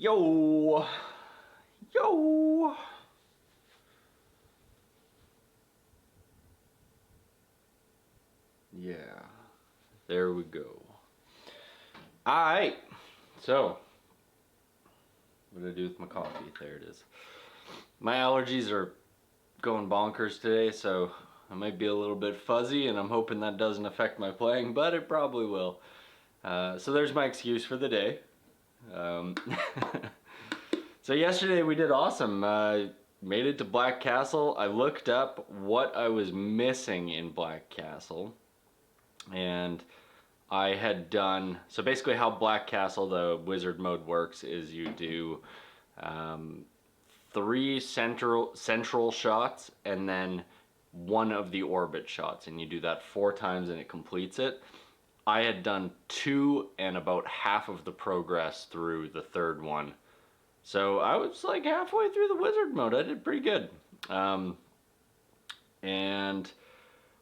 Yo! Yo! Yeah, there we go. Alright, so, what did I do with my coffee? There it is. My allergies are going bonkers today, so I might be a little bit fuzzy, and I'm hoping that doesn't affect my playing, but it probably will. So there's my excuse for the day. So yesterday we did awesome. Made it to Black Castle. I looked up what I was missing in Black Castle, and I had done, so basically how Black Castle, the wizard mode works, is you do 3 central shots and then 1 of the orbit shots, and you do that 4 times and it completes it. I had done 2 and about half of the progress through the 3rd one. So I was like halfway through the wizard mode. I did pretty good. And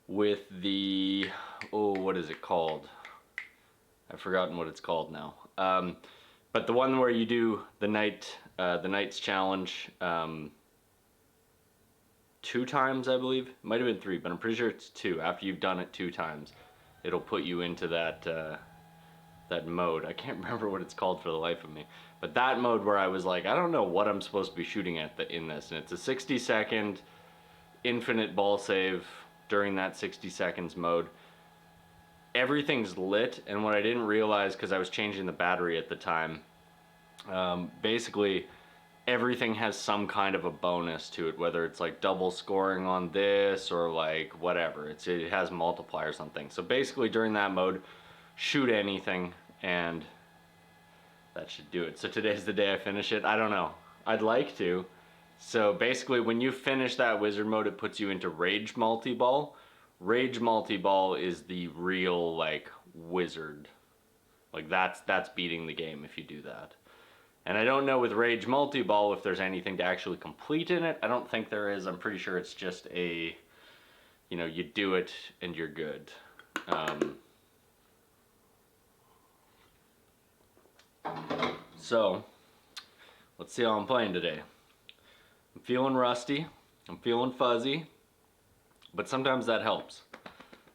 with the, what is it called? I've forgotten what it's called now. But the one where you do the Knight's Challenge 2 times, I believe. It might have been 3, but I'm pretty sure it's 2. After you've done it 2 times, it'll put you into that mode. I can't remember what it's called for the life of me. But that mode where I was like, I don't know what I'm supposed to be shooting at in this. And it's a 60-second infinite ball save during that 60 seconds mode. Everything's lit, and what I didn't realize, because I was changing the battery at the time, basically everything has some kind of a bonus to it, whether it's like double scoring on this or like whatever. It has multipliers on things. So basically during that mode, shoot anything and that should do it. So today's the day I finish it. I don't know. I'd like to. So basically when you finish that wizard mode, it puts you into Rage Multi-Ball. Rage Multi-Ball is the real like wizard. Like that's beating the game if you do that. And I don't know with Rage Multi-Ball if there's anything to actually complete in it. I don't think there is. I'm pretty sure it's just a, you do it and you're good. So, let's see how I'm playing today. I'm feeling rusty, I'm feeling fuzzy, but sometimes that helps.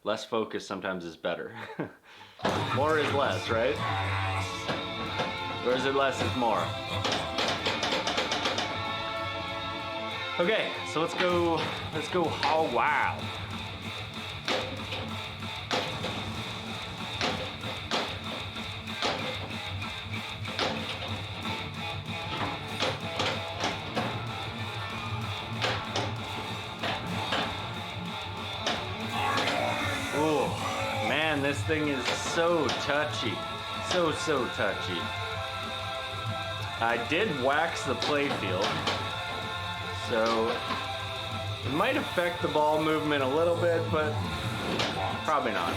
Less focus sometimes is better. More is less, right? Or is it less is more? Okay, so let's go oh wow. Man, this thing is so touchy. So touchy. I did wax the playfield, so it might affect the ball movement a little bit, but probably not.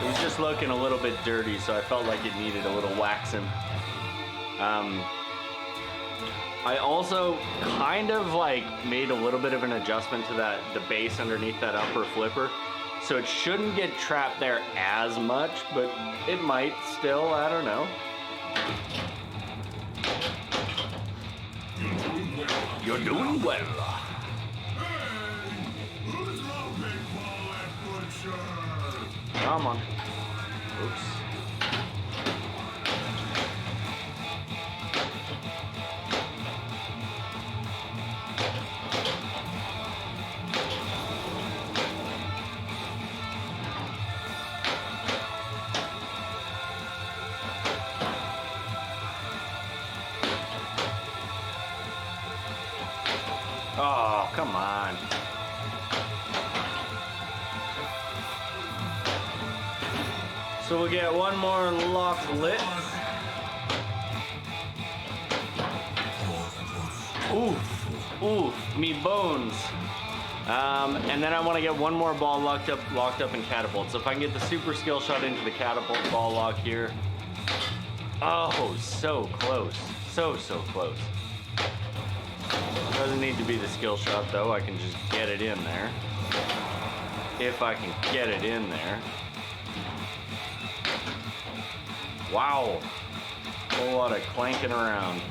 It was just looking a little bit dirty, so I felt like it needed a little waxing. I also kind of like made a little bit of an adjustment to the base underneath that upper flipper. So it shouldn't get trapped there as much, but it might still, I don't know. You're doing well. Come on. Oops. Oh, come on. So we'll get one more lock lit. Oof, me bones. And then I want to get one more ball locked up in catapult. So if I can get the super skill shot into the catapult ball lock here. Oh, so close. So close. Doesn't need to be the skill shot though, I can just get it in there. If I can get it in there. Wow. Whole lot of clanking around.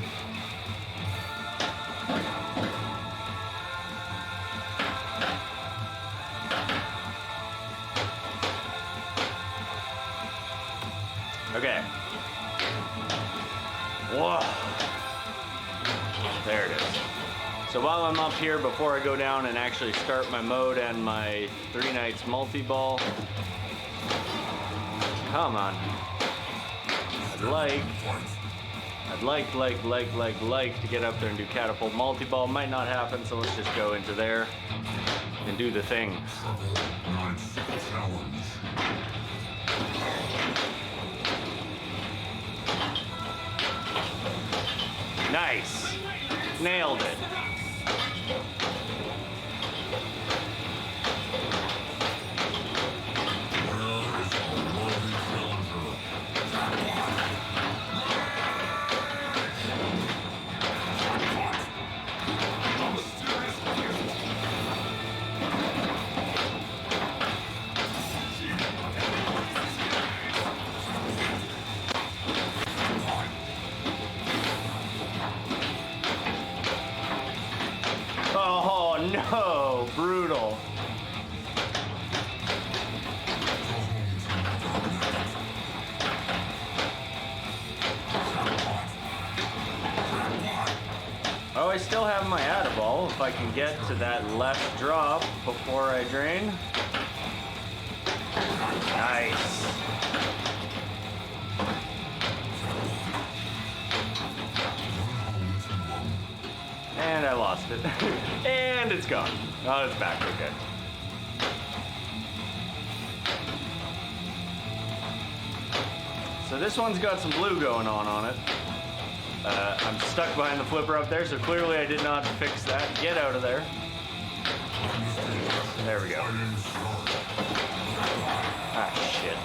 Okay. Whoa. There it is. So while I'm up here, before I go down and actually start my mode and my 3 nights multi-ball, come on. I'd like to get up there and do catapult multi-ball. Might not happen, so let's just go into there and do the thing. Nice. Nailed it. Oh no, brutal. Oh, I still have my Adaball if I can get to that left drop before I drain. Nice. And I lost it. And it's gone. Oh, it's back, okay. So this one's got some blue going on it. I'm stuck behind the flipper up there, so clearly I did not fix that. Get out of there. There we go. Ah, shit.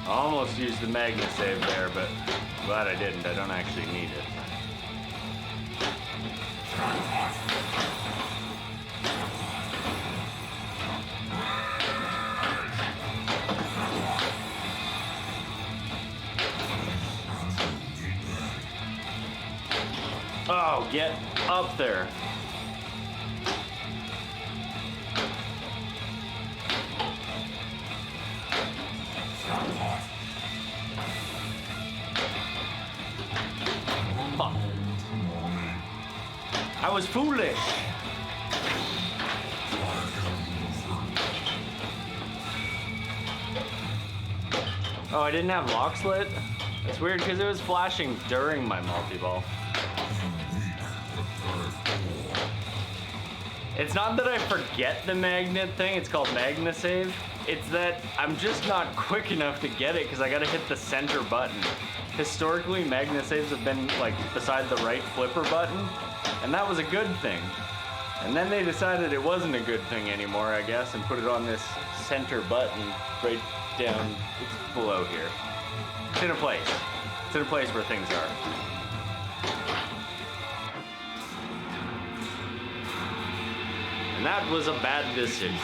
Almost used the magnet save there, but glad I didn't. I don't actually need it. Oh, get up there. I was foolish. Oh, I didn't have lock slit? That's weird because it was flashing during my multi-ball. It's not that I forget the magnet thing, it's called magnet save. It's that I'm just not quick enough to get it because I gotta hit the center button. Historically, magnet saves have been like beside the right flipper button, and that was a good thing. And then they decided it wasn't a good thing anymore, I guess, and put it on this center button right down, it's below here. It's in a place. It's in a place where things are. And that was a bad decision.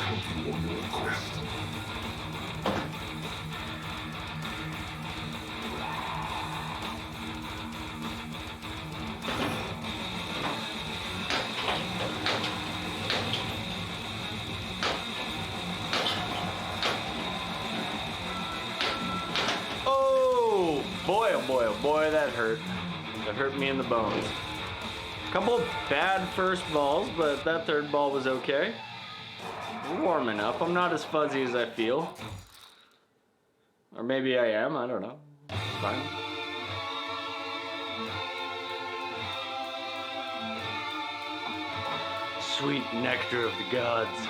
Boy, oh boy, oh boy, that hurt. That hurt me in the bones. Couple of bad first balls, but that third ball was okay. We're warming up. I'm not as fuzzy as I feel. Or maybe I am, I don't know. Fine. Sweet nectar of the gods.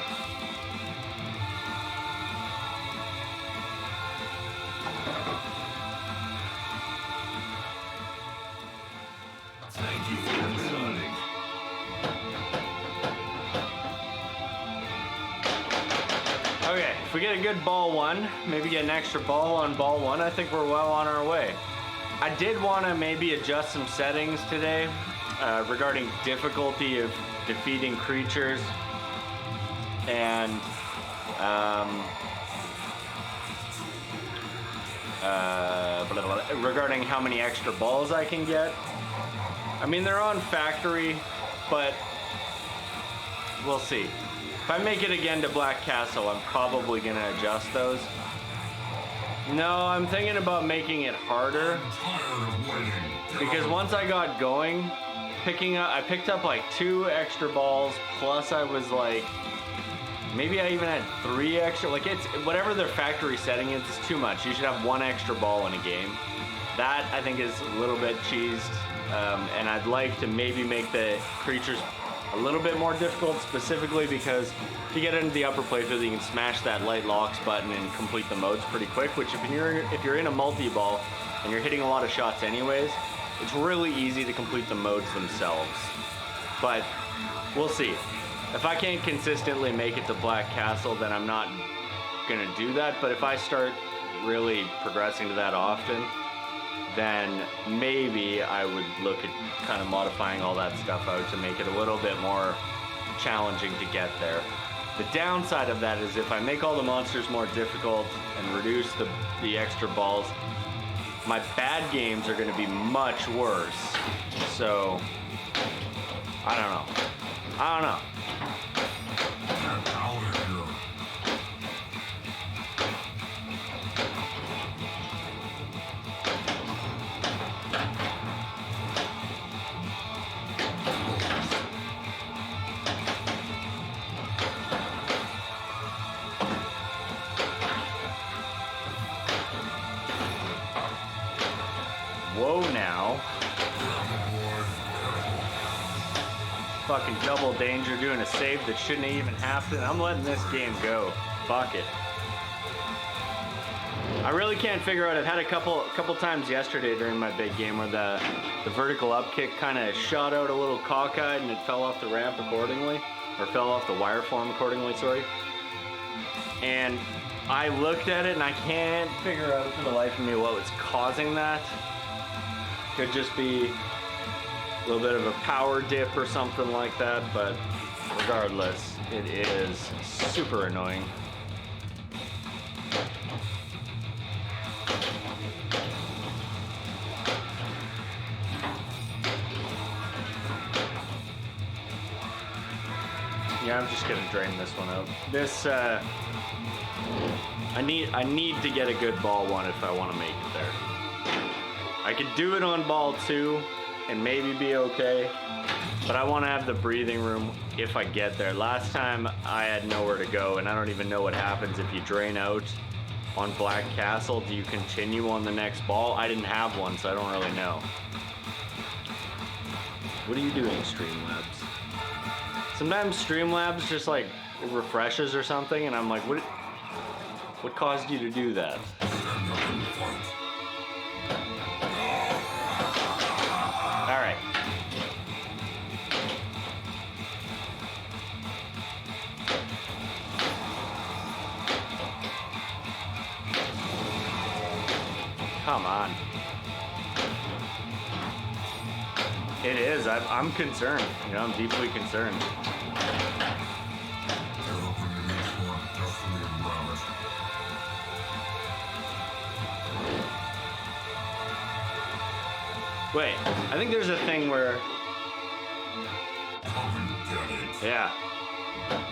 we get a good ball one, maybe get an extra ball on ball one, I think we're well on our way. I did want to maybe adjust some settings today regarding difficulty of defeating creatures and regarding how many extra balls I can get. I mean, they're on factory, but we'll see. If I make it again to Black Castle, I'm probably gonna adjust those. No, I'm thinking about making it harder because once I got going, I picked up like 2 extra balls, plus I was like, maybe I even had 3 extra, like it's, whatever their factory setting is, it's too much. You should have 1 extra ball in a game. That I think is a little bit cheesed, and I'd like to maybe make the creatures a little bit more difficult, specifically because if you get into the upper playfield, you can smash that light locks button and complete the modes pretty quick, which if you're in a multi-ball and you're hitting a lot of shots anyways, it's really easy to complete the modes themselves. But we'll see. If I can't consistently make it to Black Castle, then I'm not gonna do that, but if I start really progressing to that often, then maybe I would look at kind of modifying all that stuff out to make it a little bit more challenging to get there. The downside of that is if I make all the monsters more difficult and reduce the extra balls, my bad games are going to be much worse. So, I don't know. Whoa now. Fucking double danger doing a save that shouldn't even happen. I'm letting this game go. Fuck it. I really can't figure out, I've had a couple times yesterday during my big game where the vertical up kick kind of shot out a little cockeyed and it fell off the ramp accordingly, or fell off the wire form accordingly, sorry. And I looked at it and I can't figure out for the life of me what was causing that. Could just be a little bit of a power dip or something like that, but regardless, it is super annoying. Yeah, I'm just gonna drain this one out. This, I need to get a good ball one if I want to make it there. I could do it on ball 2 and maybe be okay, but I want to have the breathing room if I get there. Last time I had nowhere to go, and I don't even know what happens if you drain out on Black Castle. Do you continue on the next ball? I didn't have one, so I don't really know. What are you doing, Streamlabs? Sometimes Streamlabs just like refreshes or something, and I'm like, what caused you to do that? All right. Come on. It is. I'm concerned. You know, I'm deeply concerned. Wait, I think there's a thing where, yeah,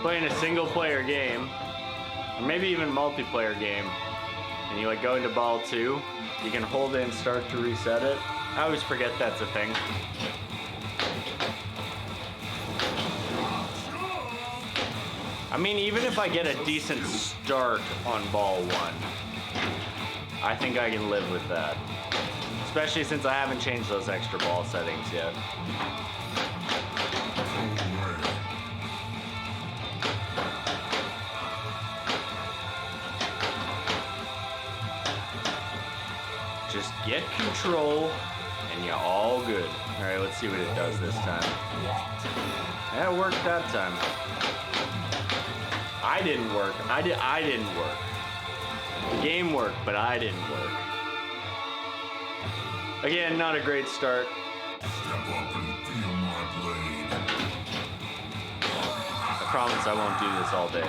playing a single player game, or maybe even multiplayer game, and you like go into ball 2, you can hold in start to reset it. I always forget that's a thing. I mean, even if I get a decent start on ball 1, I think I can live with that. Especially since I haven't changed those extra ball settings yet. Just get control and you're all good. Alright, let's see what it does this time. That worked that time. I didn't work. I didn't work. The game worked, but I didn't work. Again, not a great start. Step up and feel my blade. I promise I won't do this all day.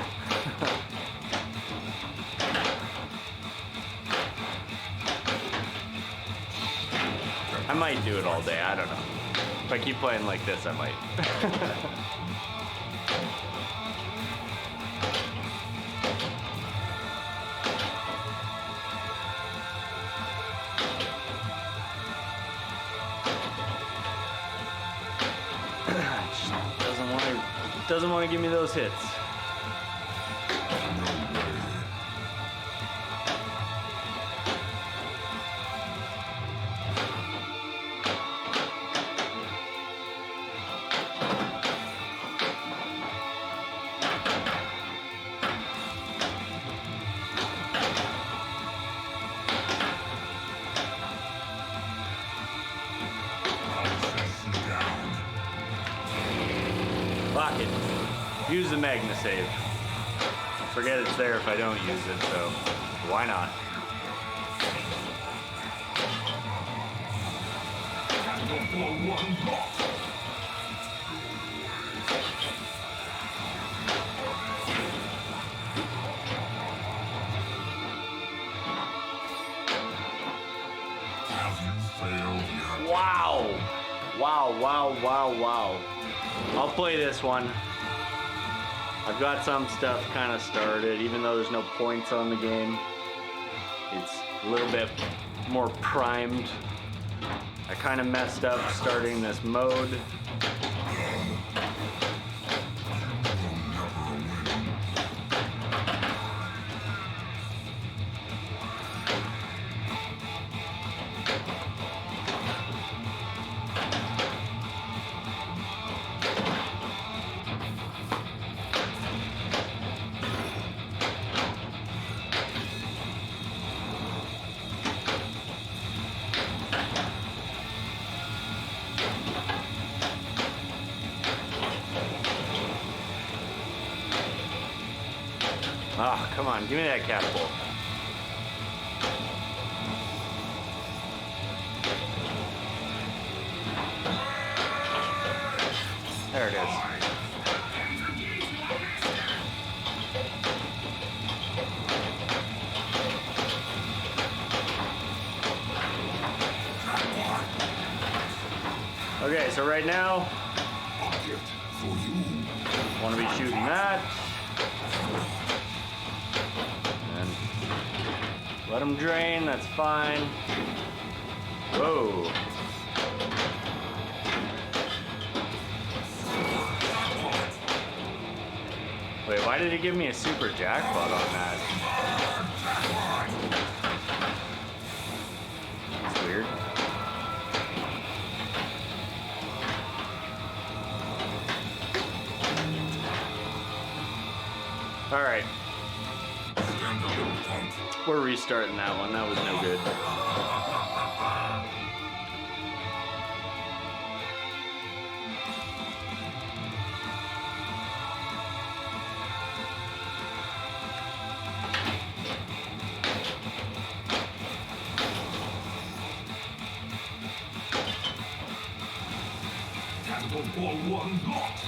I might do it all day, I don't know. If I keep playing like this, I might. Doesn't want to give me those hits. Fuck it. Use the Magna save. Forget it's there if I don't use it, so why not? Wow! Wow, wow, wow, wow. I'll play this one. I've got some stuff kind of started, even though there's no points on the game. It's a little bit more primed. I kind of messed up starting this mode. Ah, come on, give me that catapult. There it is. Okay, so right now, want to be shooting that. And let them drain, that's fine. Whoa. Wait, why did it give me a super jackpot on that? That's weird. All right. We're restarting that one. That was no good. One lot.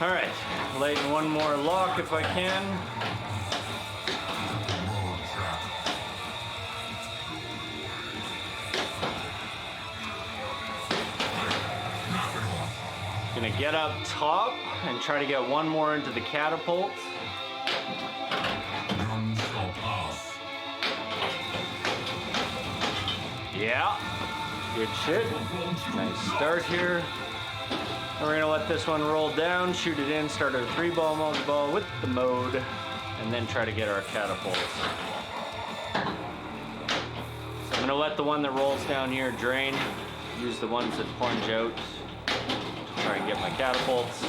All right, lighten one more lock if I can. get up top and try to get one more into the catapult. None shall pass. Yeah, good shit. Nice start here. And we're gonna let this one roll down, shoot it in, start our 3-ball multi-ball with the mode, and then try to get our catapults. So I'm gonna let the one that rolls down here drain, use the ones that plunge out to try and get my catapults.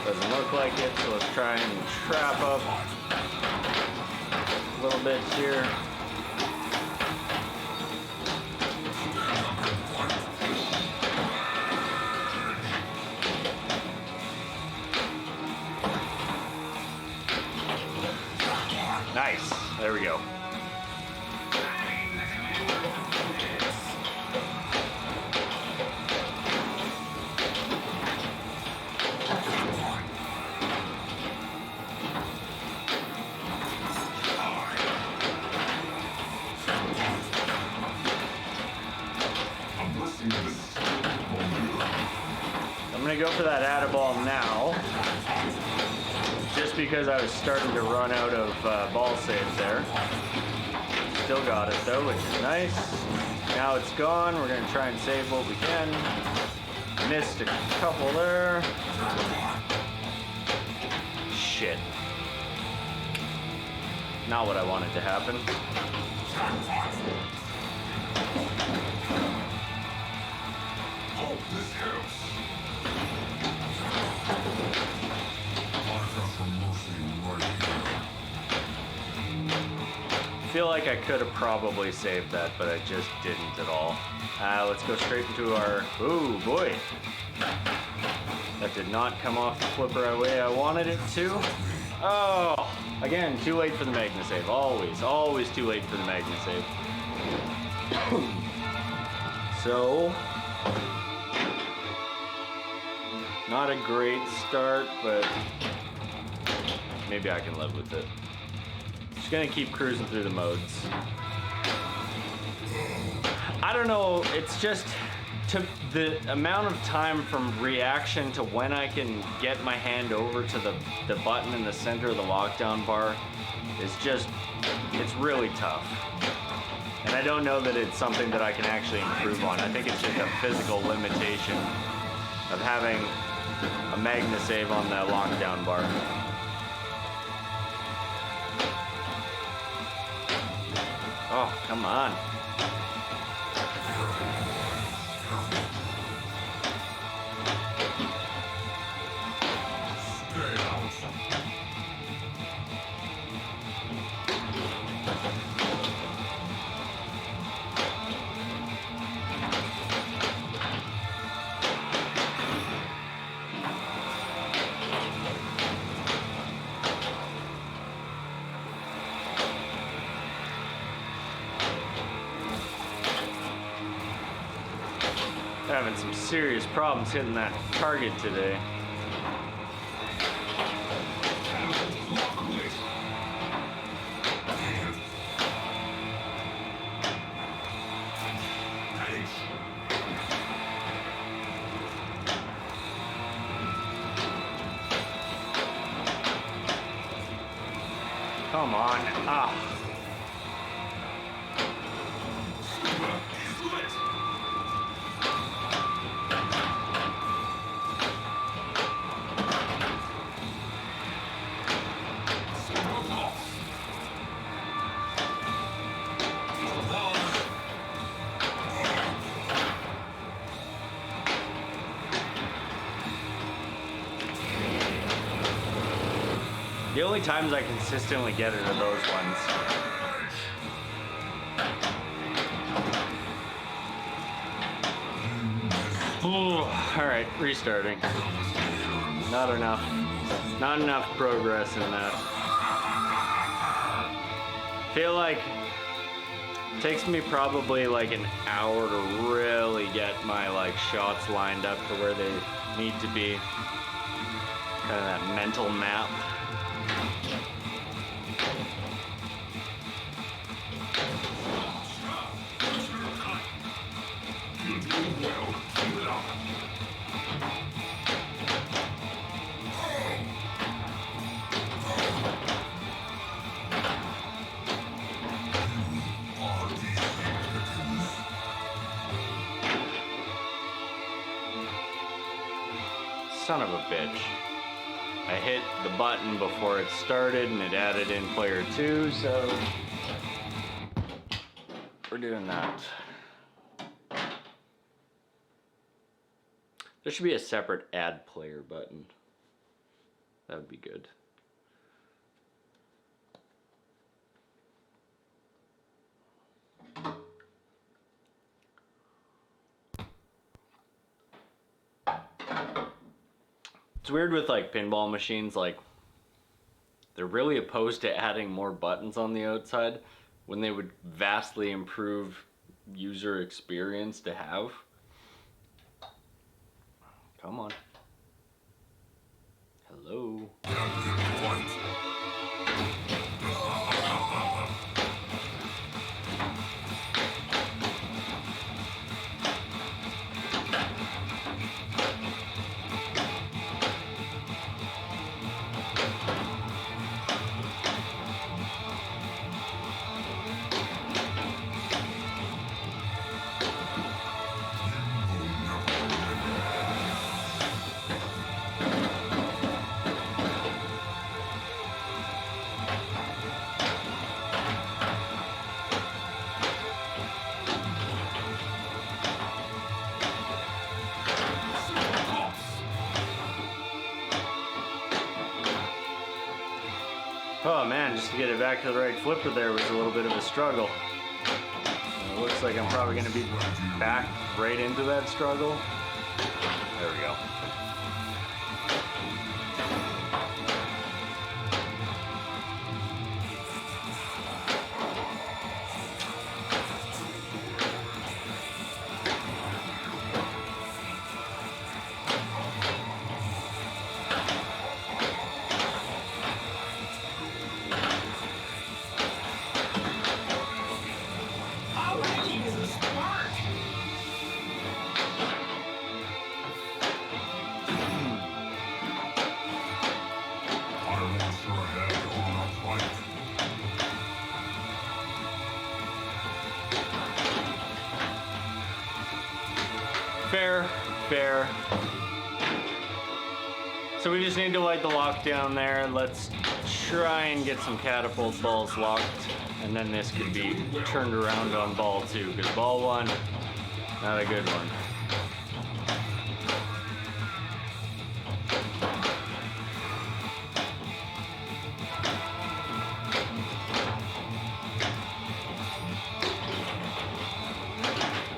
Doesn't look like it, so let's try and trap up a little bit here. Nice. There we go. I'm gonna go for that add-a-ball now, just because I was starting to run out of ball saves there. Still got it though, which is nice. Now it's gone. We're gonna try and save what we can. Missed a couple there. Shit. Not what I wanted to happen. Hope this helps. I for mercy right here. I feel like I could have probably saved that, but I just didn't at all. Let's go straight into our... Ooh, boy. That did not come off the flipper the way I wanted it to. Oh, again, too late for the Magna save. Always too late for the Magna save. So, not a great start, but maybe I can live with it. Just gonna keep cruising through the modes. I don't know, it's just the amount of time from reaction to when I can get my hand over to the button in the center of the lockdown bar is just, it's really tough. And I don't know that it's something that I can actually improve on. I think it's just a physical limitation of having a Magna save on that lockdown bar. Oh, come on. Stay out. Having some serious problems hitting that target today. Come on. Ah. The only times I consistently get it are those ones. Ooh, all right, restarting. Not enough. Not enough progress in that. Feel like it takes me probably like an hour to really get my like shots lined up to where they need to be. Kind of that mental map. son of a bitch. I hit the button before it started and it added in player 2, so we're doing that. There should be a separate add player button. That would be good. It's weird with like pinball machines, like they're really opposed to adding more buttons on the outside when they would vastly improve user experience to have. Come on. Hello. Oh man, just to get it back to the right flipper there was a little bit of a struggle. It looks like I'm probably going to be back right into that struggle. There we go. Fair. So we just need to light the lock down there. Let's try and get some catapult balls locked, and then this could be turned around on ball 2, because ball 1, not a good one.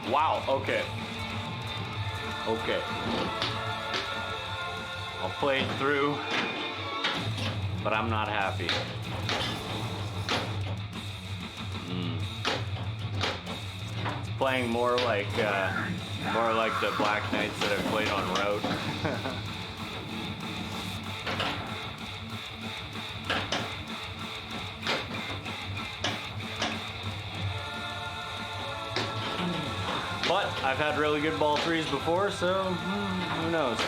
Wow, okay. I'll play it through, but I'm not happy. It's playing more like the Black Knights that I've played on Road. But I've had really good ball 3s before, so who knows?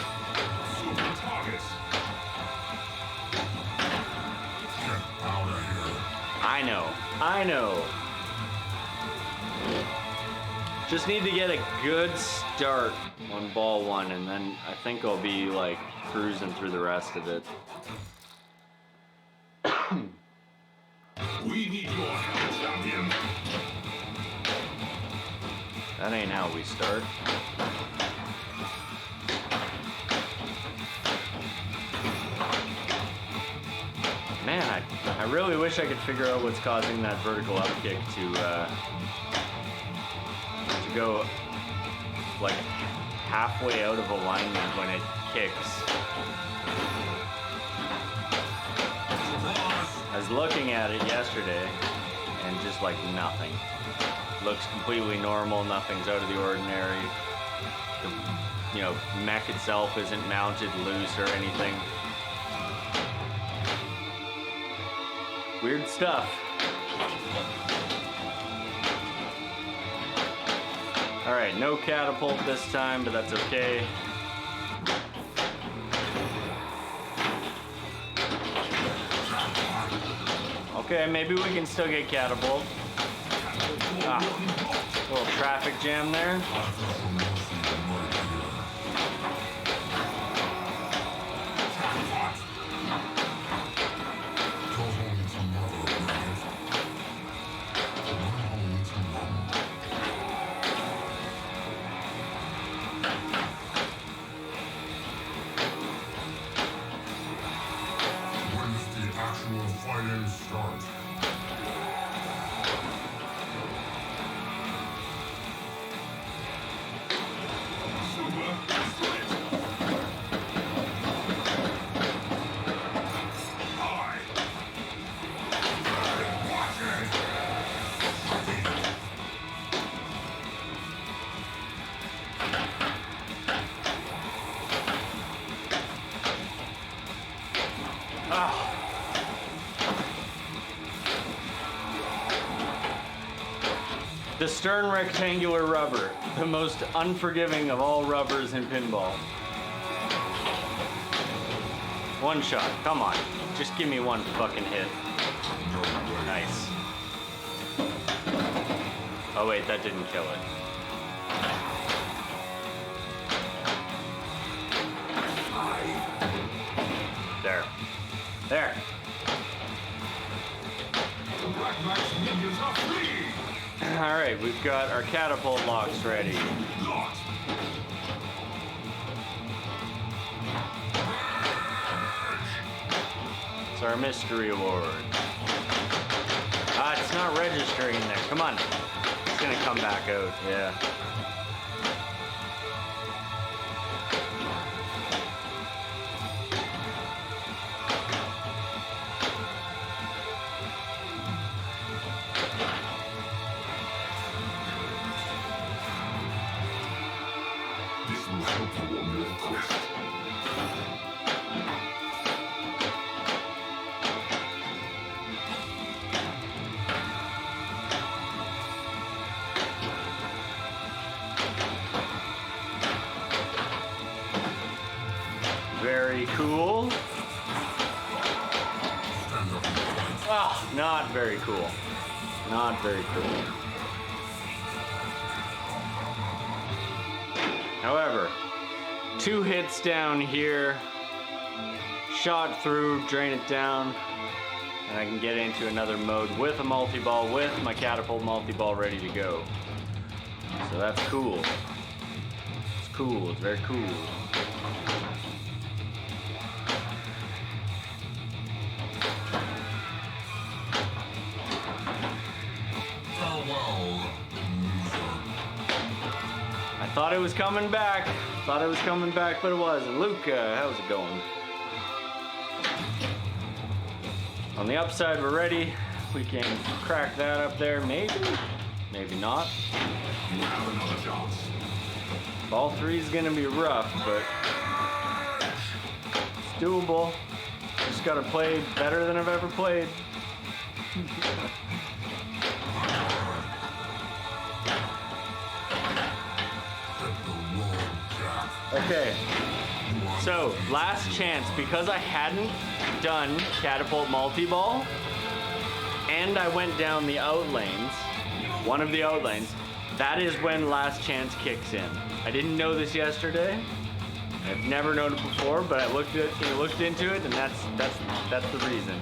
I know. Just need to get a good start on ball 1, and then I think I'll be like cruising through the rest of it. We need your help, champion. That ain't how we start. Man, I really wish I could figure out what's causing that vertical up kick to go like halfway out of alignment when it kicks. I was looking at it yesterday and just like nothing. Looks completely normal, nothing's out of the ordinary. The, mech itself isn't mounted loose or anything. Weird stuff. Alright, no catapult this time, but that's okay. Okay, maybe we can still get catapult. Little traffic jam there. Fire start. Super split. I. Watch it. The stern rectangular rubber, the most unforgiving of all rubbers in pinball. One shot, come on. Just give me one fucking hit. Nice. Oh wait, that didn't kill it. There. There. The Black Max minions are free. Alright, we've got our catapult locks ready. Locked. It's our mystery award. Ah, it's not registering there. Come on. It's gonna come back out, yeah. This will help you on your quest. Very cool. Stand up and fight. Ah, not very cool. Not very cool. However, 2 hits down here, shot through, drain it down, and I can get into another mode with a multi-ball, with my catapult multi-ball ready to go. So that's cool. It's cool, it's very cool. Farewell, loser. I thought it was coming back. Thought it was coming back, but it wasn't. Luca, how's it going? On the upside, we're ready. We can crack that up there, maybe? Maybe not. You have another chance. Ball 3 is gonna be rough, but it's doable. Just gotta play better than I've ever played. Let the road path. Okay, so last chance, because I hadn't done catapult multi-ball, and I went down the out lanes, one of the out lanes, that is when last chance kicks in. I didn't know this yesterday. I've never known it before, but I looked into it, and that's the reason.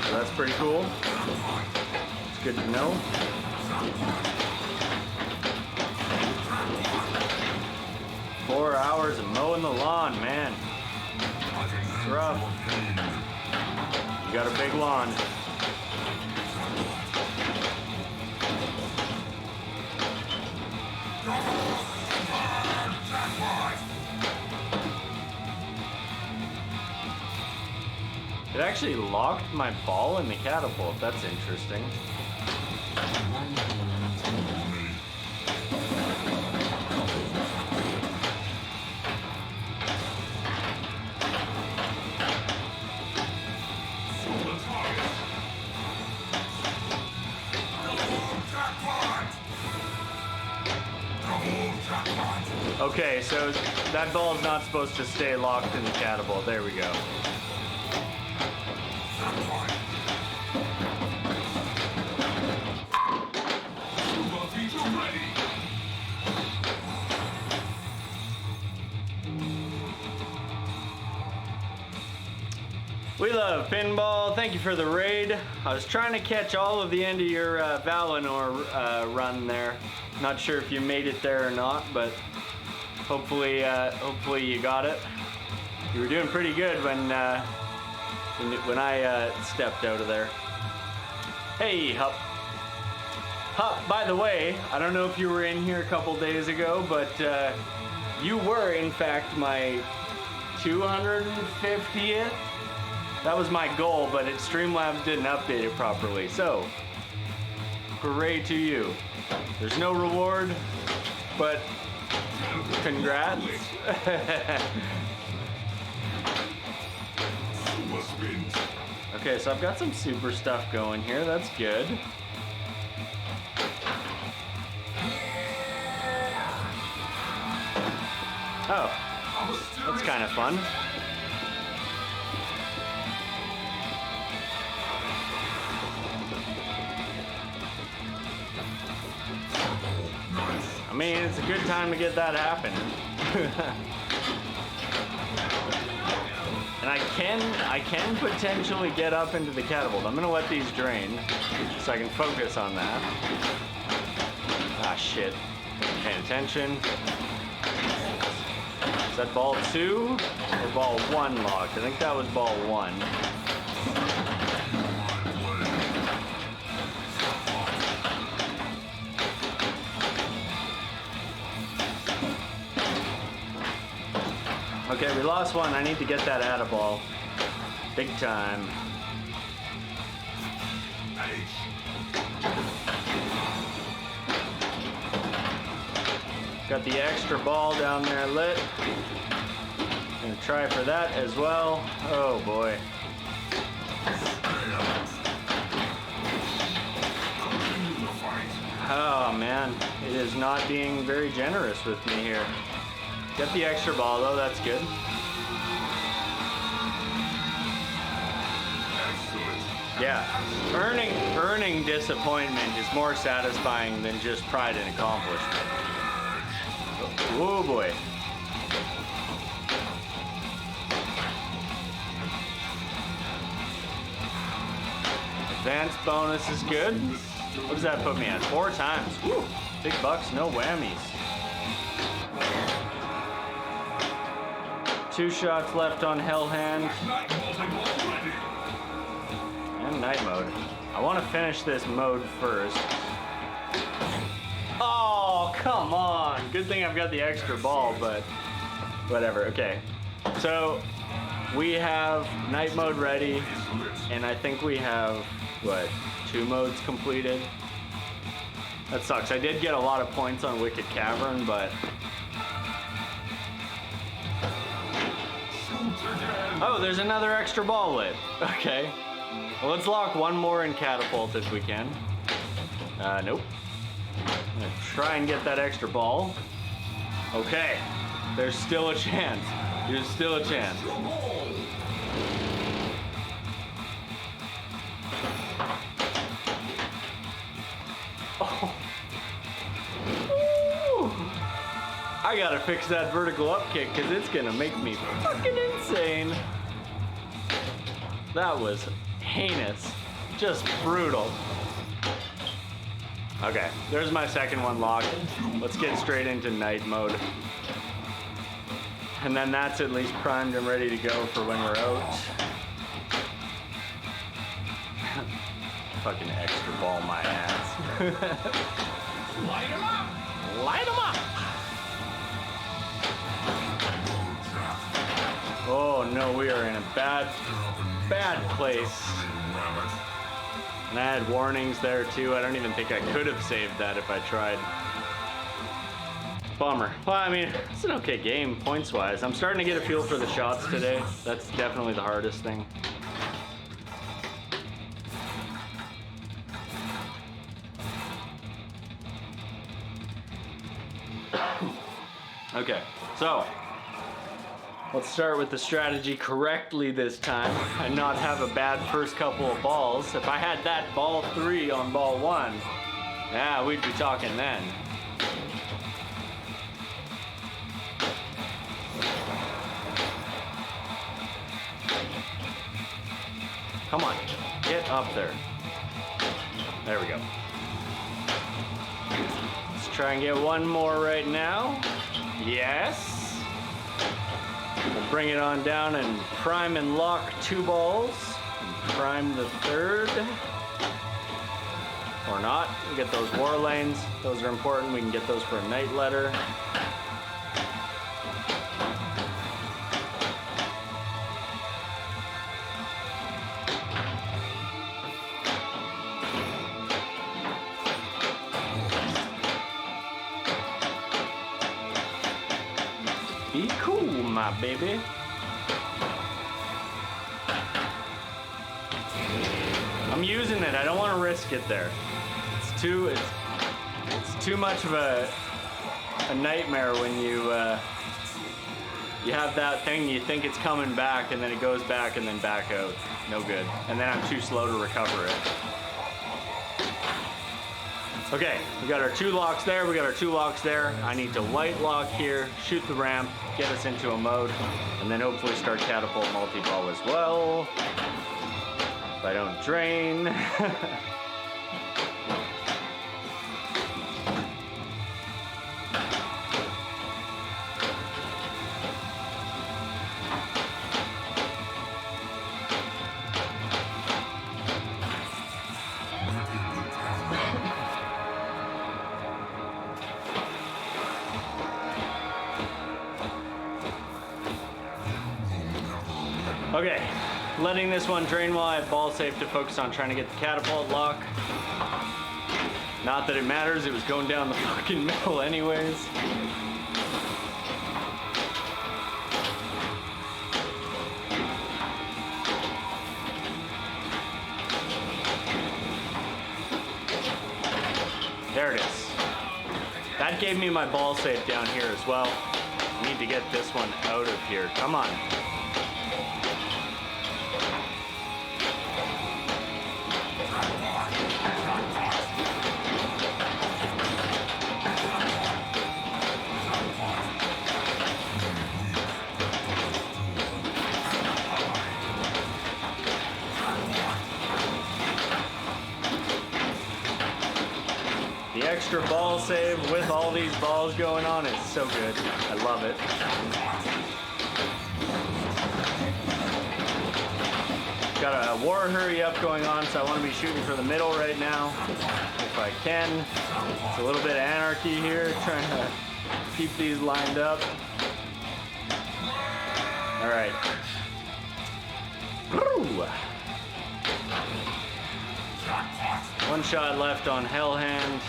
So that's pretty cool. It's good to know. 4 hours of mowing the lawn, man. It's rough. You got a big lawn. It actually locked my ball in the catapult. That's interesting. Okay, so that ball is not supposed to stay locked in the catapult. There we go. Super feature ready. We love pinball. Thank you for the raid. I was trying to catch all of the end of your Valinor run there. Not sure if you made it there or not, but hopefully you got it. You were doing pretty good when when I stepped out of there. Hey, Hup. Hup, by the way, I don't know if you were in here a couple days ago, but you were, in fact, my 250th. That was my goal, but Streamlabs didn't update it properly. So, hooray to you. There's no reward, but congrats. Okay, so I've got some super stuff going here. That's good. Oh, that's kind of fun. I mean, it's a good time to get that happening. And I can potentially get up into the catapult. I'm gonna let these drain so I can focus on that. Ah, shit. Paying attention. Is that ball 2 or ball 1 locked? I think that was ball 1. Okay, we lost one. I need to get that out of ball. Big time. Got the extra ball down there lit. Gonna try for that as well. Oh boy. Oh man, it is not being very generous with me here. Get the extra ball though, that's good. Yeah, earning disappointment is more satisfying than just pride and accomplishment. Oh boy. Advanced bonus is good. What does that put me at? 4 times. Woo. Big bucks, no whammies. 2 shots left on Hell Hand. And night mode. I want to finish this mode first. Oh, come on. Good thing I've got the extra ball, but whatever. Okay. So we have night mode ready, and I think we have, what, 2 modes completed? That sucks. I did get a lot of points on Wicked Cavern, but... Oh, there's another extra ball lit. Okay. Well, let's lock one more in Catapult if we can. Nope. I'm gonna try and get that extra ball. Okay. There's still a chance. There's still a chance. Oh. Ooh. I gotta fix that vertical up kick because it's gonna make me fucking insane. That was heinous. Just brutal. Okay, there's my second one locked. Let's get straight into night mode. And then that's at least primed and ready to go for when we're out. Fucking extra ball my ass. Light 'em up! Light 'em up! Oh no, we are in a bad place. And I had warnings there too. I don't even think I could have saved that if I tried. Bummer. Well, I mean, it's an okay game, points-wise. I'm starting to get a feel for the shots today. That's definitely the hardest thing. Okay, so let's start with the strategy correctly this time and not have a bad first couple of balls. If I had that ball 3 on ball 1, yeah, we'd be talking then. Come on, get up there. There we go. Let's try and get one more right now. Yes. bring it on down and prime and lock 2 balls. And prime the 3rd. Or not. We get those war lanes. Those are important. We can get those for a night letter. Be cool, my baby. I'm using it. I don't want to risk it there. It's too much of a nightmare when you have that thing, you think it's coming back, and then it goes back and then back out. No good. And then I'm too slow to recover it. Okay, we got our 2 locks there, we got our 2 locks there. I need to white lock here, shoot the ramp, get us into a mode, and then hopefully start catapult multi-ball as well. If I don't drain. Okay, letting this one drain while I have ball safe to focus on trying to get the catapult lock. Not that it matters, it was going down the fucking middle anyways. There it is. That gave me my ball safe down here as well. I need to get this one out of here. Come on. The extra ball save with all these balls going on is so good. I love it. Got a war hurry up going on, so I want to be shooting for the middle right now, if I can. It's a little bit of anarchy here, trying to keep these lined up. All right. Woo! 1 shot left on Hellhand.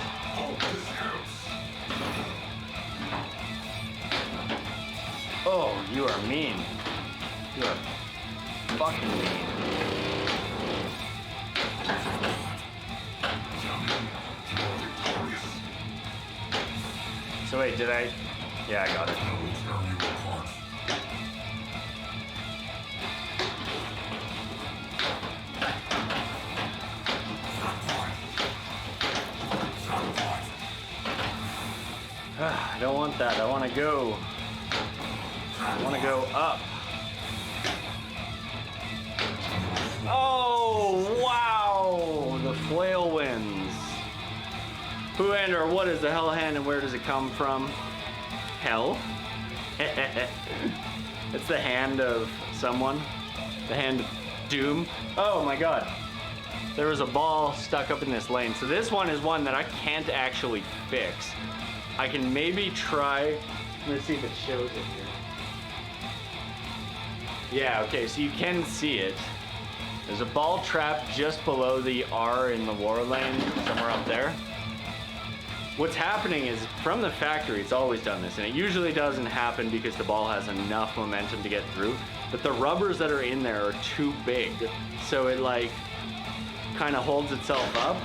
Oh, you are mean. You are fucking mean. So wait, did I? Yeah, I got it. I don't want that. I want to go. I want to go up. Oh, wow! The flail wins. Who and or what is the hell hand and where does it come from? Hell? It's the hand of someone. The hand of doom. Oh my god. There was a ball stuck up in this lane. So this one is one that I can't actually fix. I can maybe try. Let's see if it shows it here. Yeah, okay, so you can see it. There's a ball trap just below the R in the war lane, somewhere up there. What's happening is, from the factory, it's always done this, and it usually doesn't happen because the ball has enough momentum to get through, but the rubbers that are in there are too big, so it like kind of holds itself up,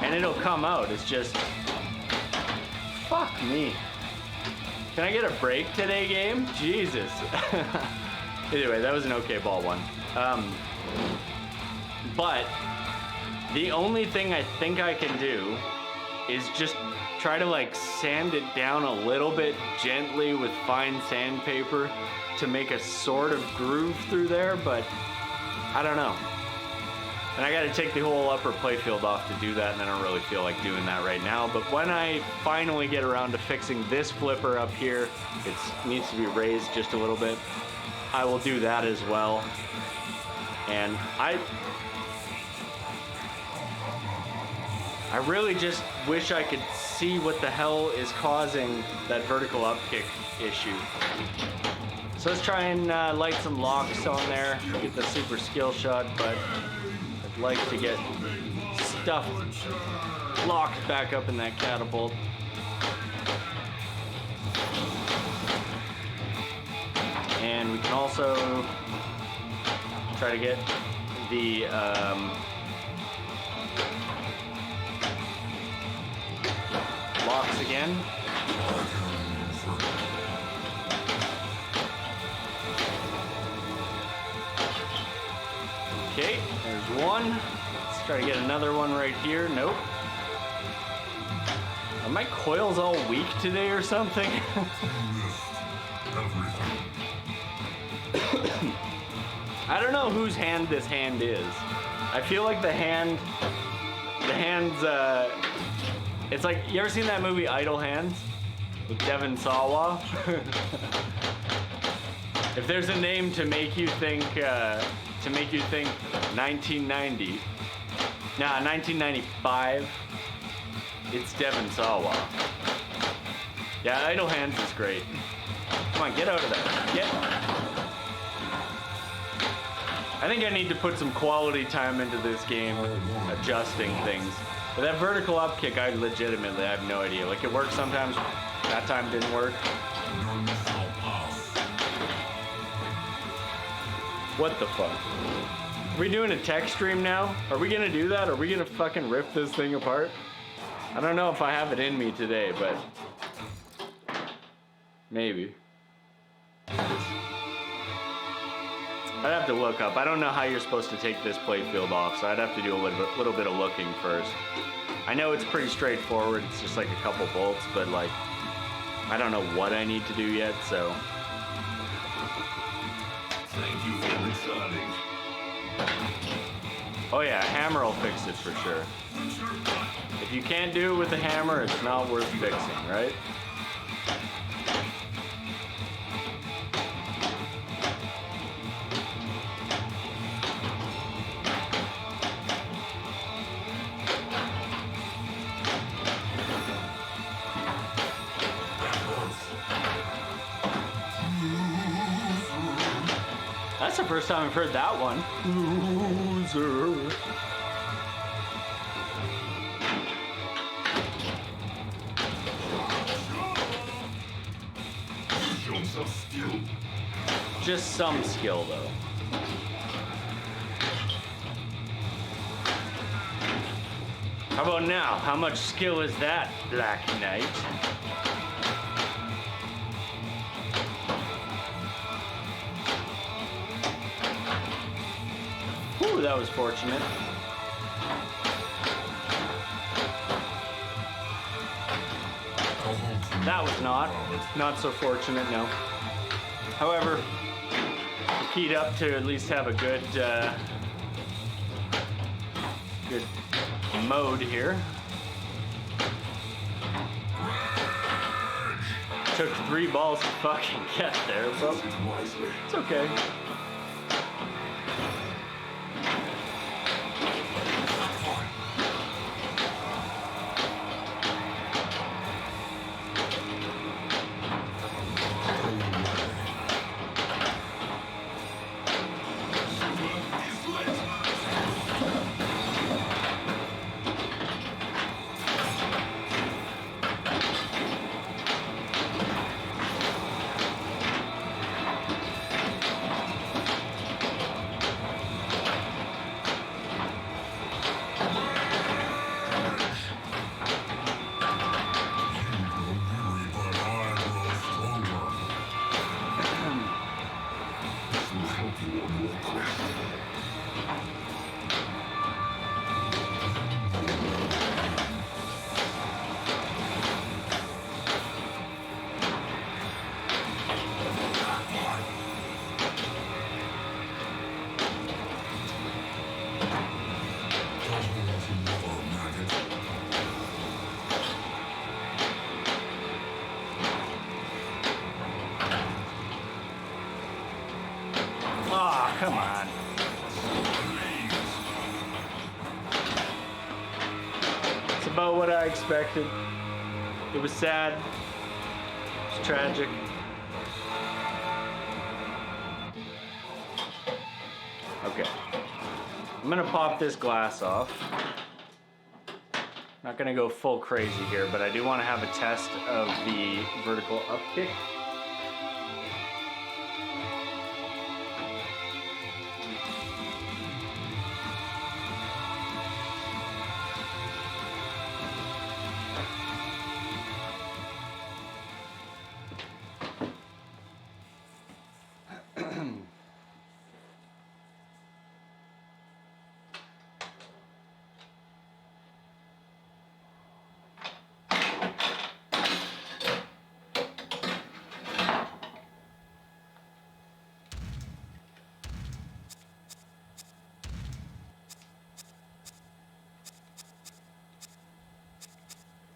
and it'll come out. It's just, fuck me. Can I get a break today, game? Jesus. Anyway, that was an okay ball one. But the only thing I think I can do is just try to like sand it down a little bit gently with fine sandpaper to make a sort of groove through there, but I don't know. And I gotta take the whole upper playfield off to do that, and I don't really feel like doing that right now. But when I finally get around to fixing this flipper up here, it needs to be raised just a little bit, I will do that as well. And I really just wish I could see what the hell is causing that vertical upkick issue. So let's try and light some locks on there, get the super skill shot, but I'd like to get stuff locked back up in that catapult. And we can also try to get the locks again. Okay, there's one. Let's try to get another one right here. Nope. Are my coils all weak today or something? I don't know whose hand this hand is. I feel like the hand's, it's like, you ever seen that movie Idle Hands with Devon Sawa? If there's a name to make you think 1990, 1995, it's Devon Sawa. Yeah, Idle Hands is great. Come on, get out of there. I think I need to put some quality time into this game, adjusting things. But that vertical upkick, I have no idea. Like, it works sometimes, that time didn't work. What the fuck? Are we doing a tech stream now? Are we gonna do that? Are we gonna fucking rip this thing apart? I don't know if I have it in me today, but maybe. I'd have to look up. I don't know how you're supposed to take this playfield off, so I'd have to do a little bit of looking first. I know it's pretty straightforward. It's just like a couple bolts, but like, I don't know what I need to do yet, so. Thank you for returning. Oh yeah, a hammer will fix it for sure. If you can't do it with a hammer, it's not worth fixing, right? That's the first time I've heard that one. Loser. Show some skill. Just some skill, though. How about now? How much skill is that, Black Knight? Whew, that was fortunate. That was not so fortunate, no. However, we're keyed up to at least have a good mode here. Took 3 balls to fucking get there, but it's okay. Come on. It's about what I expected. It was sad. It's tragic. Okay. I'm gonna pop this glass off. Not gonna go full crazy here, but I do want to have a test of the vertical upkick.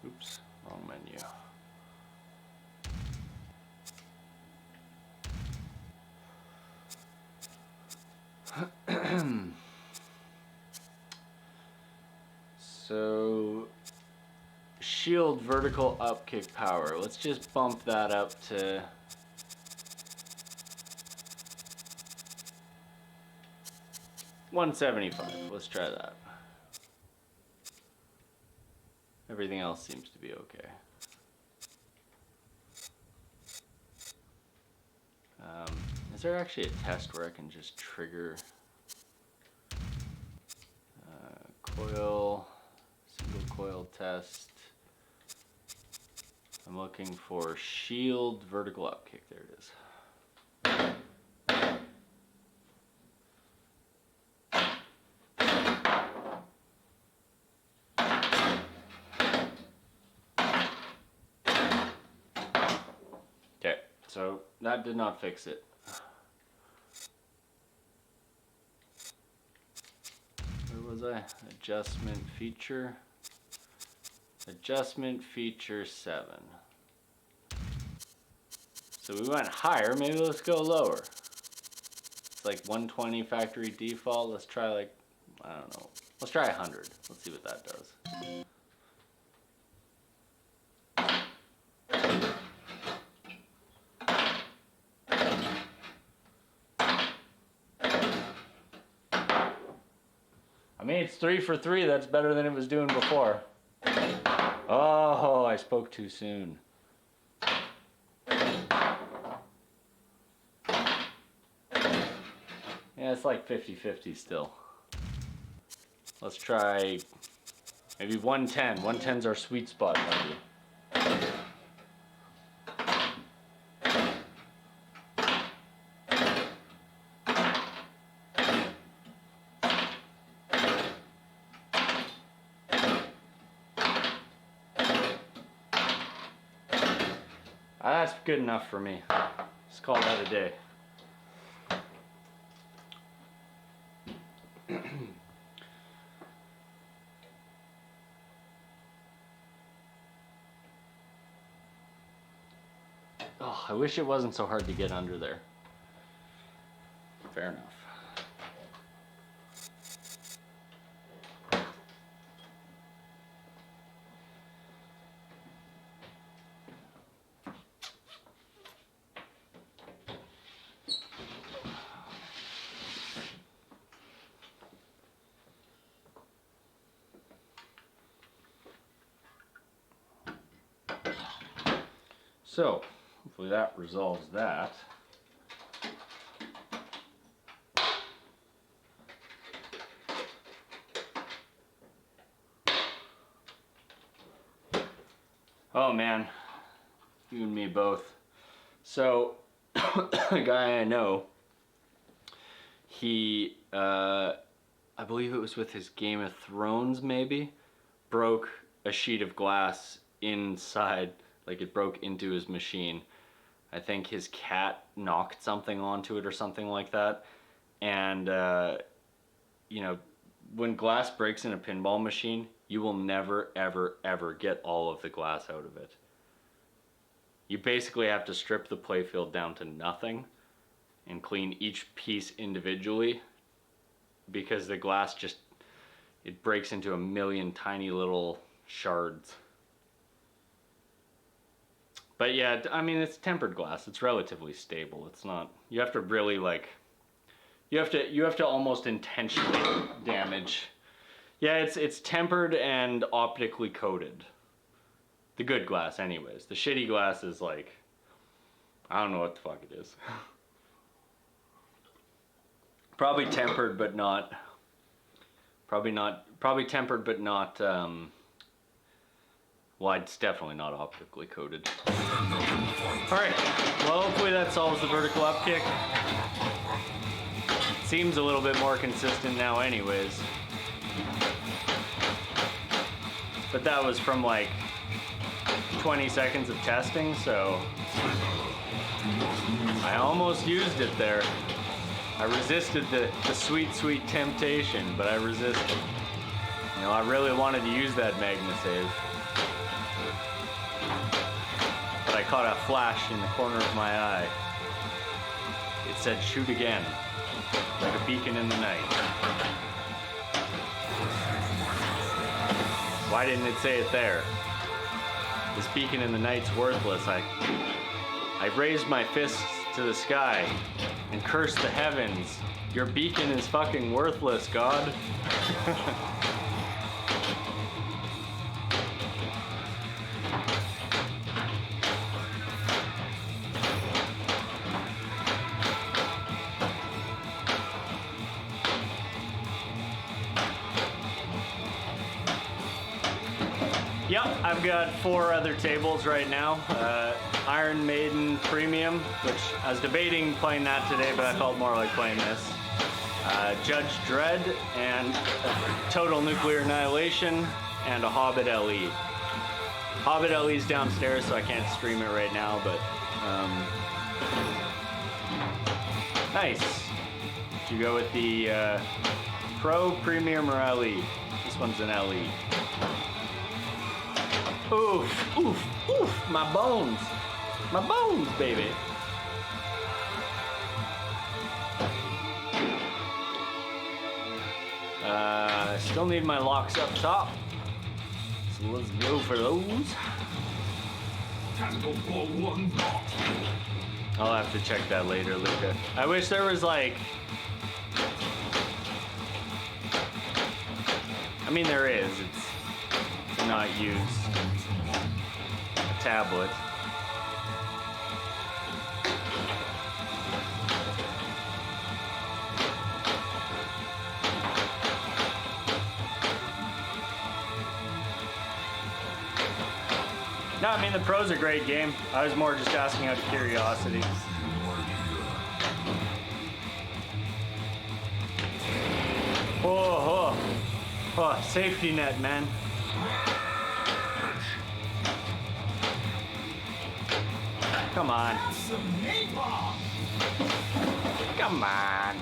Oops, wrong menu. So, shield vertical upkick power. Let's just bump that up to 175. Let's try that. Everything else seems to be okay. Is there actually a test where I can just trigger coil, single coil test? I'm looking for shield vertical upkick. There it is. Okay, so that did not fix it. Where was I? Adjustment feature. Adjustment feature 7. So we went higher, maybe let's go lower. It's like 120 factory default. Let's try like, I don't know. Let's try 100. Let's see what that does. I mean, it's 3 for 3. That's better than it was doing before. Oh, I spoke too soon. Yeah, it's like 50-50 still. Let's try maybe 110. 110's our sweet spot, maybe. That's good enough for me. Let's call that a day. Oh, I wish it wasn't so hard to get under there. Fair enough. So, hopefully that resolves that. Oh man, you and me both. So, a guy I know, he, I believe it was with his Game of Thrones maybe, broke a sheet of glass inside, like it broke into his machine. I think his cat knocked something onto it or something like that. And, you know, when glass breaks in a pinball machine, you will never, ever, ever get all of the glass out of it. You basically have to strip the playfield down to nothing and clean each piece individually, because the glass just, it breaks into a million tiny little shards. But yeah, I mean, it's tempered glass. It's relatively stable. It's not, you have to really like, you have to almost intentionally damage. Yeah, it's tempered and optically coated. The good glass anyways. The shitty glass is like, I don't know what the fuck it is. Probably tempered but not, probably tempered but not, well, it's definitely not optically coated. Alright, well, hopefully that solves the vertical up kick. Seems a little bit more consistent now anyways. But that was from like 20 seconds of testing, so I almost used it there. I resisted the sweet, sweet temptation, but I resisted. You know, I really wanted to use that MagnaSave. But I caught a flash in the corner of my eye. It said, shoot again, like a beacon in the night. Why didn't it say it there? This beacon in the night's worthless. I raised my fists to the sky and cursed the heavens. Your beacon is fucking worthless, God. Yep, I've got 4 other tables right now. Iron Maiden Premium, which I was debating playing that today, but I felt more like playing this. Judge Dredd and Total Nuclear Annihilation and a Hobbit LE. Hobbit LE's downstairs, so I can't stream it right now, but nice. Did you go with the Pro, Premium, or LE? This one's an LE. Oof, oof, oof, my bones, baby. I still need my locks up top, so let's go for those. I'll have to check that later, Luca. I wish there was like, I mean there is, it's to not use a tablet. No, I mean the Pro's a great game. I was more just asking out of curiosity. Oh, safety net, man. Come on. Come on.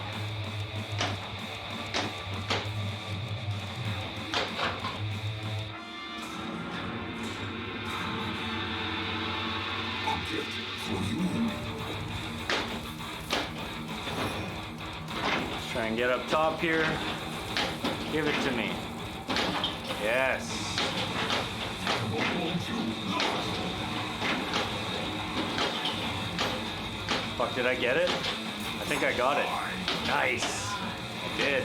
Let's try and get up top here. Give it to me. Yes. Fuck, did I get it? I think I got it. Nice. I did.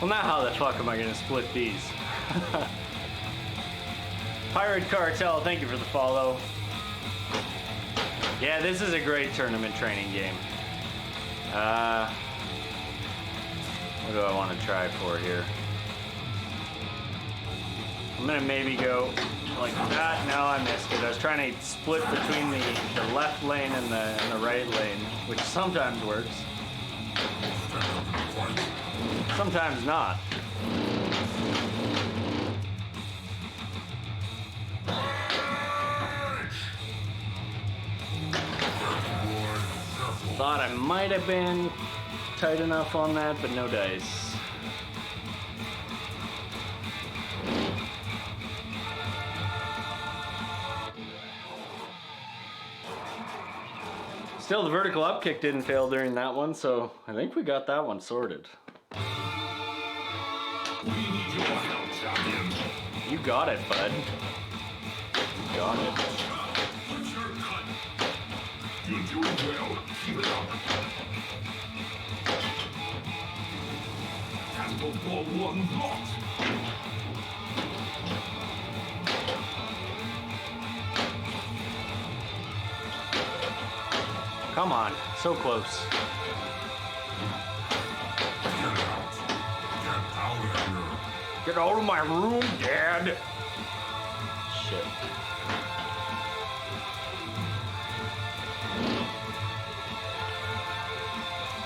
Well, now how the fuck am I gonna split these? Pirate Cartel, thank you for the follow. Yeah, this is a great tournament training game. What do I want to try for here? I'm gonna maybe go like that. No, I missed it. I was trying to split between the left lane and the right lane, which sometimes works. Sometimes not. Thought I might have been tight enough on that, but no dice. Still, the vertical up kick didn't fail during that one, so I think we got that one sorted. We need your help, champion. You got it, bud. You got it. What's your cut? You're doing well. Keep it up. Cannibal Ball 1 blocked. Come on, so close. Get out. Get out of here. Get out of my room, Dad! Shit.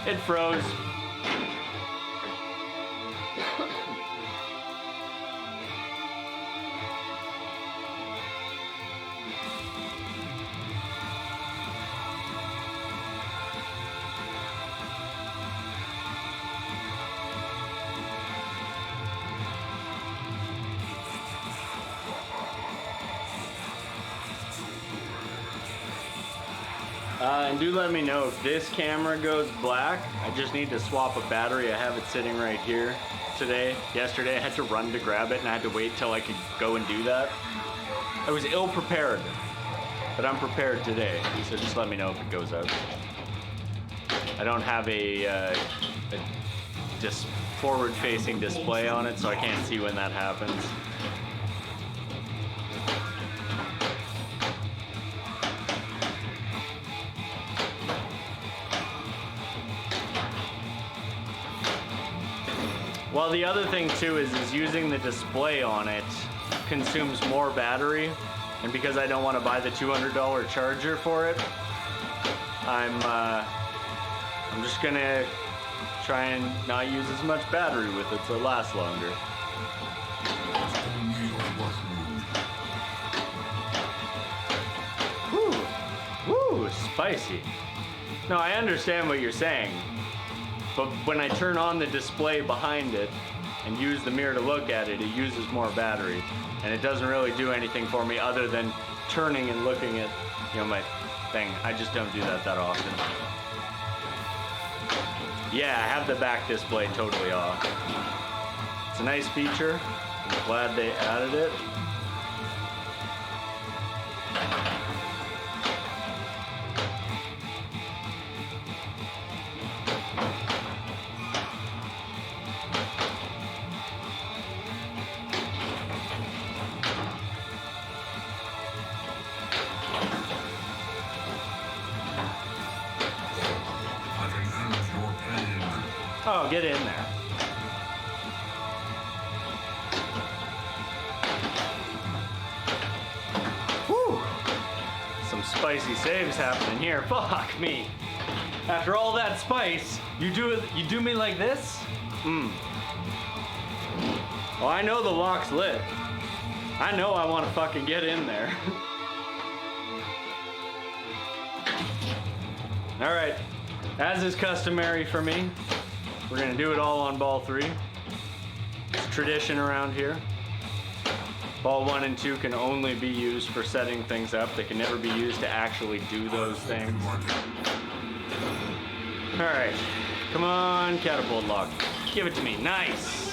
It froze. And do let me know if this camera goes black. I just need to swap a battery. I have it sitting right here today. Yesterday I had to run to grab it and I had to wait till I could go and do that. I was ill prepared, but I'm prepared today. So just let me know if it goes out. I don't have a forward-facing display on it, so I can't see when that happens. Well, the other thing too is using the display on it consumes more battery, and because I don't want to buy the $200 charger for it, I'm just gonna try and not use as much battery with it so it lasts longer. Woo, spicy. No, I understand what you're saying. But when I turn on the display behind it and use the mirror to look at it, it uses more battery. And it doesn't really do anything for me other than turning and looking at, my thing. I just don't do that often. Yeah, I have the back display totally off. It's a nice feature. I'm glad they added it. Oh, get in there. Whew. Some spicy saves happening here. Fuck me. After all that spice, you do me like this? Well, I know the lock's lit. I know I want to fucking get in there. All right, as is customary for me, we're gonna do it all on ball 3. It's tradition around here. Ball 1 and 2 can only be used for setting things up. They can never be used to actually do those things. All right, come on, catapult lock. Give it to me, nice.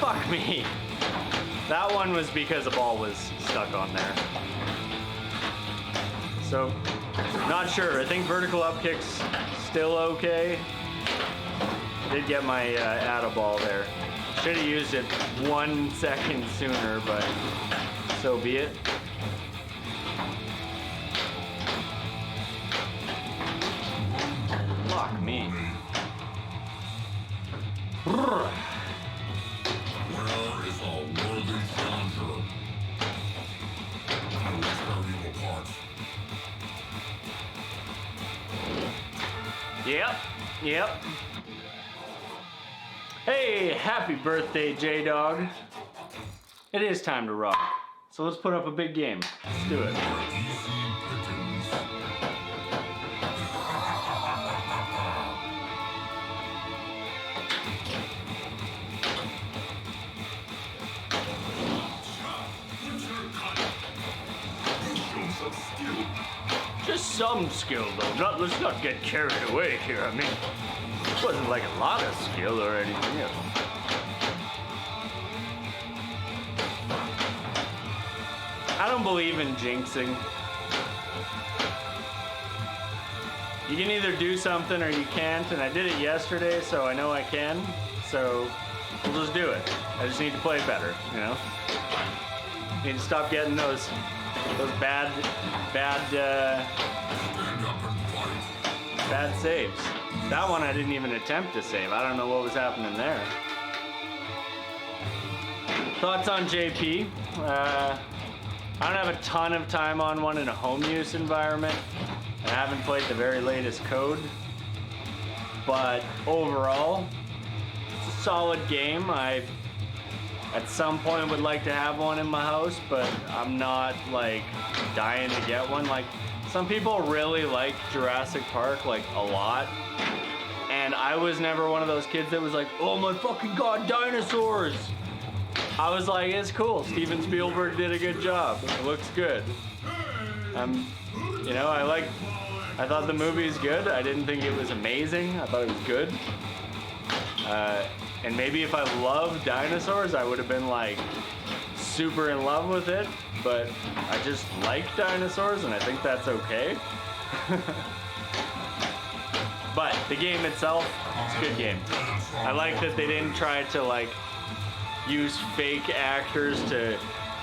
Fuck me. That one was because the ball was stuck on there. So, not sure. I think vertical up kick's still okay. Did get my atta ball there. Should have used it 1 second sooner, but so be it. Fuck me. Where is a worthy challenger? I will tear you apart. Yep. Hey, happy birthday, J-Dog. It is time to rock. So let's put up a big game. Let's do it. Easy pickings. What's your cut? You show some skill. Just some skill, though. Let's not get carried away here. I mean, it wasn't like a lot of skill or anything else. I don't believe in jinxing. You can either do something or you can't, and I did it yesterday, so I know I can. So we'll just do it. I just need to play better, you know? Need to stop getting those bad Stand up and fight. bad saves. That one I didn't even attempt to save. I don't know what was happening there. Thoughts on JP? I don't have a ton of time on one in a home use environment. I haven't played the very latest code. But overall, it's a solid game. I at some point would like to have one in my house, but I'm not like dying to get one. Like some people really like Jurassic Park like a lot. And I was never one of those kids that was like, oh my fucking god, dinosaurs! I was like, it's cool. Steven Spielberg did a good job. It looks good. You know, I thought the movie's good. I didn't think it was amazing. I thought it was good. And maybe if I loved dinosaurs, I would have been like super in love with it. But I just like dinosaurs, and I think that's okay. But the game itself, it's a good game. I like that they didn't try to like use fake actors to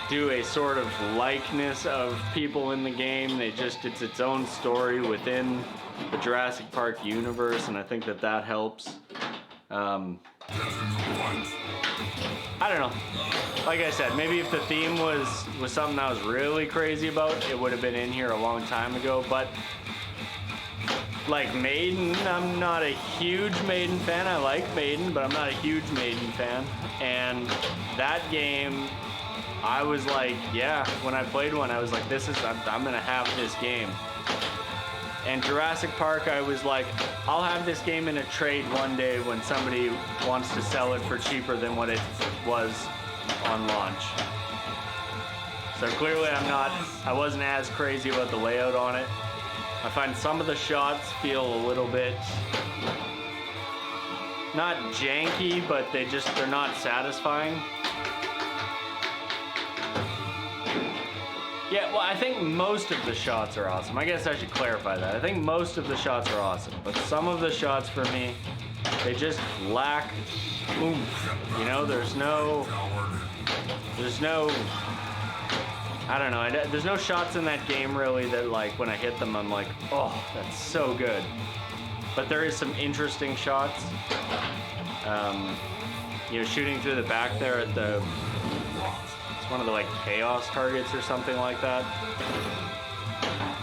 do a sort of likeness of people in the game. It's its own story within the Jurassic Park universe, and I think that helps. I don't know. Like I said, maybe if the theme was something I was really crazy about, it would have been in here a long time ago, but like Maiden, I'm not a huge Maiden fan. I like Maiden, but I'm not a huge Maiden fan. And that game, I was like, yeah, when I played one, I was like, I'm gonna have this game. And Jurassic Park, I was like, I'll have this game in a trade one day when somebody wants to sell it for cheaper than what it was on launch. So clearly I wasn't as crazy about the layout on it. I find some of the shots feel a little bit, not janky, but they're not satisfying. Yeah, well, I think most of the shots are awesome. I guess I should clarify that. I think most of the shots are awesome, but some of the shots for me, they just lack oomph. You know, there's no, I don't know, there's no shots in that game really that like when I hit them I'm like, oh, that's so good. But there is some interesting shots. You know, shooting through the back there at it's one of the like chaos targets or something like that.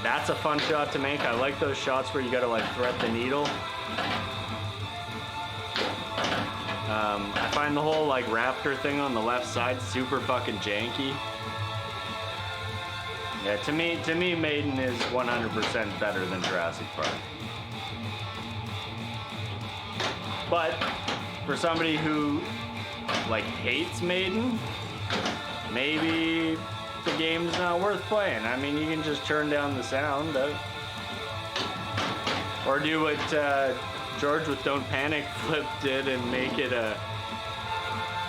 That's a fun shot to make. I like those shots where you gotta like thread the needle. I find the whole like raptor thing on the left side super fucking janky. Yeah, to me, Maiden is 100% better than Jurassic Park. But for somebody who like hates Maiden, maybe the game's not worth playing. I mean, you can just turn down the sound, or do what George with Don't Panic Flip did and make it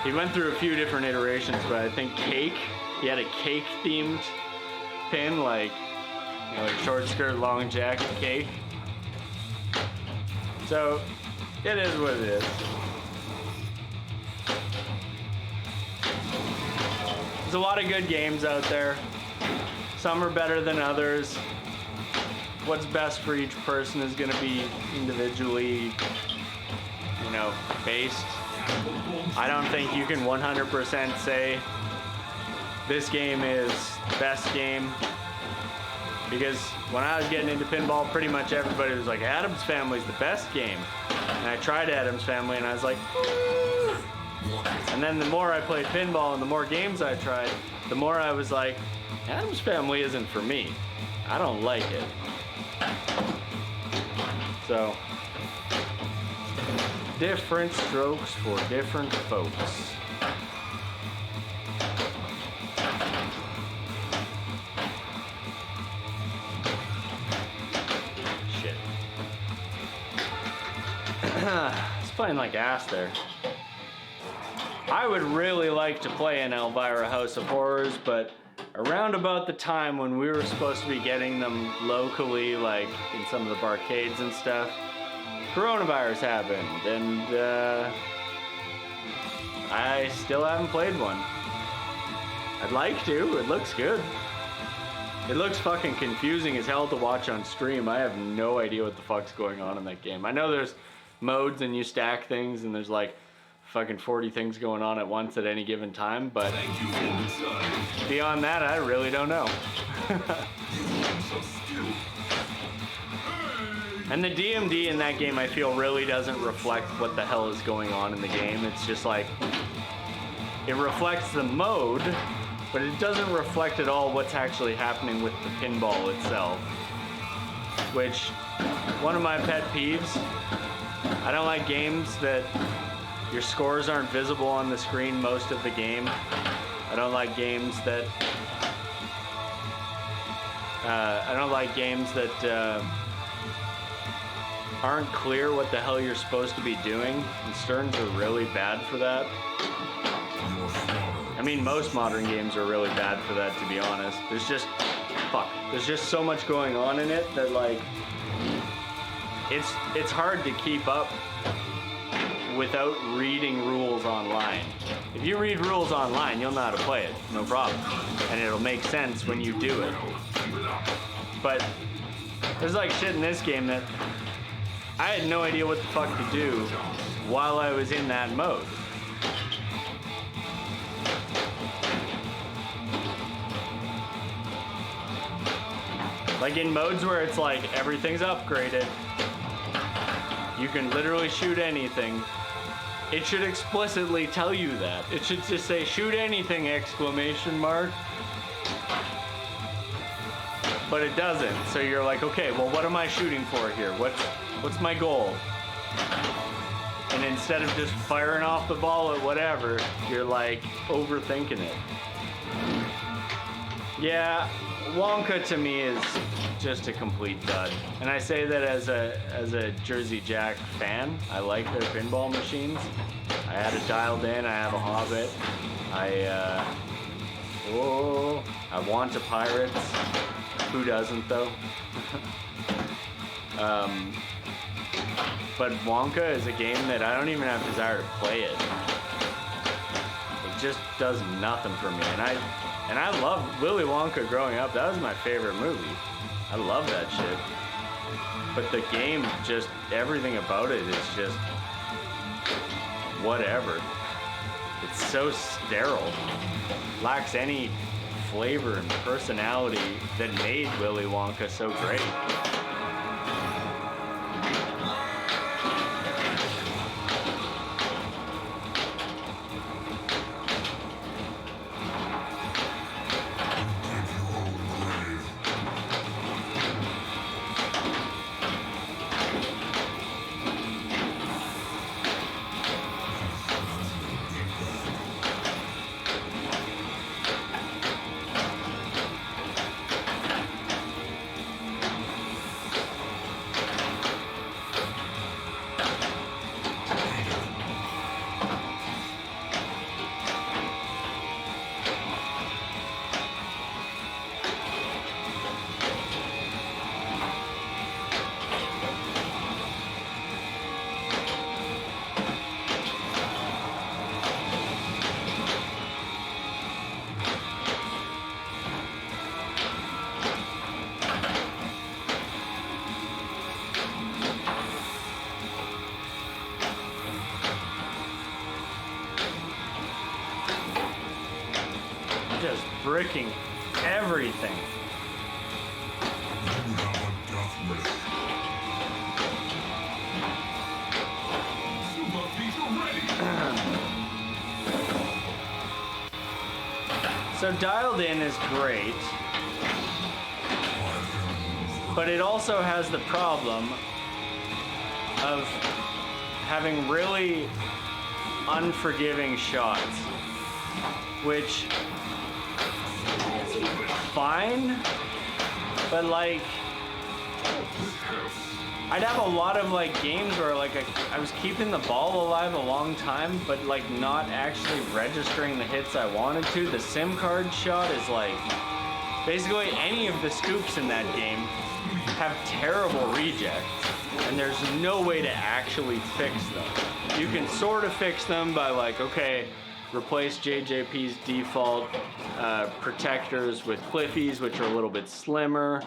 He went through a few different iterations, but I think cake. He had a cake themed pin, like, you know, like short skirt, long jacket, cake. So it is what it is. There's a lot of good games out there. Some are better than others. What's best for each person is going to be individually, you know, based. I don't think you can 100% say this game is the best game, because when I was getting into pinball, pretty much everybody was like, Addams Family's the best game. And I tried Addams Family and I was like, "Ooh." And then the more I played pinball and the more games I tried, the more I was like, Addams Family isn't for me. I don't like it. So, different strokes for different folks. Shit. It's playing like ass there. I would really like to play in Elvira House of Horrors, but around about the time when we were supposed to be getting them locally, like in some of the barcades and stuff, coronavirus happened, and I still haven't played one. I'd like to. It looks good. It looks fucking confusing as hell to watch on stream. I have no idea what the fuck's going on in that game. I know there's modes and you stack things and there's like fucking 40 things going on at once at any given time, but beyond that, I really don't know. And the DMD in that game, I feel, really doesn't reflect what the hell is going on in the game. It's just like, it reflects the mode, but it doesn't reflect at all what's actually happening with the pinball itself. Which, one of my pet peeves, I don't like games that your scores aren't visible on the screen most of the game. I don't like games that aren't clear what the hell you're supposed to be doing, and Sterns are really bad for that. I mean, most modern games are really bad for that, to be honest. There's just so much going on in it that, like, it's hard to keep up without reading rules online. If you read rules online, you'll know how to play it, no problem. And it'll make sense when you do it. But there's like shit in this game that I had no idea what the fuck to do while I was in that mode. Like in modes where it's like everything's upgraded, you can literally shoot anything. It should explicitly tell you that. It should just say shoot anything, exclamation mark. But it doesn't. So you're like, okay, well, what am I shooting for here? What's my goal? And instead of just firing off the ball at whatever, you're like overthinking it. Yeah, Wonka to me is just a complete dud. And I say that as a Jersey Jack fan. I like their pinball machines. I had it dialed in. I have a Hobbit. I want a Pirates. Who doesn't though? But Wonka is a game that I don't even have desire to play it. It just does nothing for me. And I loved Willy Wonka growing up. That was my favorite movie. I love that shit. But the game, just everything about it is just whatever. It's so sterile. Lacks any flavor and personality that made Willy Wonka so great. just bricking everything. You have a death wish. Super feature ready. So Dialed In is great, but it also has the problem of having really unforgiving shots, which is fine, but like I'd have a lot of like games where like I was keeping the ball alive a long time, but like not actually registering the hits I wanted to. The SIM card shot is like basically any of the scoops in that game have terrible rejects, and there's no way to actually fix them. You can sort of fix them by like, okay, replace JJP's default protectors with Cliffies, which are a little bit slimmer,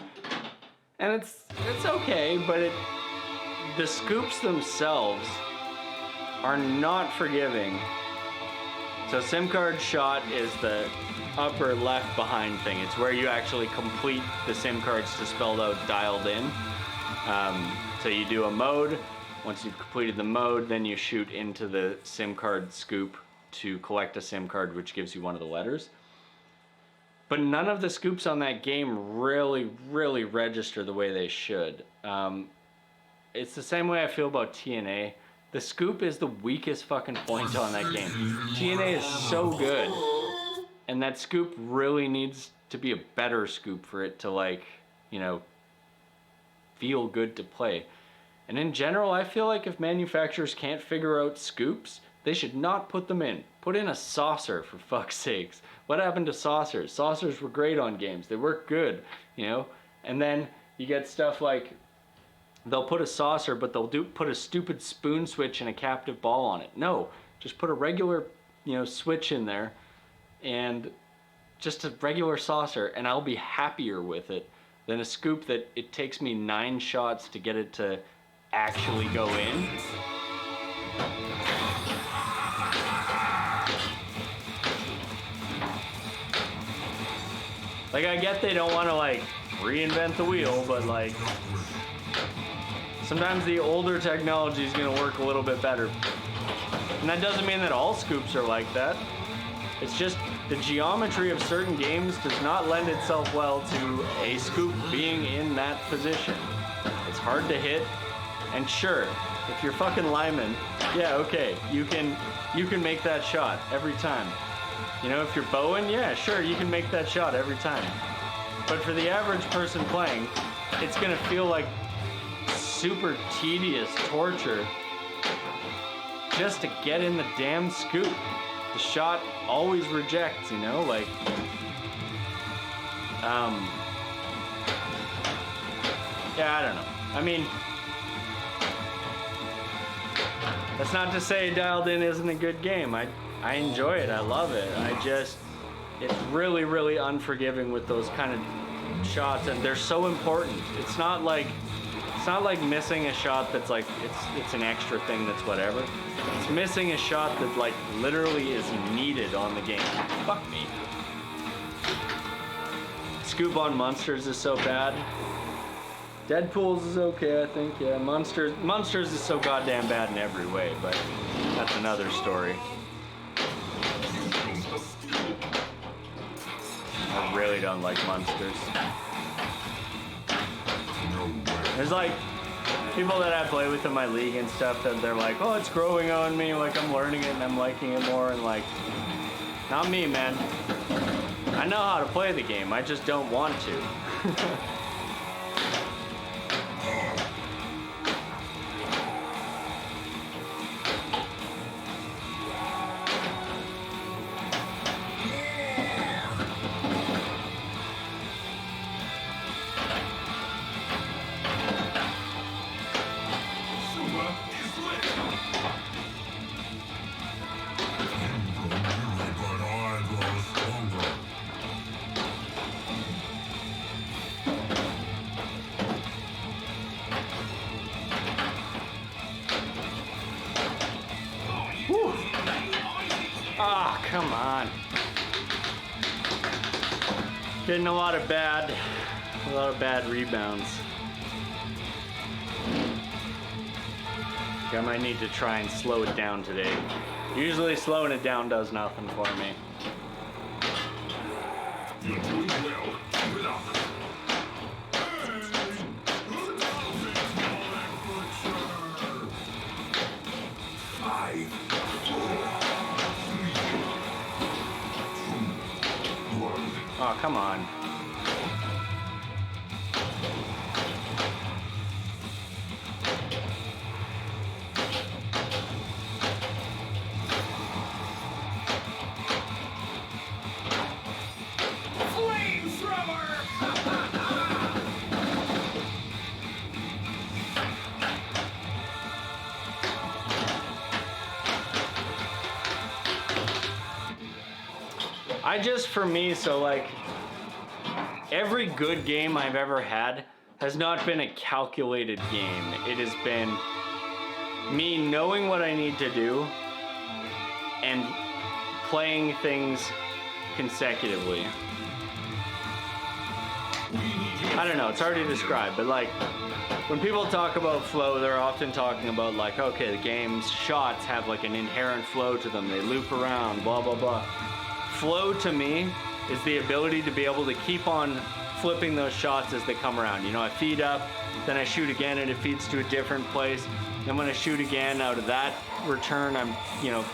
and it's okay, but the scoops themselves are not forgiving. So SIM card shot is the upper left behind thing. It's where you actually complete the SIM cards to spell out Dialed In. So you do a mode. Once you've completed the mode, then you shoot into the SIM card scoop to collect a SIM card, which gives you one of the letters. But none of the scoops on that game really register the way they should. It's the same way I feel about TNA. The scoop is the weakest fucking point on that game. TNA is so good, and that scoop really needs to be a better scoop for it to, like, you know, feel good to play. And in general, I feel like if manufacturers can't figure out scoops, they should not put them in. Put in a saucer, for fuck's sakes. What happened to saucers? Saucers were great on games. They work good, you know? And then you get stuff like, they'll put a saucer, but they'll put a stupid spoon switch and a captive ball on it. No, just put a regular, you know, switch in there and just a regular saucer, and I'll be happier with it than a scoop that it takes me 9 shots to get it to actually go in. Like, I get they don't want to, like, reinvent the wheel, but, like, sometimes the older technology is going to work a little bit better. And that doesn't mean that all scoops are like that. It's just the geometry of certain games does not lend itself well to a scoop being in that position. It's hard to hit, and sure, if you're fucking Lyman, yeah, okay, you can make that shot every time. You know, if you're Bowen, yeah, sure, you can make that shot every time. But for the average person playing, it's gonna feel like super tedious torture just to get in the damn scoop. The shot always rejects, you know, like, yeah, I don't know. I mean, that's not to say Dialed In isn't a good game. I enjoy it, I love it. It's really unforgiving with those kind of shots, and they're so important. It's not like missing a shot that's like, it's an extra thing that's whatever. It's missing a shot that like literally is needed on the game. Fuck me. Scoop on Monsters is so bad. Deadpool's is okay, I think, yeah. Monsters is so goddamn bad in every way, but that's another story. I really don't like Monsters. There's like people that I play with in my league and stuff that they're like, oh, it's growing on me, like I'm learning it and I'm liking it more, and like, not me, man. I know how to play the game, I just don't want to. Ah, come on. Getting a lot of bad rebounds. I might need to try and slow it down today. Usually slowing it down does nothing for me. You're doing well. Keep it up. Five, four, three, two, one. Oh, come on. For me, so like, every good game I've ever had has not been a calculated game. It has been me knowing what I need to do and playing things consecutively. I don't know, it's hard to describe, but like, when people talk about flow, they're often talking about like, okay, the game's shots have like an inherent flow to them, they loop around, blah, blah, blah. Flow to me is the ability to be able to keep on flipping those shots as they come around. You know, I feed up, then I shoot again and it feeds to a different place. Then when I shoot again out of that return, I'm, you know,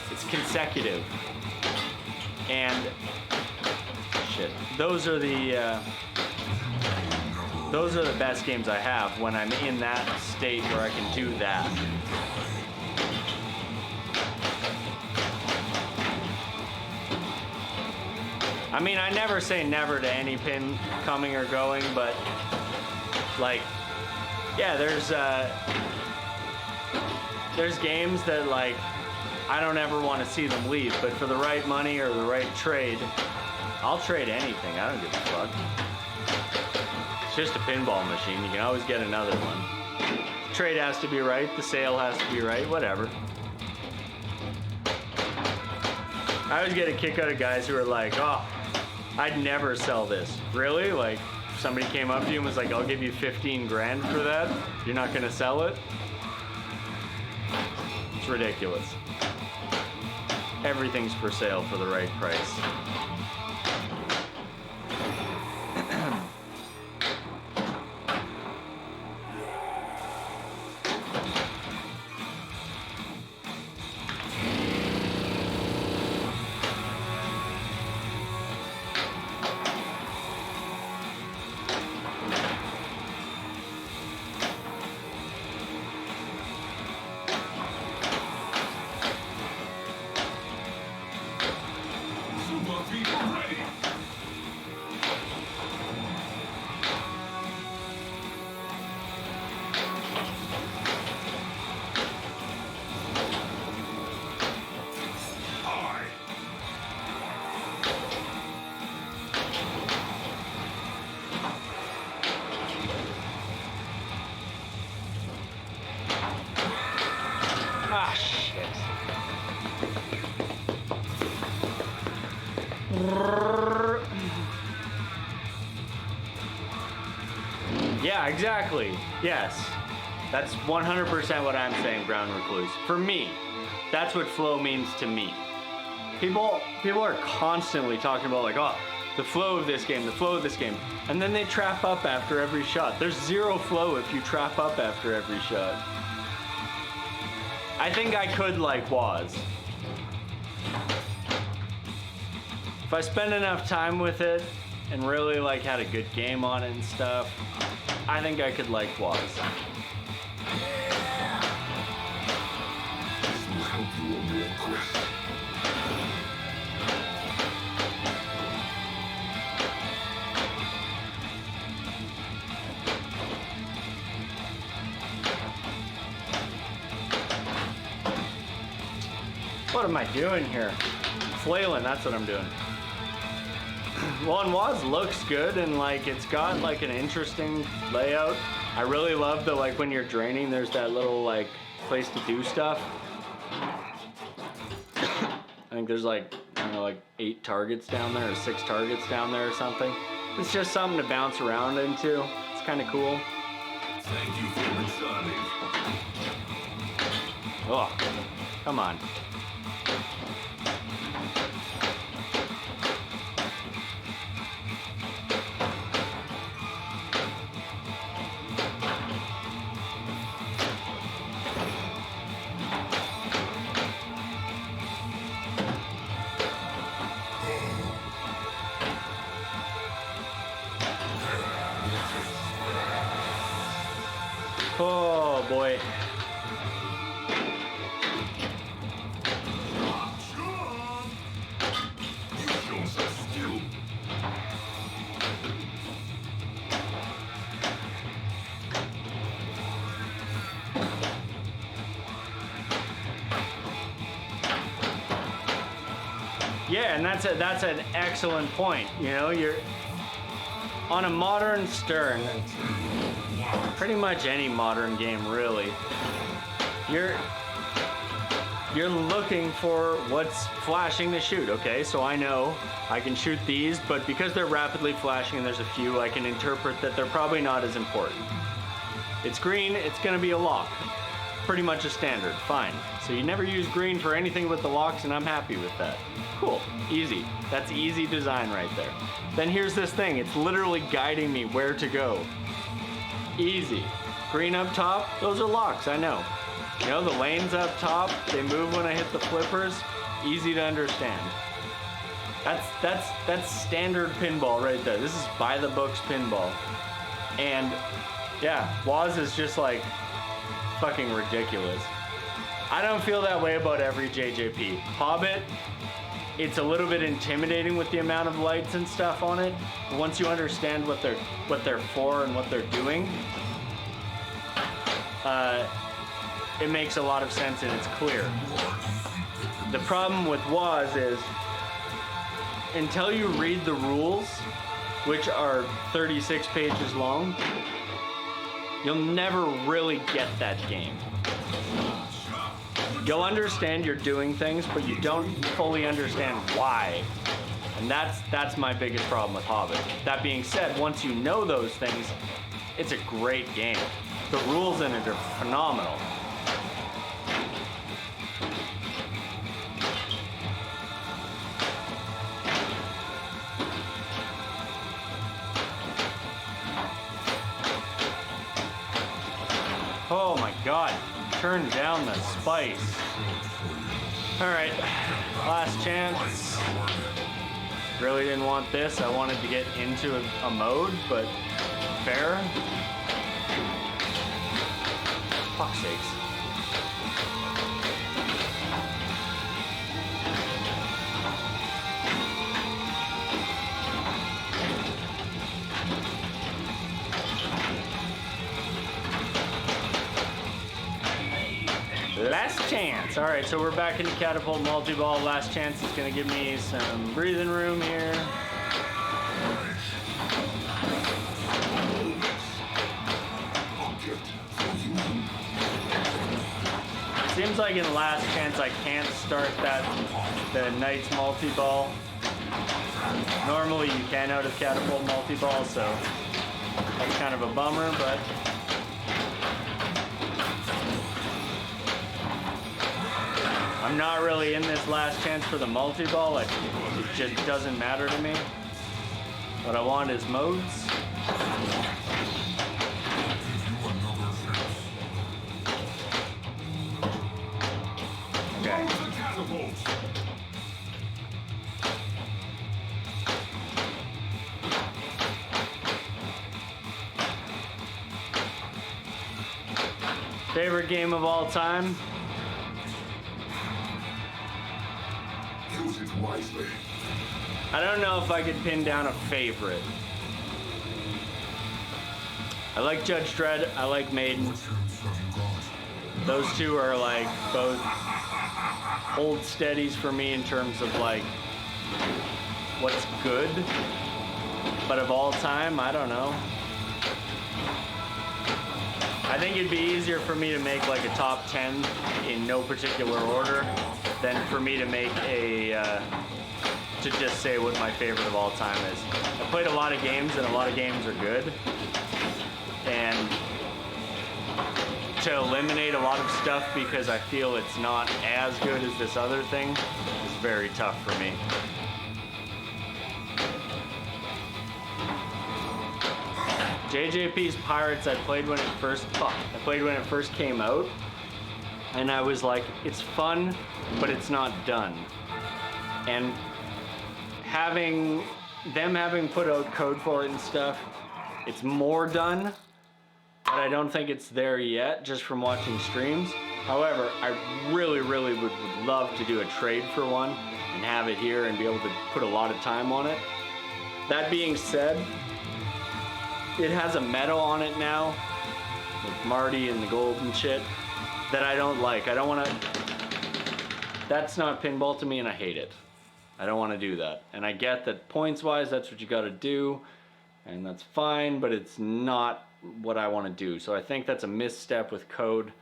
it's consecutive. And shit, those are the best games I have, when I'm in that state where I can do that. I mean, I never say never to any pin coming or going, but like, yeah, there's games that like, I don't ever want to see them leave, but for the right money or the right trade, I'll trade anything. I don't give a fuck. It's just a pinball machine. You can always get another one. Trade has to be right. The sale has to be right. Whatever. I always get a kick out of guys who are like, oh, I'd never sell this. Really? Like, if somebody came up to you and was like, I'll give you 15 grand for that, you're not gonna sell it? It's ridiculous. Everything's for sale for the right price. Ah, shit. Yeah, exactly. Yes. That's 100% what I'm saying, Brown Recluse. For me, that's what flow means to me. People are constantly talking about like, oh, the flow of this game, the flow of this game. And then they trap up after every shot. There's zero flow if you trap up after every shot. I think I could like Waz. If I spend enough time with it and really like had a good game on it and stuff, I think I could like Waz. This will help you on your quest. What am I doing here? Flailing, that's what I'm doing. Well, and Waz looks good and like it's got like an interesting layout. I really love that like when you're draining, there's that little like place to do stuff. I think there's like don't know, like 8 targets down there or 6 targets down there or something. It's just something to bounce around into. It's kind of cool. Thank you for returning. Oh, come on. Oh boy. You show such skill. Yeah, and that's an excellent point. You know, you're on a modern Stern, pretty much any modern game really. You're looking for what's flashing to shoot. Okay, so I know I can shoot these, but because they're rapidly flashing and there's a few, I can interpret that they're probably not as important. It's green, it's gonna be a lock. Pretty much a standard, fine. So you never use green for anything with the locks, and I'm happy with that. Cool, easy. That's easy design right there. Then here's this thing, it's literally guiding me where to go. Easy. Green up top, those are locks, I know. You know, the lanes up top, they move when I hit the flippers. Easy to understand. That's standard pinball right there. This is by the books pinball. And yeah, Woz is just like fucking ridiculous. I don't feel that way about every JJP. Hobbit, it's a little bit intimidating with the amount of lights and stuff on it. But once you understand what they're for and what they're doing, it makes a lot of sense and it's clear. The problem with Woz is until you read the rules, which are 36 pages long, you'll never really get that game. You'll understand you're doing things, but you don't fully understand why. And that's my biggest problem with Hobbit. That being said, once you know those things, it's a great game. The rules in it are phenomenal. Oh my god, turn down the spice. Alright, last chance. Really didn't want this, I wanted to get into a mode, but fair. Fuck's sakes. Last chance. All right, so we're back into Catapult Multi-Ball. Last chance is gonna give me some breathing room here. Seems like in Last Chance I can't start the Knights Multi-Ball. Normally you can out of Catapult Multi-Ball, so that's kind of a bummer, but I'm not really in this Last Chance for the multi-ball. It just doesn't matter to me. What I want is modes. Okay. Favorite game of all time? Use it wisely. I don't know if I could pin down a favorite. I like Judge Dredd, I like Maiden. Those two are like both old steadies for me in terms of like what's good. But of all time, I don't know. I think it'd be easier for me to make like a top 10 in no particular order than for me to make a to just say what my favorite of all time is. I played a lot of games, and a lot of games are good. And to eliminate a lot of stuff because I feel it's not as good as this other thing is very tough for me. JJP's Pirates I played when it first came out, and I was like, it's fun, but it's not done. And having put out code for it and stuff, it's more done, but I don't think it's there yet just from watching streams. However, I really would love to do a trade for one and have it here and be able to put a lot of time on it. That being said, it has a meta on it now, with Marty and the gold and shit, that I don't like. I don't want to... That's not pinball to me, and I hate it. I don't want to do that. And I get that points-wise, that's what you got to do, and that's fine, but it's not what I want to do. So I think that's a misstep with code,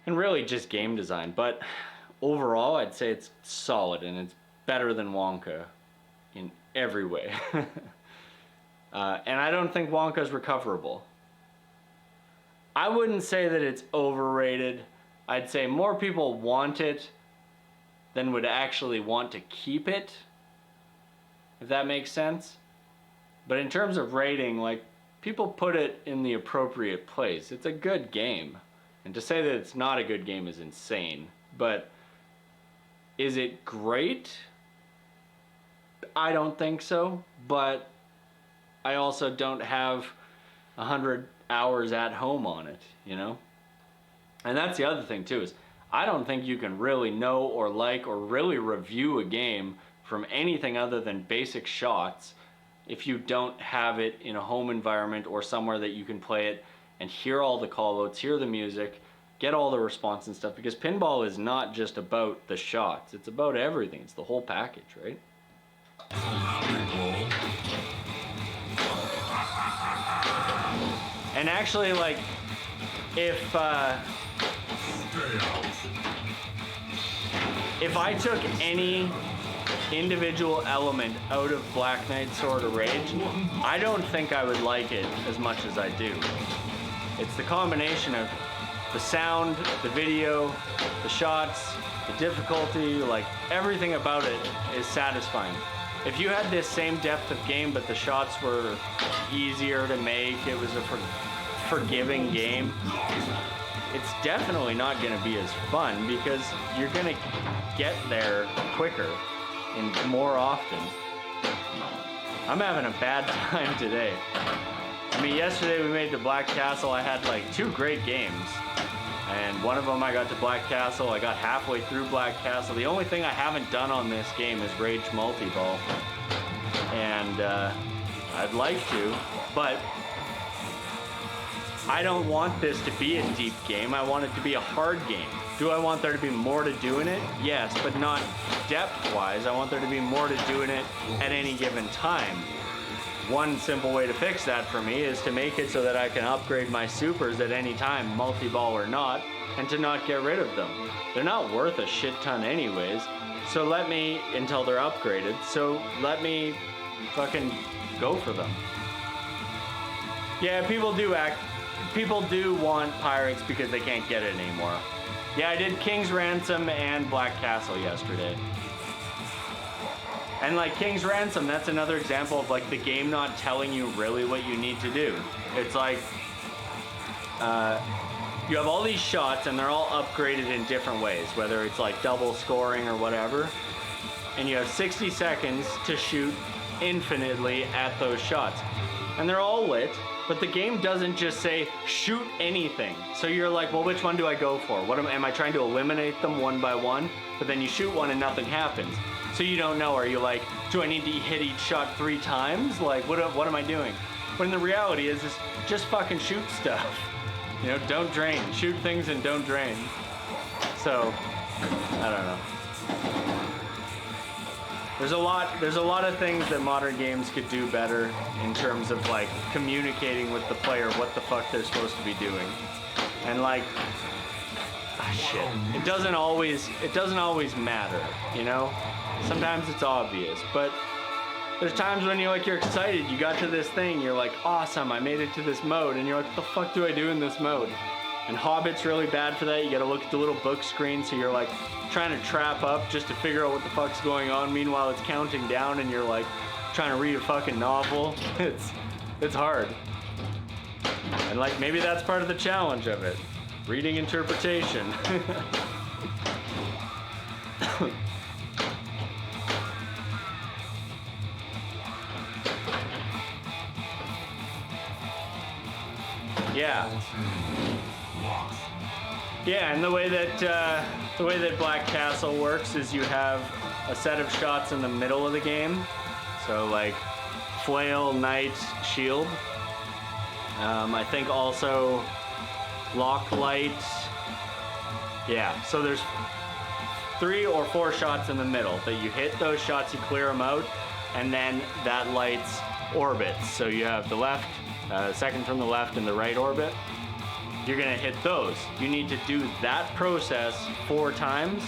and really just game design. But overall, I'd say it's solid, and it's better than Wonka in every way. And I don't think Wonka's recoverable. I wouldn't say that it's overrated. I'd say more people want it than would actually want to keep it, if that makes sense. But in terms of rating, like, people put it in the appropriate place. It's a good game. And to say that it's not a good game is insane. But is it great? I don't think so. But I also don't have 100 hours at home on it, you know? And that's the other thing too, is I don't think you can really know or like or really review a game from anything other than basic shots if you don't have it in a home environment or somewhere that you can play it and hear all the callouts, hear the music, get all the response and stuff, because pinball is not just about the shots, it's about everything. It's the whole package, right? And actually, like, if I took any individual element out of Black Knight Sword of Rage, I don't think I would like it as much as I do. It's the combination of the sound, the video, the shots, the difficulty, like, everything about it is satisfying. If you had this same depth of game, but the shots were easier to make, it was a forgiving game, it's definitely not going to be as fun because you're going to get there quicker and more often. I'm having a bad time today. I mean, yesterday we made the Black Castle. I had like 2 great games. And one of them I got to Black Castle. I got halfway through Black Castle. The only thing I haven't done on this game is Rage Multi-Ball. And I'd like to, but I don't want this to be a deep game. I want it to be a hard game. Do I want there to be more to do in it? Yes, but not depth-wise. I want there to be more to do in it at any given time. One simple way to fix that for me is to make it so that I can upgrade my supers at any time, multi-ball or not, and to not get rid of them. They're not worth a shit ton anyways, so let me, until they're upgraded, so let me fucking go for them. Yeah, people do want Pirates because they can't get it anymore. Yeah, I did King's Ransom and Black Castle yesterday. And like King's Ransom, that's another example of like the game not telling you really what you need to do. It's like, you have all these shots and they're all upgraded in different ways, whether it's like double scoring or whatever. And you have 60 seconds to shoot infinitely at those shots. And they're all lit, but the game doesn't just say, shoot anything. So you're like, well, which one do I go for? Am I trying to eliminate them one by one? But then you shoot one and nothing happens. So you don't know, are you like, do I need to hit each shot 3 times? Like, what am I doing? When the reality is just fucking shoot stuff. You know, don't drain. Shoot things and don't drain. So, I don't know. There's a lot of things that modern games could do better in terms of like communicating with the player what the fuck they're supposed to be doing. And like, shit. It doesn't always matter, you know? Sometimes it's obvious, but there's times when you're excited, you got to this thing, you're like, awesome, I made it to this mode, and you're like, what the fuck do I do in this mode? And Hobbit's really bad for that. You gotta look at the little book screen, so you're like trying to trap up just to figure out what the fuck's going on. Meanwhile, it's counting down, and you're like trying to read a fucking novel. It's hard. And like maybe that's part of the challenge of it. Reading interpretation. Yeah. Yeah, and the way that Black Castle works is you have a set of shots in the middle of the game. So like flail, knight, shield. I think also lock light. Yeah, so there's 3 or 4 shots in the middle that you hit those shots, you clear them out, and then that lights orbits. So you have the left, second from the left, and the right orbit. You're gonna hit those. You need to do that process 4 times,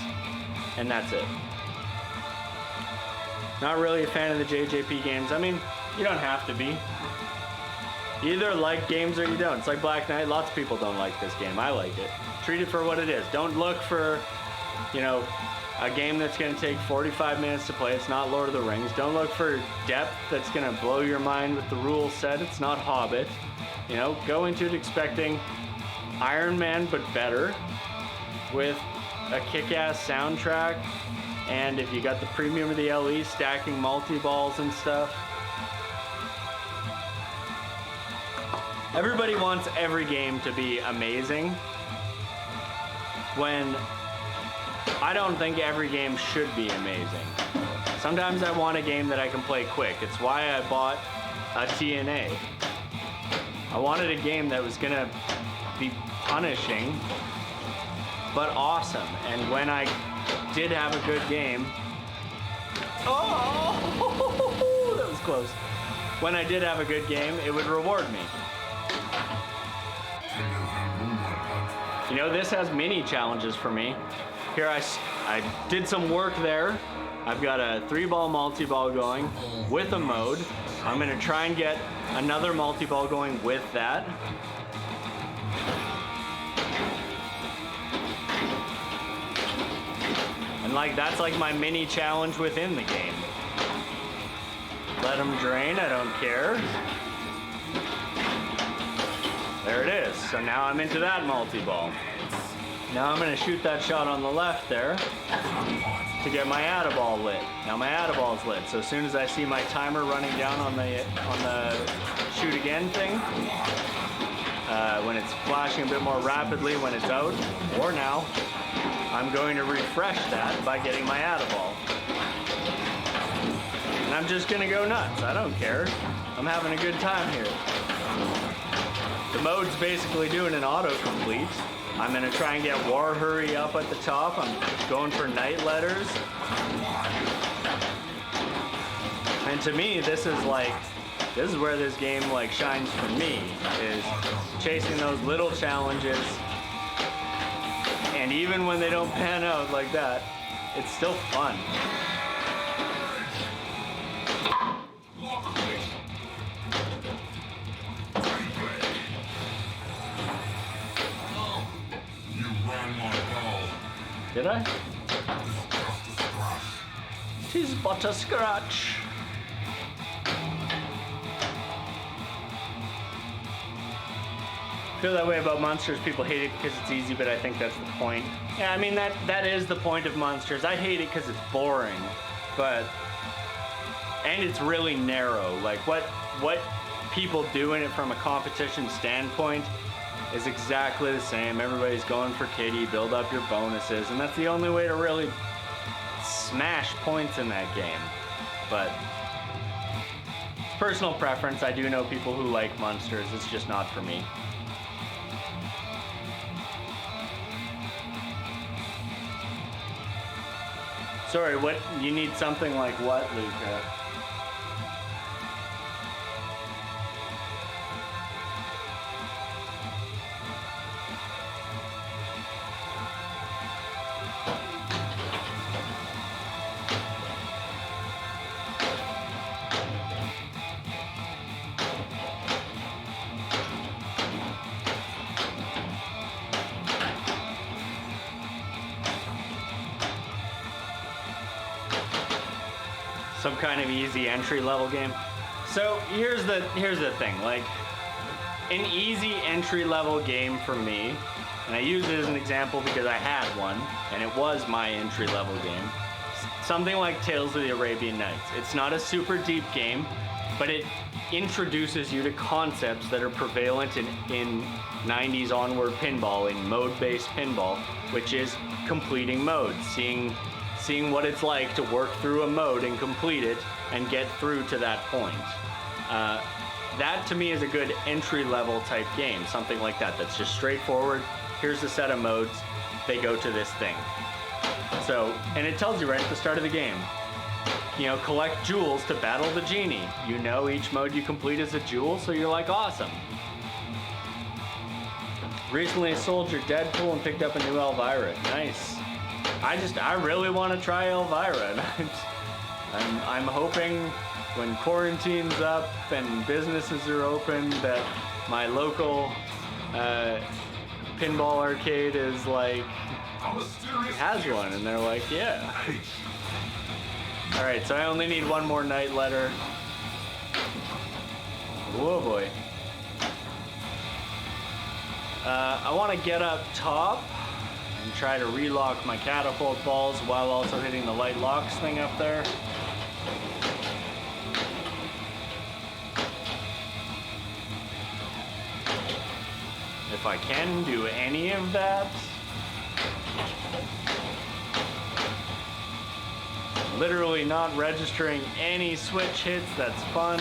and that's it. Not really a fan of the JJP games. I mean, you don't have to be. You either like games or you don't. It's like Black Knight. Lots of people don't like this game. I like it. Treat it for what it is. Don't look for, you know, a game that's gonna take 45 minutes to play. It's not Lord of the Rings. Don't look for depth that's gonna blow your mind with the rule set. It's not Hobbit. You know, go into it expecting Iron Man, but better, with a kick-ass soundtrack, and if you got the premium or the LE, stacking multi-balls and stuff. Everybody wants every game to be amazing, when I don't think every game should be amazing. Sometimes I want a game that I can play quick. It's why I bought a TNA. I wanted a game that was gonna be punishing, but awesome. And when I did have a good game, oh, that was close. When I did have a good game, it would reward me. You know, this has mini challenges for me. Here I did some work there. I've got a 3-ball multi-ball going with a mode. I'm gonna try and get another multi-ball going with that. And like, that's like my mini challenge within the game. Let them drain, I don't care. There it is. So now I'm into that multi-ball. Now I'm gonna shoot that shot on the left there to get my Add-A-Ball lit. Now my Add-A-Ball's lit, so as soon as I see my timer running down on the shoot again thing, when it's flashing a bit more rapidly when it's out, or now, I'm going to refresh that by getting my Add-A-Ball. And I'm just gonna go nuts, I don't care. I'm having a good time here. The mode's basically doing an autocomplete. I'm gonna try and get War Hurry up at the top. I'm going for night letters. And to me, this is where this game like shines for me, is chasing those little challenges. And even when they don't pan out like that, it's still fun. Did I? Tis but a scratch. I feel that way about Monsters. People hate it because it's easy, but I think that's the point. Yeah, I mean, that is the point of Monsters. I hate it because it's boring, and it's really narrow. Like what people do in it from a competition standpoint is exactly the same. Everybody's going for kitty, build up your bonuses, and that's the only way to really smash points in that game. But it's personal preference. I do know people who like Monsters. It's just not for me. Sorry, what? You need something like what, Luca? some kind of easy entry level game. So here's the thing, like an easy entry level game for me, and I use it as an example because I had one and it was my entry level game. Something like Tales of the Arabian Nights. It's not a super deep game, but it introduces you to concepts that are prevalent in 90s onward pinball, in mode-based pinball, which is completing modes, seeing what it's like to work through a mode and complete it and get through to that point. That to me is a good entry-level type game, something like that, that's just straightforward. Here's a set of modes, they go to this thing. So, and it tells you right at the start of the game, you know, collect jewels to battle the genie. You know each mode you complete is a jewel, so you're like, awesome. Recently sold your Deadpool and picked up a new Elvira. Nice. I really want to try Elvira. And I'm hoping when quarantine's up and businesses are open that my local pinball arcade is like, has one, and they're like, yeah. Alright, so I only need one more night letter. Whoa boy. I want to get up top and try to relock my catapult balls while also hitting the light locks thing up there. If I can do any of that. Literally not registering any switch hits, that's fun.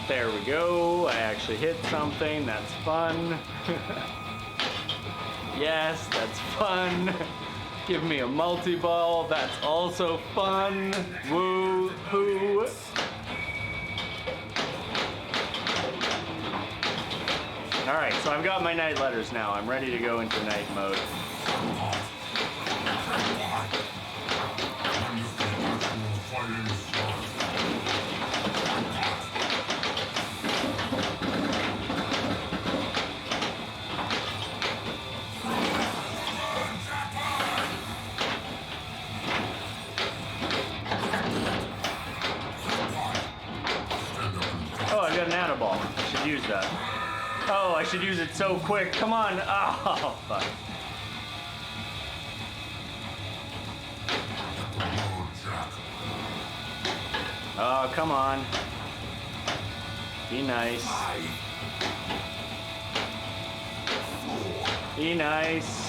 There we go, I actually hit something, that's fun. Yes, that's fun. Give me a multi-ball, that's also fun. Woo-hoo. Alright, so I've got my night letters now. I'm ready to go into night mode. Oh, I got an Annaball. I should use that. Oh, I should use it so quick. Come on. Oh, fuck. Oh, come on. Be nice. Be nice.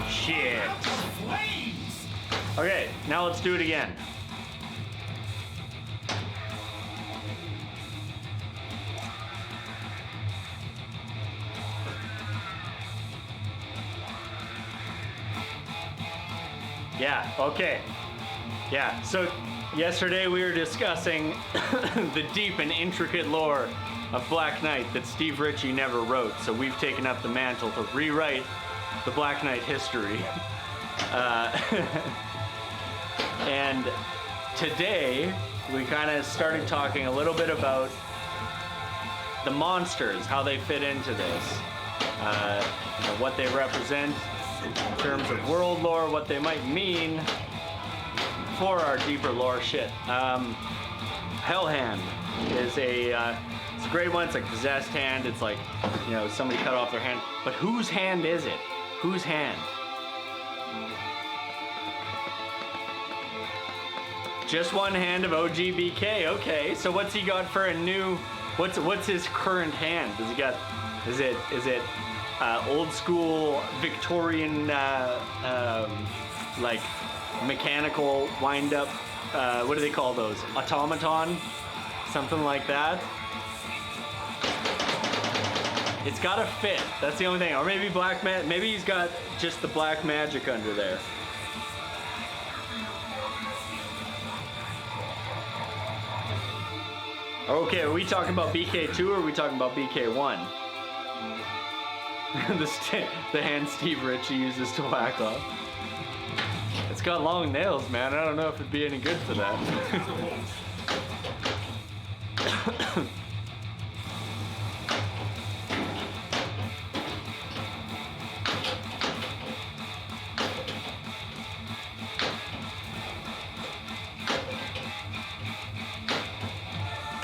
Shit. Okay, now let's do it again. Yeah, okay. Yeah, so yesterday we were discussing the deep and intricate lore of Black Knight that Steve Ritchie never wrote, so we've taken up the mantle to rewrite the Black Knight history. And today we kind of started talking a little bit about the monsters, how they fit into this, you know, what they represent in terms of world lore, what they might mean for our deeper lore shit. Hellhand is it's a great one. It's a possessed hand. It's like, you know, somebody cut off their hand. But whose hand is it? Whose hand? Just one hand of OGBK. Okay, so what's he got for a new? What's his current hand? Does he got? Is it old school Victorian like mechanical wind up. What do they call those? Automaton, something like that. It's gotta fit. That's the only thing. Or maybe maybe he's got just the black magic under there. Okay, are we talking about BK2 or are we talking about BK1? The hand Steve Ritchie uses to whack off. It's got long nails, man. I don't know if it'd be any good for that.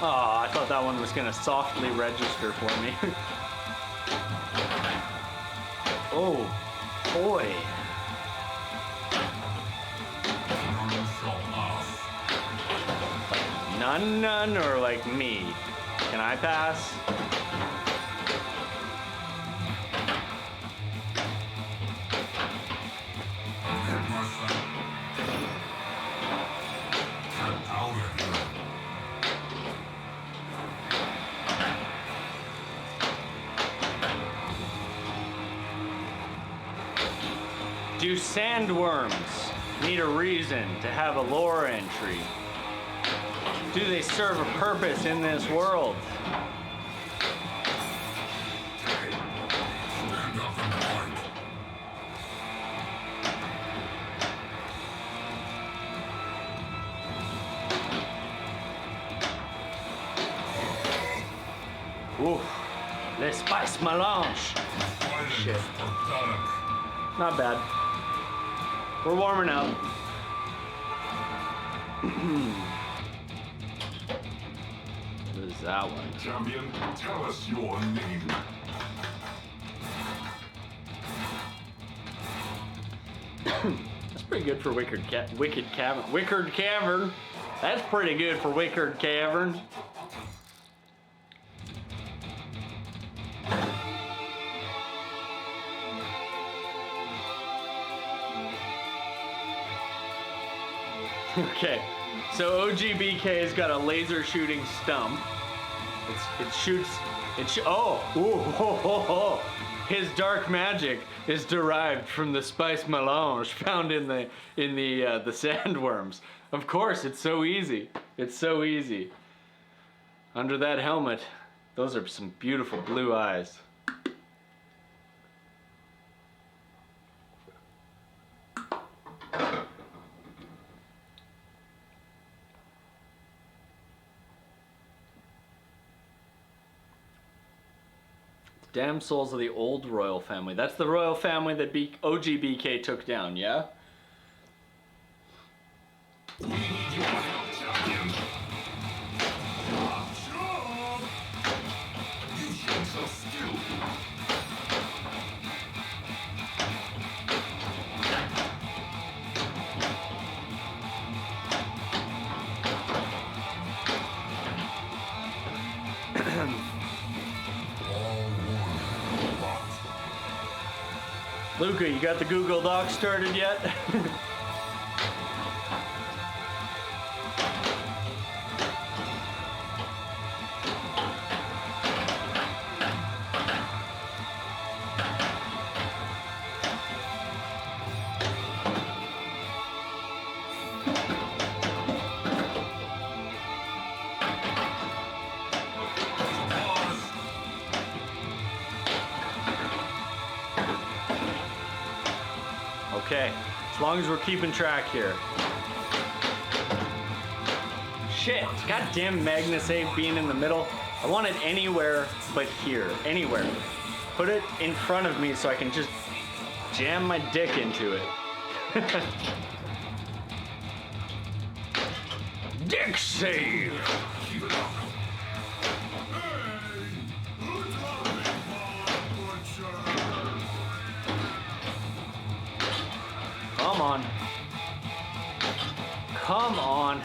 Oh, I thought that one was gonna softly register for me. Oh, boy. None, or like me? Can I pass? Do sandworms need a reason to have a lore entry? Do they serve a purpose in this world? Ooh, les spice melange. Shit. Not bad. We're warming up. What is that one? Champion, tell us your name. That's pretty good for Wicked Cavern. Wicked Cavern. That's pretty good for Wicked Cavern. Okay, so OGBK's got a laser shooting stump. His dark magic is derived from the spice melange found in the sandworms. Of course, it's so easy. It's so easy. Under that helmet, those are some beautiful blue eyes. Damn souls of the old royal family. That's the royal family that OGBK took down, yeah? We need your help, champion. You showed some skill. Luca, you got the Google Doc started yet? Okay, as long as we're keeping track here. Shit, goddamn MagnaSave being in the middle. I want it anywhere but here, anywhere. Put it in front of me so I can just jam my dick into it. Dick save! Keep it up. Come on. Come on.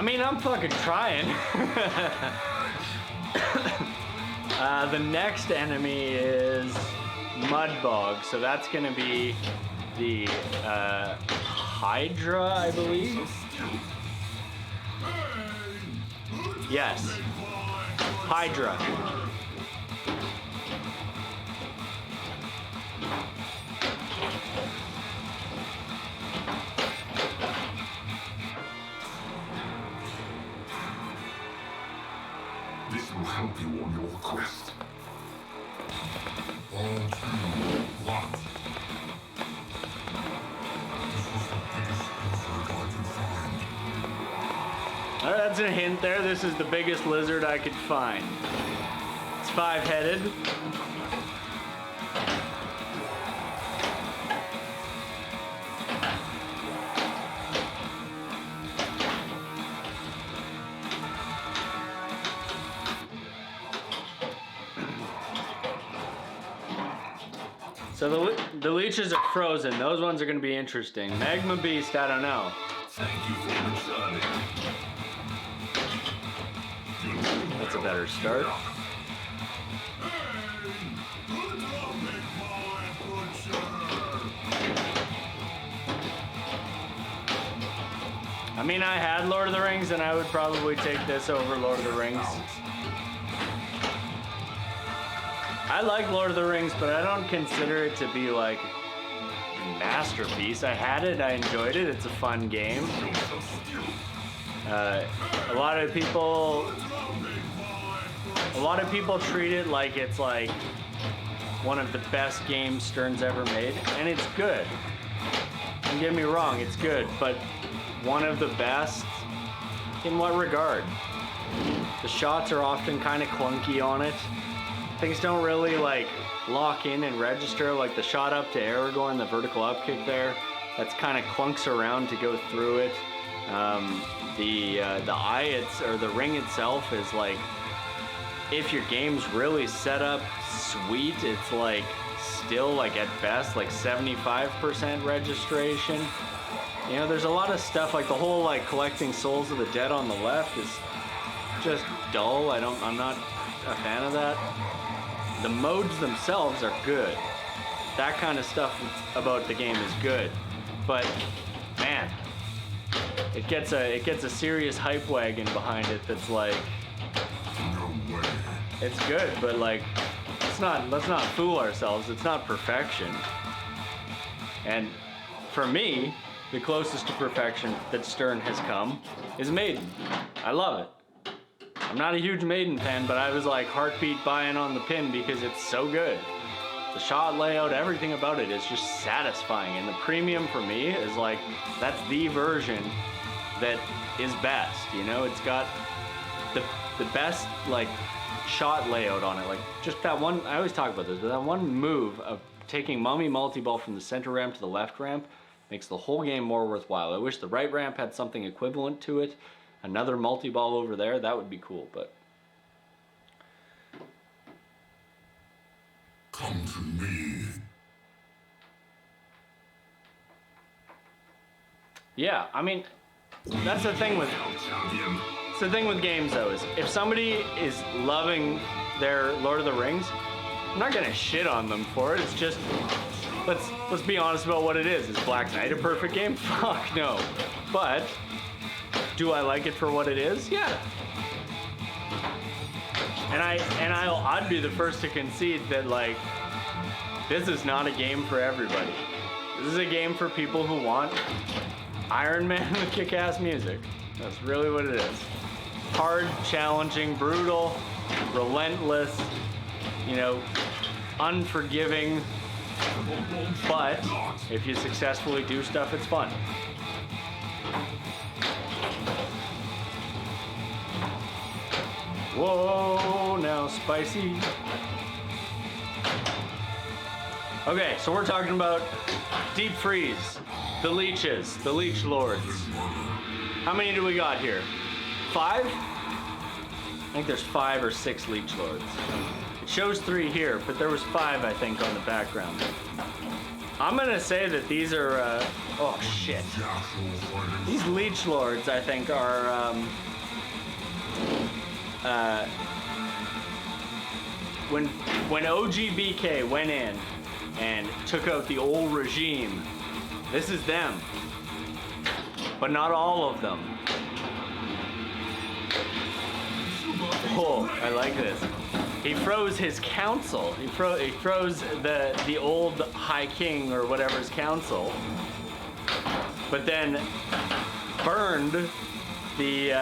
mean, I'm fucking trying. The next enemy is Mudbog, so that's gonna be the Hydra, I believe. Yes, Hydra. This will help you on your quest. 3, 2, 1. This was the biggest lizard I could find. That's a hint there. This is the biggest lizard I could find. It's 5-headed. So the leeches are frozen. Those ones are going to be interesting. Magma Beast, I don't know. Thank you for returning. That's a better start. I mean, I had Lord of the Rings, and I would probably take this over Lord of the Rings. I like Lord of the Rings, but I don't consider it to be like a masterpiece. I had it, I enjoyed it, it's a fun game. A lot of people treat it like it's like one of the best games Stern's ever made, and it's good. Don't get me wrong, it's good, but one of the best in what regard? The shots are often kind of clunky on it. Things don't really like lock in and register, like the shot up to Aragorn, the vertical up kick there. That's kind of clunks around to go through it. The eye, or the ring itself is like, if your game's really set up sweet, it's like still like at best like 75% registration. You know, there's a lot of stuff like the whole like collecting souls of the dead on the left is just dull. I'm not a fan of that. The modes themselves are good. That kind of stuff about the game is good. But man, it gets a serious hype wagon behind it that's like, No way. it's good, but like let's not fool ourselves. It's not perfection. And for me, the closest to perfection that Stern has come is Maiden. I love it. I'm not a huge Maiden fan, but I was like heartbeat buying on the pin because it's so good. The shot layout, everything about it is just satisfying. And the premium for me is like, that's the version that is best. You know, it's got the best like shot layout on it. Like just that one, I always talk about this, but that one move of taking Mummy multi-ball from the center ramp to the left ramp makes the whole game more worthwhile. I wish the right ramp had something equivalent to it. Another multi-ball over there, that would be cool, but... Come to me. Yeah, I mean, that's the thing with... Champion. It's the thing with games, though, is if somebody is loving their Lord of the Rings, I'm not gonna shit on them for it. It's just, let's be honest about what it is. Is Black Knight a perfect game? Fuck no. But... do I like it for what it is? Yeah. And I'd be the first to concede that like this is not a game for everybody. This is a game for people who want Iron Man with kick-ass music. That's really what it is. Hard, challenging, brutal, relentless, you know, unforgiving. But if you successfully do stuff, it's fun. Whoa, now spicy. Okay, so we're talking about Deep Freeze, the leeches, the leech lords. How many do we got here? 5? I think there's 5 or 6 leech lords. It shows 3 here, but there was 5, I think, on the background. I'm gonna say that these are, oh shit. These Leech Lords, I think, are, when OGBK went in and took out the old regime, this is them. But not all of them. Oh, I like this. He froze his council. He froze the old High King or whatever's council, but then burned the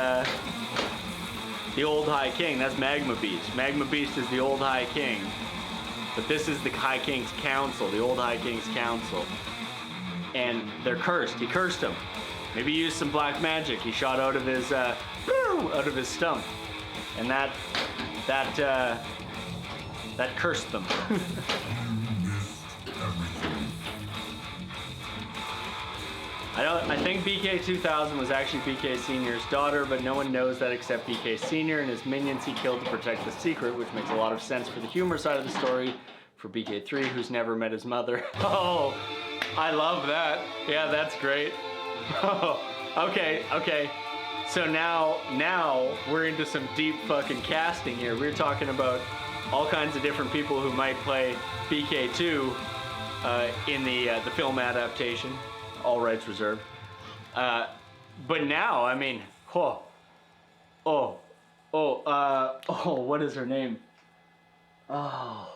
old High King. That's Magma Beast. Magma Beast is the old High King, but this is the High King's council, the old High King's council, and they're cursed. He cursed them. Maybe he used some black magic. He shot out of his stump, and that cursed them. I think BK 2000 was actually BK Senior's daughter, but no one knows that except BK Senior and his minions he killed to protect the secret, which makes a lot of sense for the humor side of the story. For BK 3, who's never met his mother. Oh, I love that. Yeah, that's great. Oh, okay. So now we're into some deep fucking casting here. We're talking about all kinds of different people who might play BK2 in the film adaptation. All rights reserved. But now, I mean, what is her name? Oh,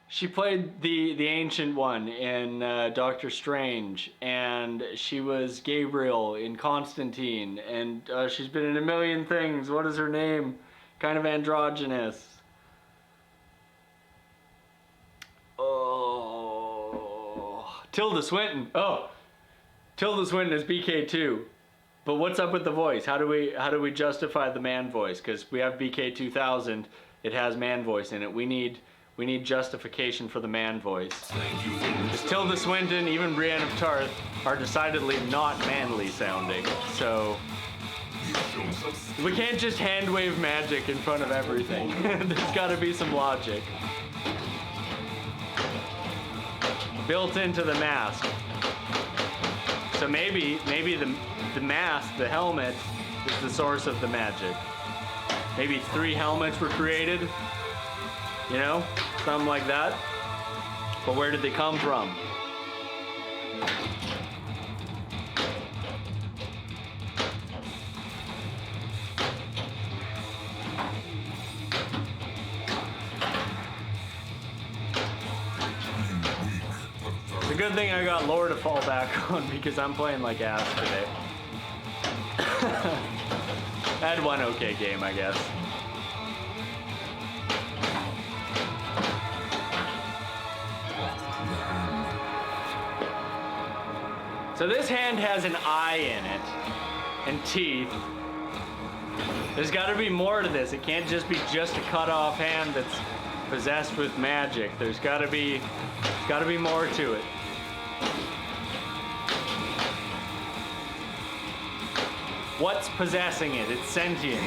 she played the Ancient One in Doctor Strange, and she was Gabriel in Constantine, and she's been in a million things. What is her name? Kind of androgynous. Oh, Tilda Swinton. Oh, Tilda Swinton is BK2. But what's up with the voice? How do we justify the man voice? Because we have BK 2000, it has man voice in it. We need justification for the man voice. Because Tilda Swinton, even Brienne of Tarth, are decidedly not manly sounding. So we can't just hand wave magic in front of everything. There's got to be some logic built into the mask. So maybe the mask, the helmet, is the source of the magic. Maybe 3 helmets were created, you know, something like that. But where did they come from? It's a good thing I got lore to fall back on because I'm playing like ass today. I had one okay game, I guess. So this hand has an eye in it and teeth. There's got to be more to this. It can't just be just a cut off hand that's possessed with magic. There's got to be more to it. What's possessing it? It's sentient.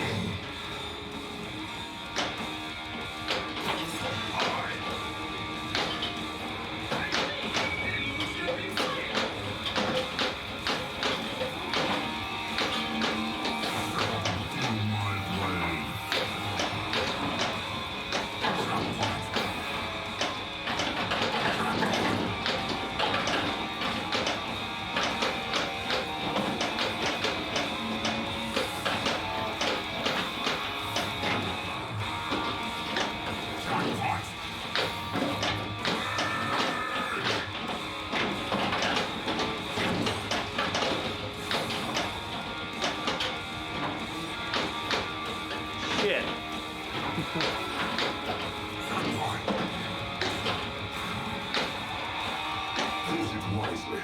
Shit. Use it wisely.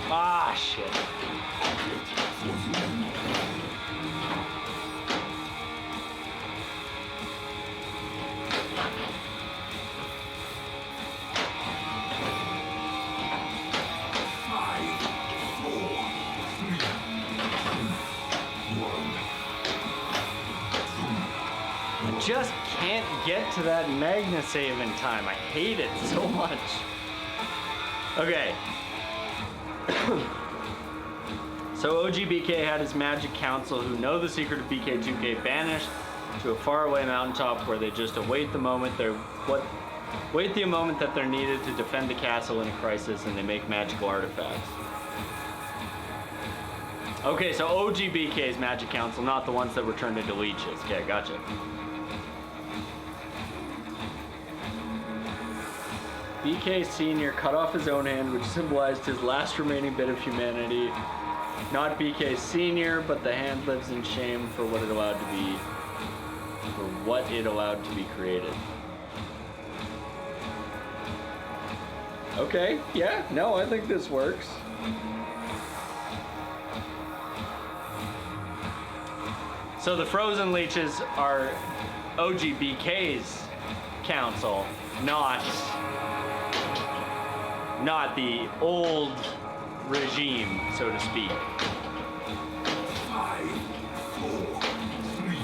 Ah, shit. Just can't get to that Magna save in time. I hate it so much. Okay. So OGBK had his magic council who know the secret of BK2K banished to a faraway mountaintop where they just await the moment that they're needed to defend the castle in a crisis, and they make magical artifacts. Okay, so OGBK's magic council, not the ones that were turned into leeches. Okay, gotcha. BK Sr. cut off his own hand, which symbolized his last remaining bit of humanity. Not BK Sr., but the hand lives in shame for what it allowed to be created. Okay, yeah, no, I think this works. So the frozen leeches are OGBK's council, not the old regime, so to speak. 5, 4, 3, 2, 1.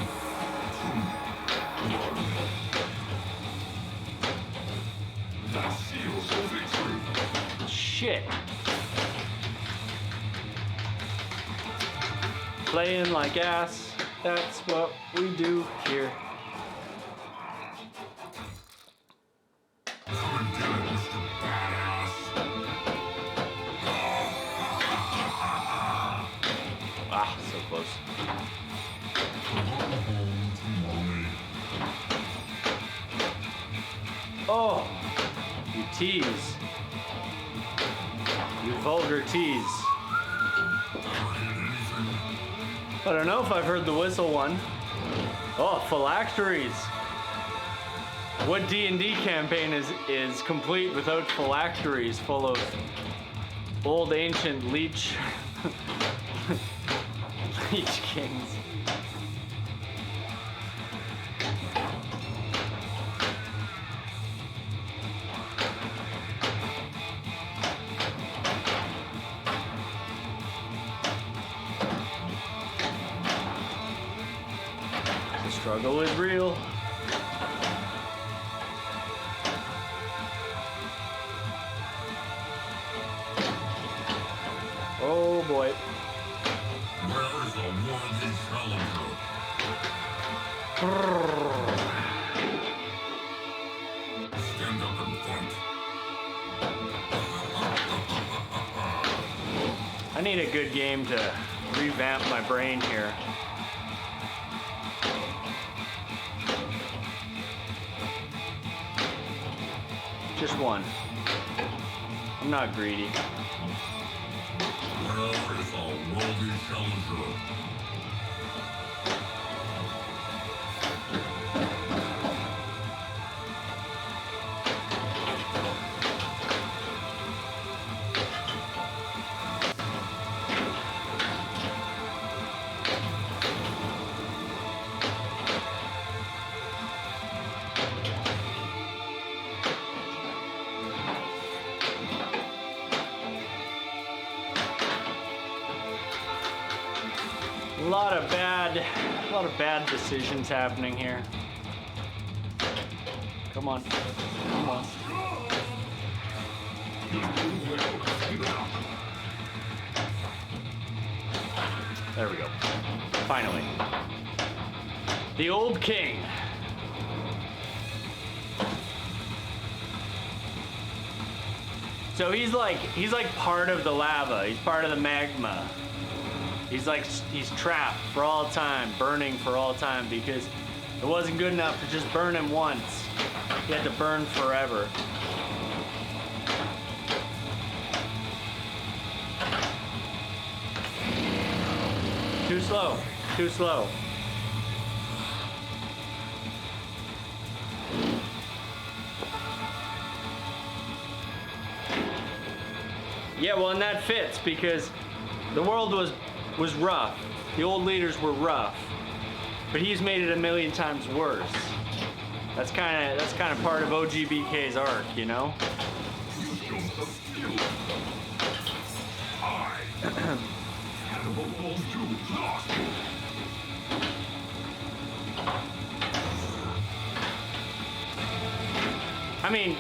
That seals the victory. Shit. Playing like ass, that's what we do here. Come and get it, Mr. Badass. Ah, so close. Come home to mommy. Oh, you tease. You vulgar tease. I don't know if I've heard the whistle one. Oh, phylacteries. What D&D campaign is complete without phylacteries full of old ancient leech kings? The struggle is real. Oh boy. Where is the worthy challenger? Stand up and fight. I need a good game to revamp my brain here. Just one. I'm not greedy. Where is the worthy challenger? A lot of bad decisions happening here. Come on. Come on. There we go. Finally. The old king. So he's like part of the lava. He's part of the magma. He's trapped for all time, burning for all time, because it wasn't good enough to just burn him once. He had to burn forever. Too slow. Too slow. Yeah, well, and that fits because the world was was rough. The old leaders were rough. But he's made it a million times worse. That's kind of part of OGBK's arc, you know? You show some skill. Cannibal Form 2 lost. I mean,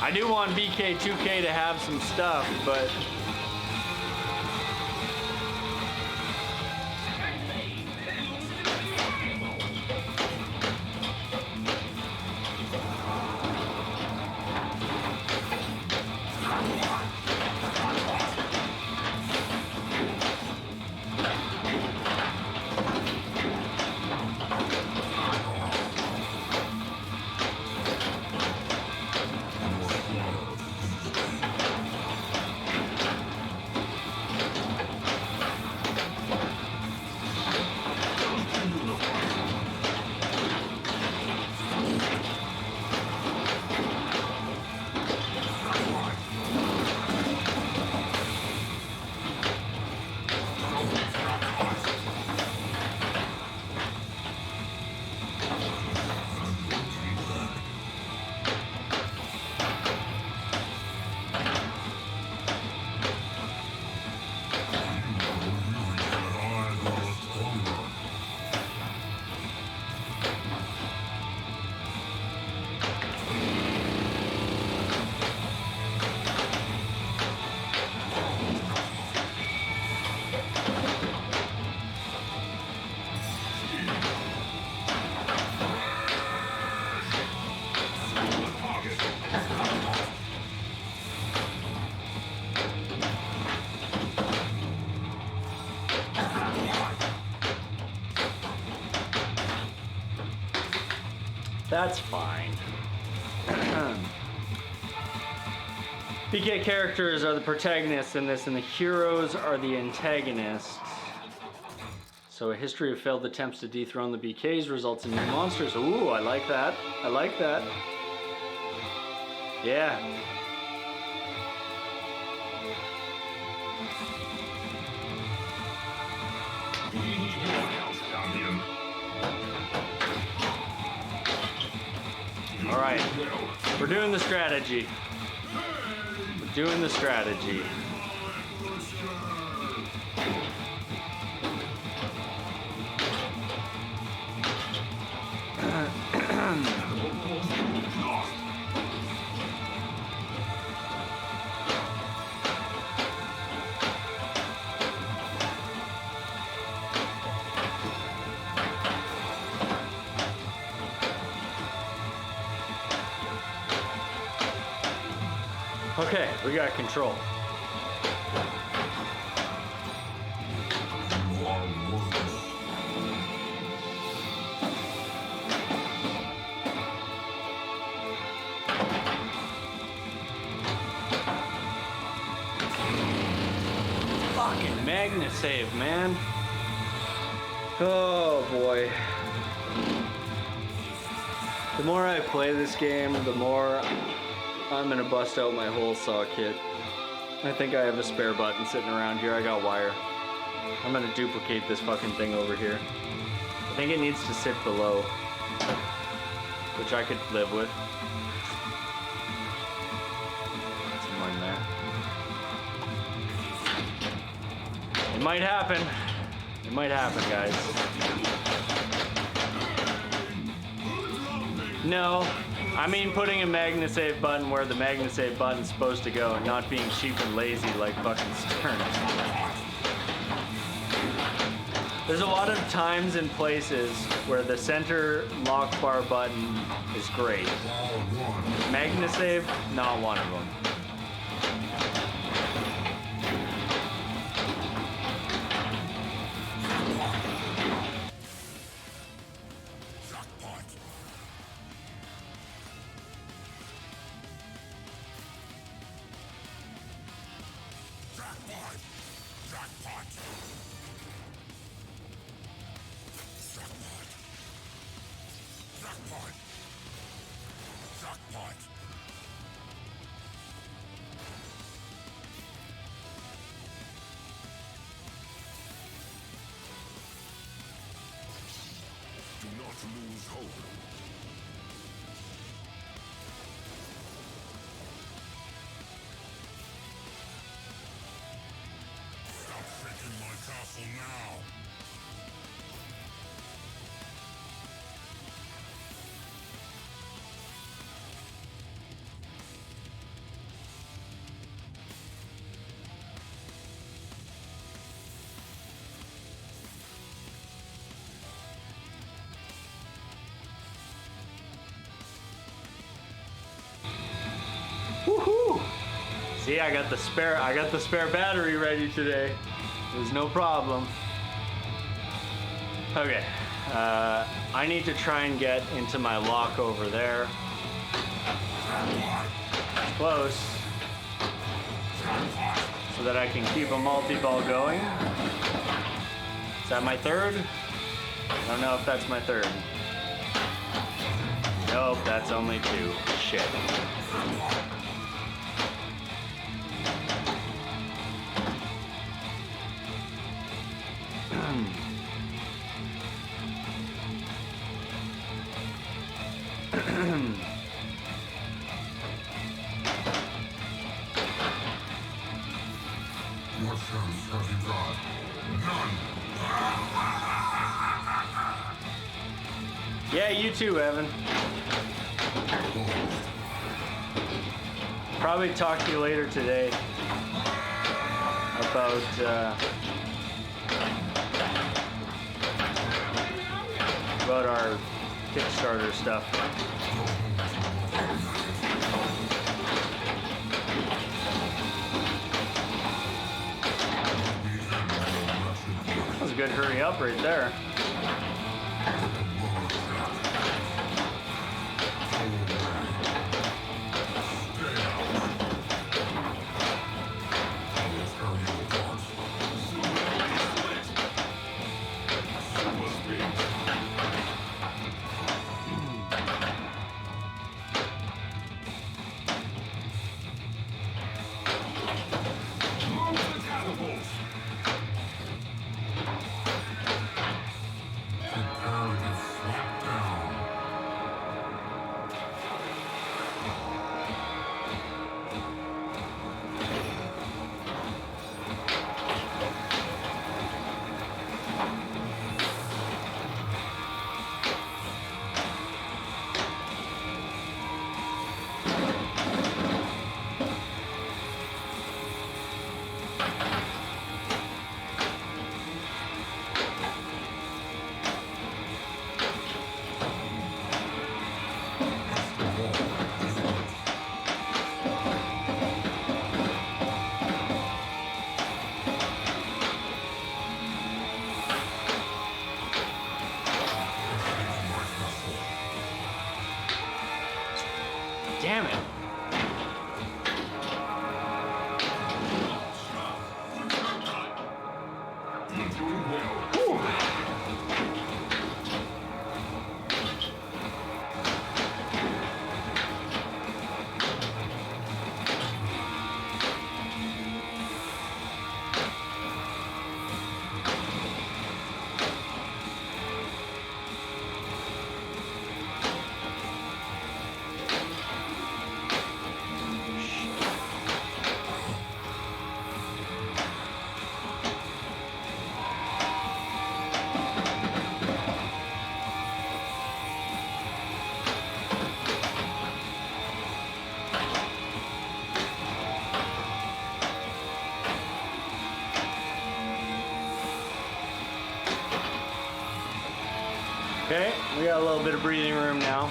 I do want BK2K to have some stuff, but that's fine. BK characters are the protagonists in this, and the heroes are the antagonists. So a history of failed attempts to dethrone the BKs results in new monsters. Ooh, I like that. I like that. Yeah. All right, we're doing the strategy. We're doing the strategy. Okay, we got control. Fucking Magna save, man. Oh boy. The more I play this game, the more I'm gonna bust out my whole saw kit. I think I have a spare button sitting around here. I got wire. I'm gonna duplicate this fucking thing over here. I think it needs to sit below, which I could live with. Somewhere in there. It might happen. It might happen, guys. No, I mean putting a MagnaSave button where the MagnaSave button's supposed to go and not being cheap and lazy like fucking Stern. There's a lot of times and places where the center lock bar button is great. MagnaSave, not one of them. Woohoo! See, I got the spare battery ready today. There's no problem. Okay, I need to try and get into my lock over there. Close. So that I can keep a multi-ball going. Is that my third? I don't know if that's my third. Nope, that's only two. Shit. What chance have you got? None. Yeah, you too, Evan. Probably talk to you later today about our Kickstarter stuff. That was a good hurry up right there. Damn it. You're doing well. Okay, we got a little bit of breathing room now.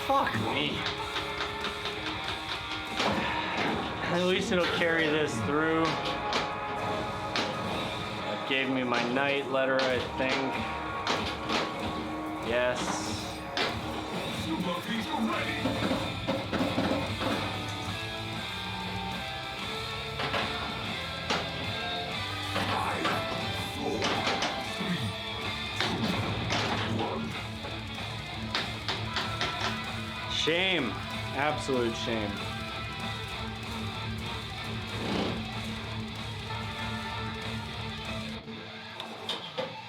Fuck me. At least it'll carry this through. It gave me my night letter, I think. Yes. Super feature ready. Shame. Absolute shame.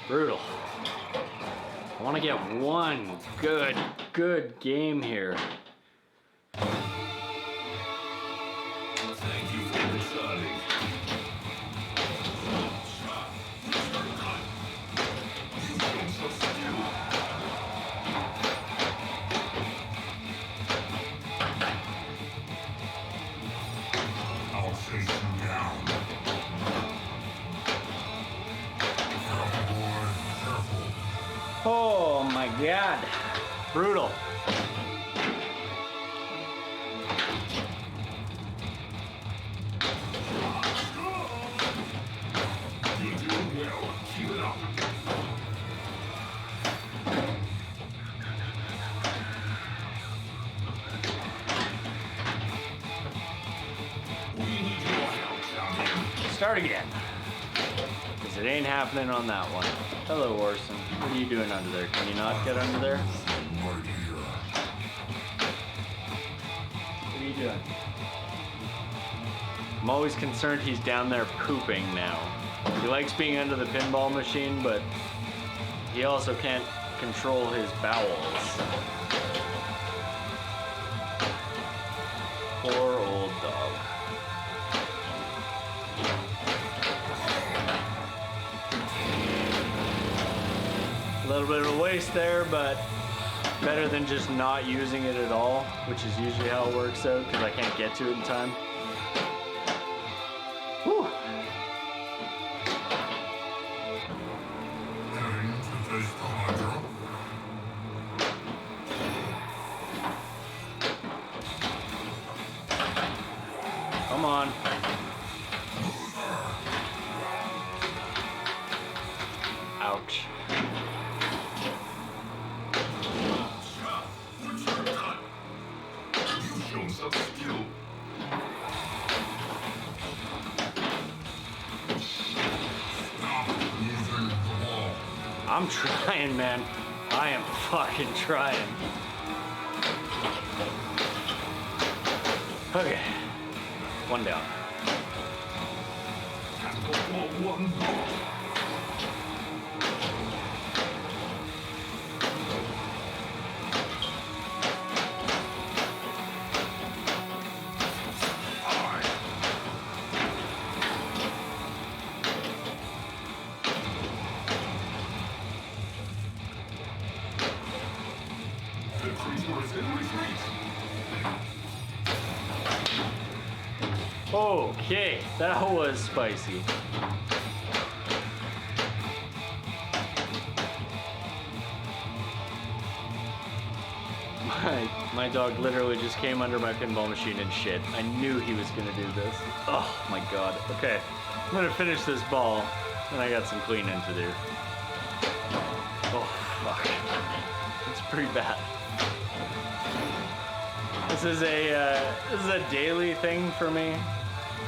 Brutal. I want to get one good game here. Thank you for deciding. You don't just do. I'll chase you down. Careful, boy, careful. Oh my god. Brutal. You're doing well. Keep it up. We need your help, champion. Start again. Because it ain't happening on that one. Hello, Orson. What are you doing under there? Can you not get under there? Right here. What are you doing? I'm always concerned he's down there pooping now. He likes being under the pinball machine, but he also can't control his bowels. Poor old dog. A little bit of a waste there, but better than just not using it at all, which is usually how it works out because I can't get to it in time. Whew. Heading to face the Hydra. Come on. Ouch. What's your cut? You've shown some skill. Stop losing the ball. I'm trying, man. I am fucking trying. Okay. One down. Tactical ball one ball. Aye. The creature is in retreat. Okay, that was spicy. My dog literally just came under my pinball machine and shit. I knew he was gonna do this. Oh my god. Okay, I'm gonna finish this ball, and I got some cleaning to do. Oh fuck, it's pretty bad. This is a daily thing for me.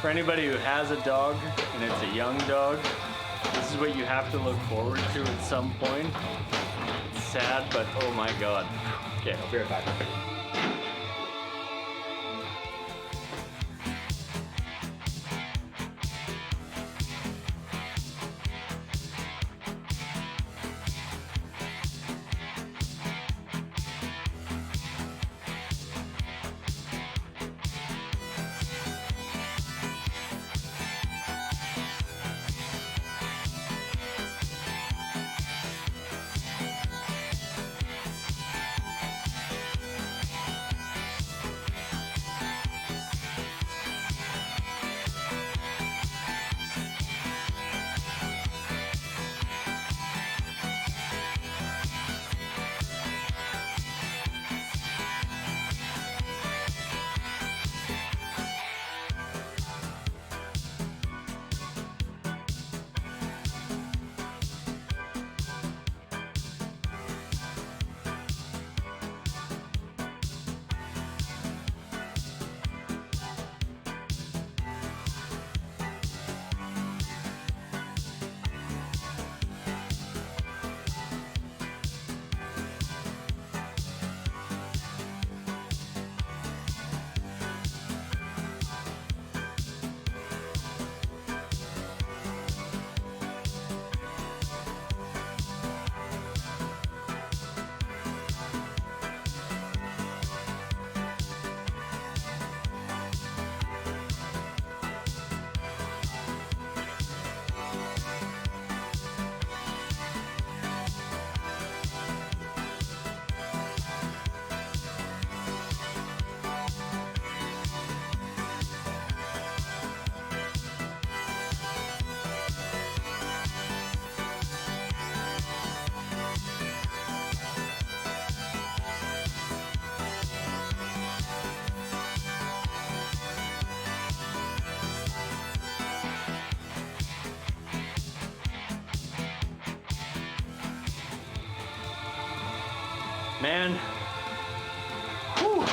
For anybody who has a dog and it's a young dog, this is what you have to look forward to at some point. It's sad, but oh my god. Okay, I'll be right back. Man. Whew.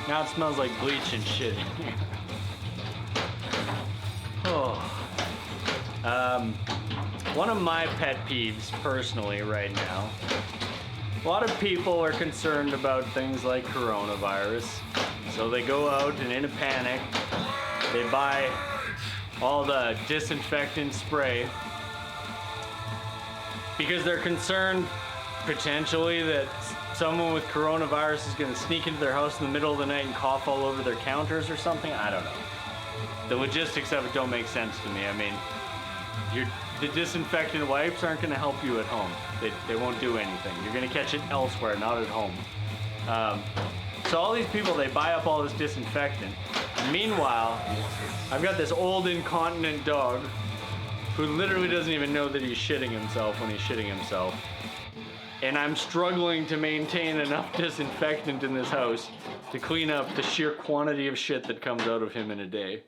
Now it smells like bleach and shit in here. Oh. One of my pet peeves personally right now. A lot of people are concerned about things like coronavirus. So they go out and in a panic, they buy all the disinfectant spray because they're concerned potentially that someone with coronavirus is going to sneak into their house in the middle of the night and cough all over their counters or something. I don't know. The logistics of it don't make sense to me. I mean, the disinfectant wipes aren't going to help you at home. They won't do anything. You're going to catch it elsewhere, not at home. So all these people, they buy up all this disinfectant. Meanwhile, I've got this old incontinent dog who literally doesn't even know that he's shitting himself when he's shitting himself. And I'm struggling to maintain enough disinfectant in this house to clean up the sheer quantity of shit that comes out of him in a day.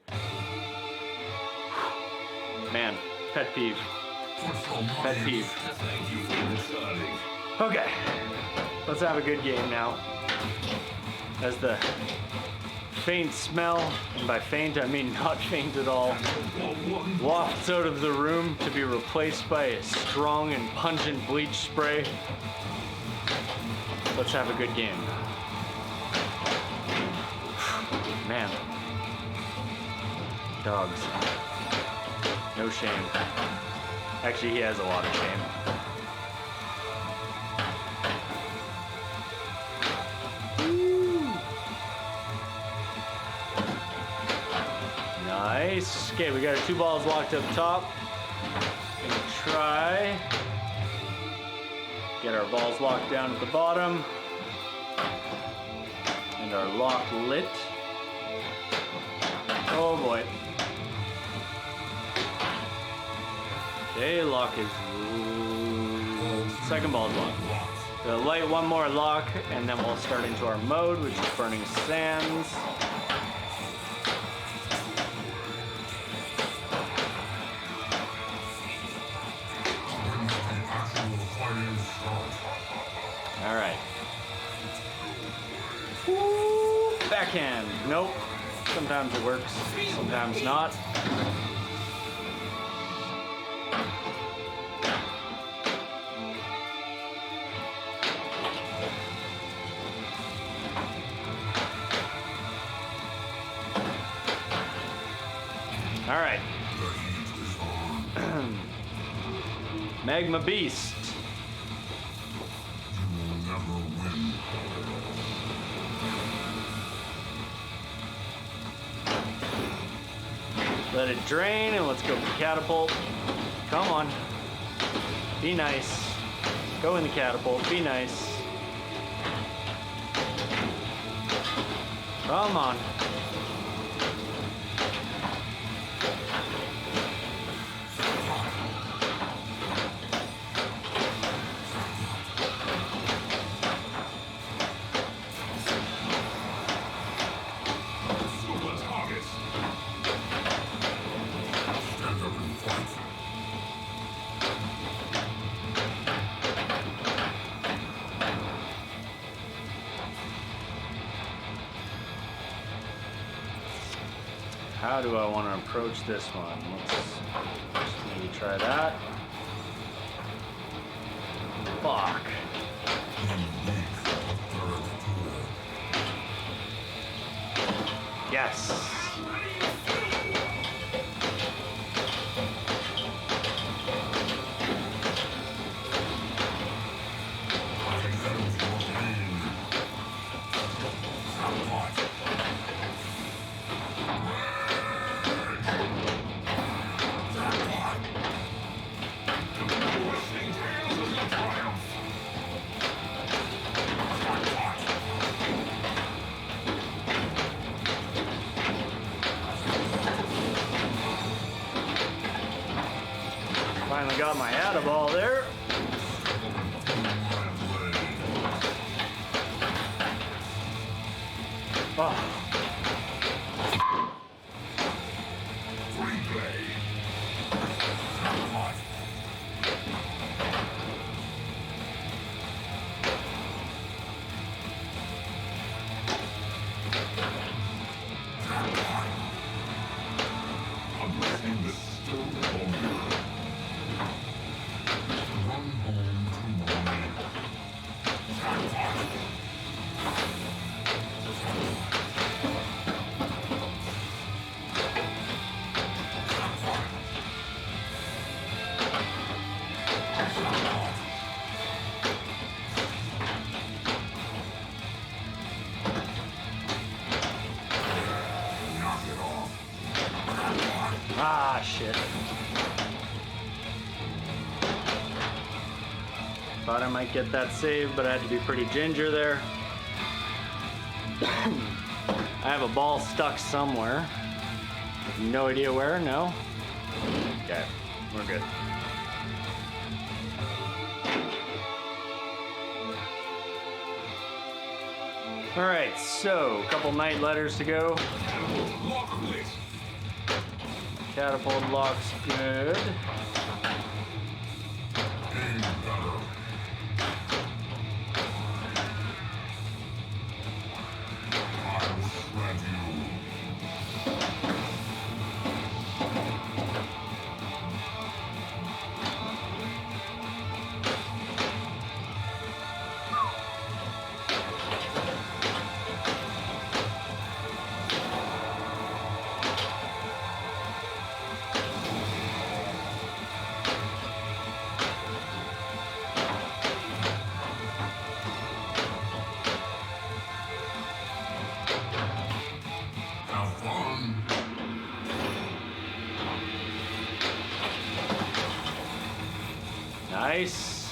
Man, pet peeve. Pet peeve. Okay, let's have a good game now. As the faint smell, and by faint I mean not faint at all, wafts out of the room to be replaced by a strong and pungent bleach spray. Let's have a good game. Man. Dogs. No shame. Actually, he has a lot of shame. Nice. Okay, we got our 2 balls locked up top. Gonna try. Get our balls locked down at the bottom. And our lock lit. Oh boy. Okay, lock is... Second ball's locked. We'll light one more lock, and then we'll start into our mode, which is Burning Sands. Alright. Backhand. Nope. Sometimes it works, sometimes not. Alright. Magma Beast. Let it drain and let's go for catapult. Come on. Be nice. Go in the catapult. Be nice. Come on. How do I want to approach this one? Let's maybe try that. Fuck. Yes. Finally got my Add-A-Ball there. Oh. Ah, shit. Thought I might get that save, but I had to be pretty ginger there. I have a ball stuck somewhere. No idea where, no? Okay, we're good. Alright, so, a couple night letters to go. Lock this. Catapult lock's good. Aim better. I'll shred you. Have fun. Nice.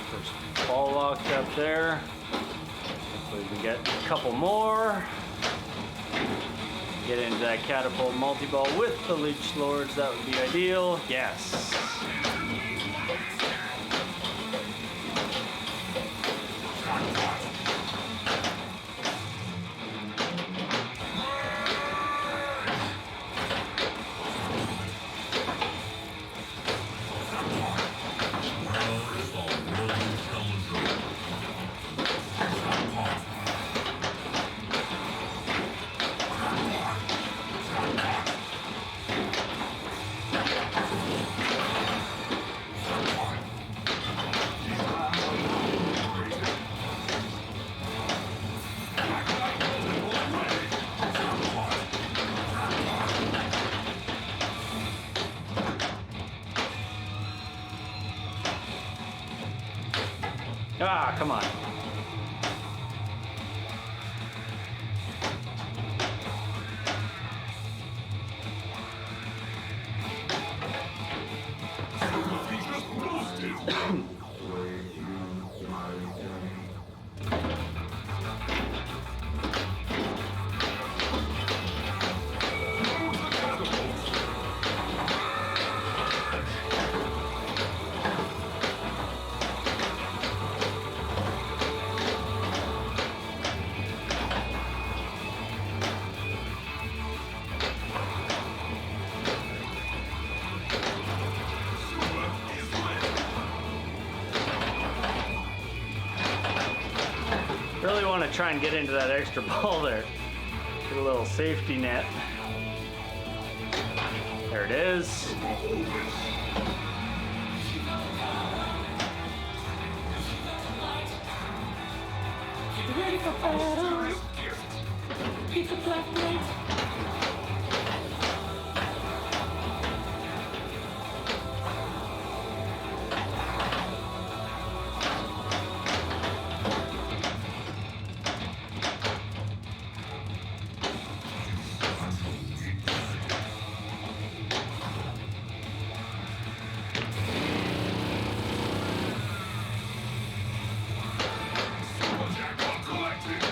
First ball locked up there. Hopefully we can get a couple more. Get into that catapult multi-ball with the Leech Lords, that would be ideal. Yes. Where is the worthy challenger? Ah, come on. He just boosted. Really want to try and get into that extra ball there. Get a little safety net. There it is. Ready for battle? Pick a black blade. Jackpot collected.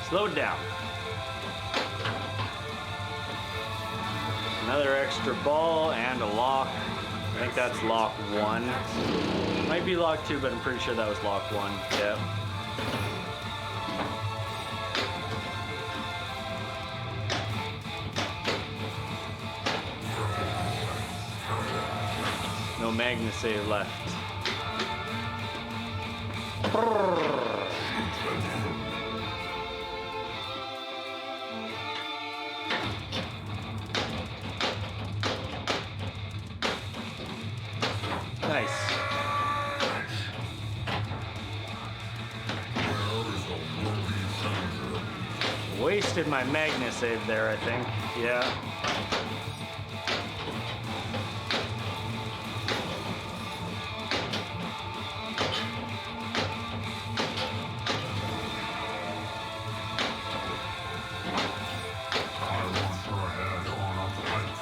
Slowed down. Another extra ball and a lock. I think that's lock 1. Might be lock 2, but I'm pretty sure that was lock 1. Yep. No Magna save left. Nice. Where is the Wasted my Magna save there, I think. Yeah. I want her head on a plate.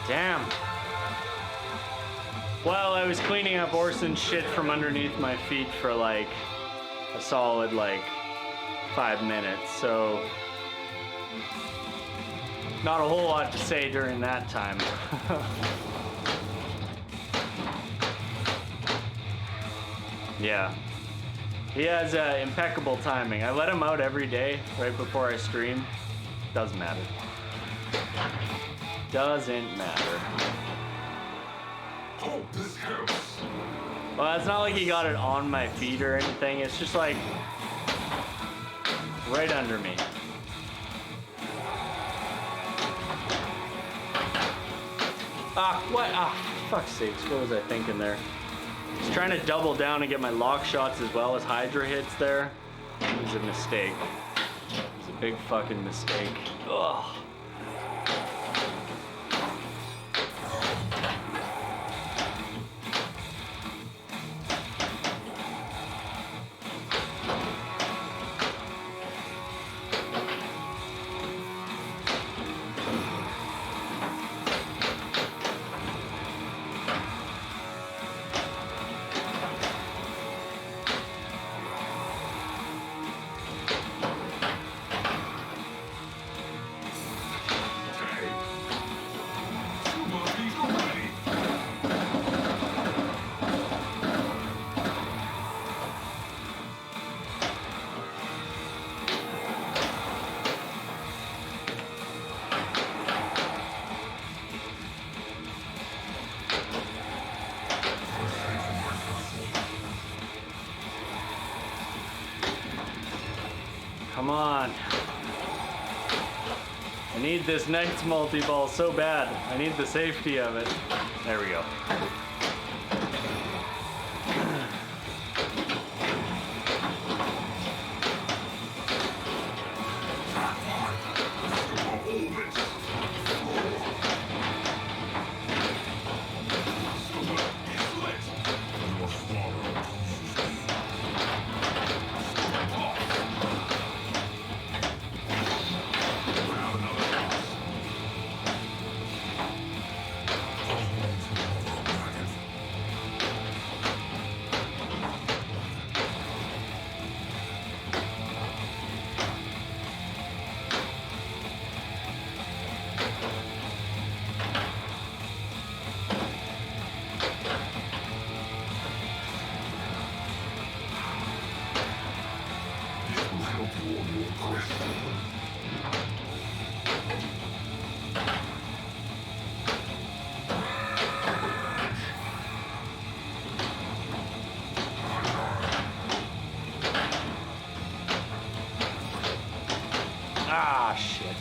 Damn. Well, I was cleaning up Orson's shit from underneath my feet for like a solid like 5 minutes, so not a whole lot to say during that time. Yeah. He has impeccable timing. I let him out every day right before I stream. Doesn't matter. Doesn't matter. Hope this helps. Well, it's not like he got it on my feet or anything. It's just like right under me. Ah, what? Ah, fuck's sakes. What was I thinking there? I was trying to double down and get my lock shots as well as Hydra hits there. It was a mistake. It was a big fucking mistake. Ugh. Come on. I need this Knight's multi-ball so bad. I need the safety of it. There we go. Ah, shit.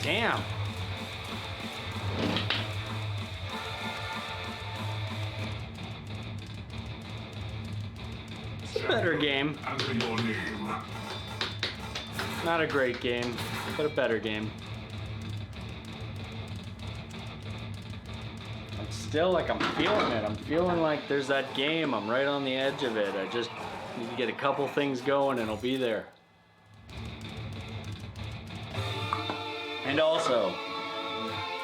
Damn. It's a better game. Answer your name. Not a great game, but a better game. I'm still like, I'm feeling it. I'm feeling like there's that game. I'm right on the edge of it. I just need to get a couple things going and it'll be there. And also,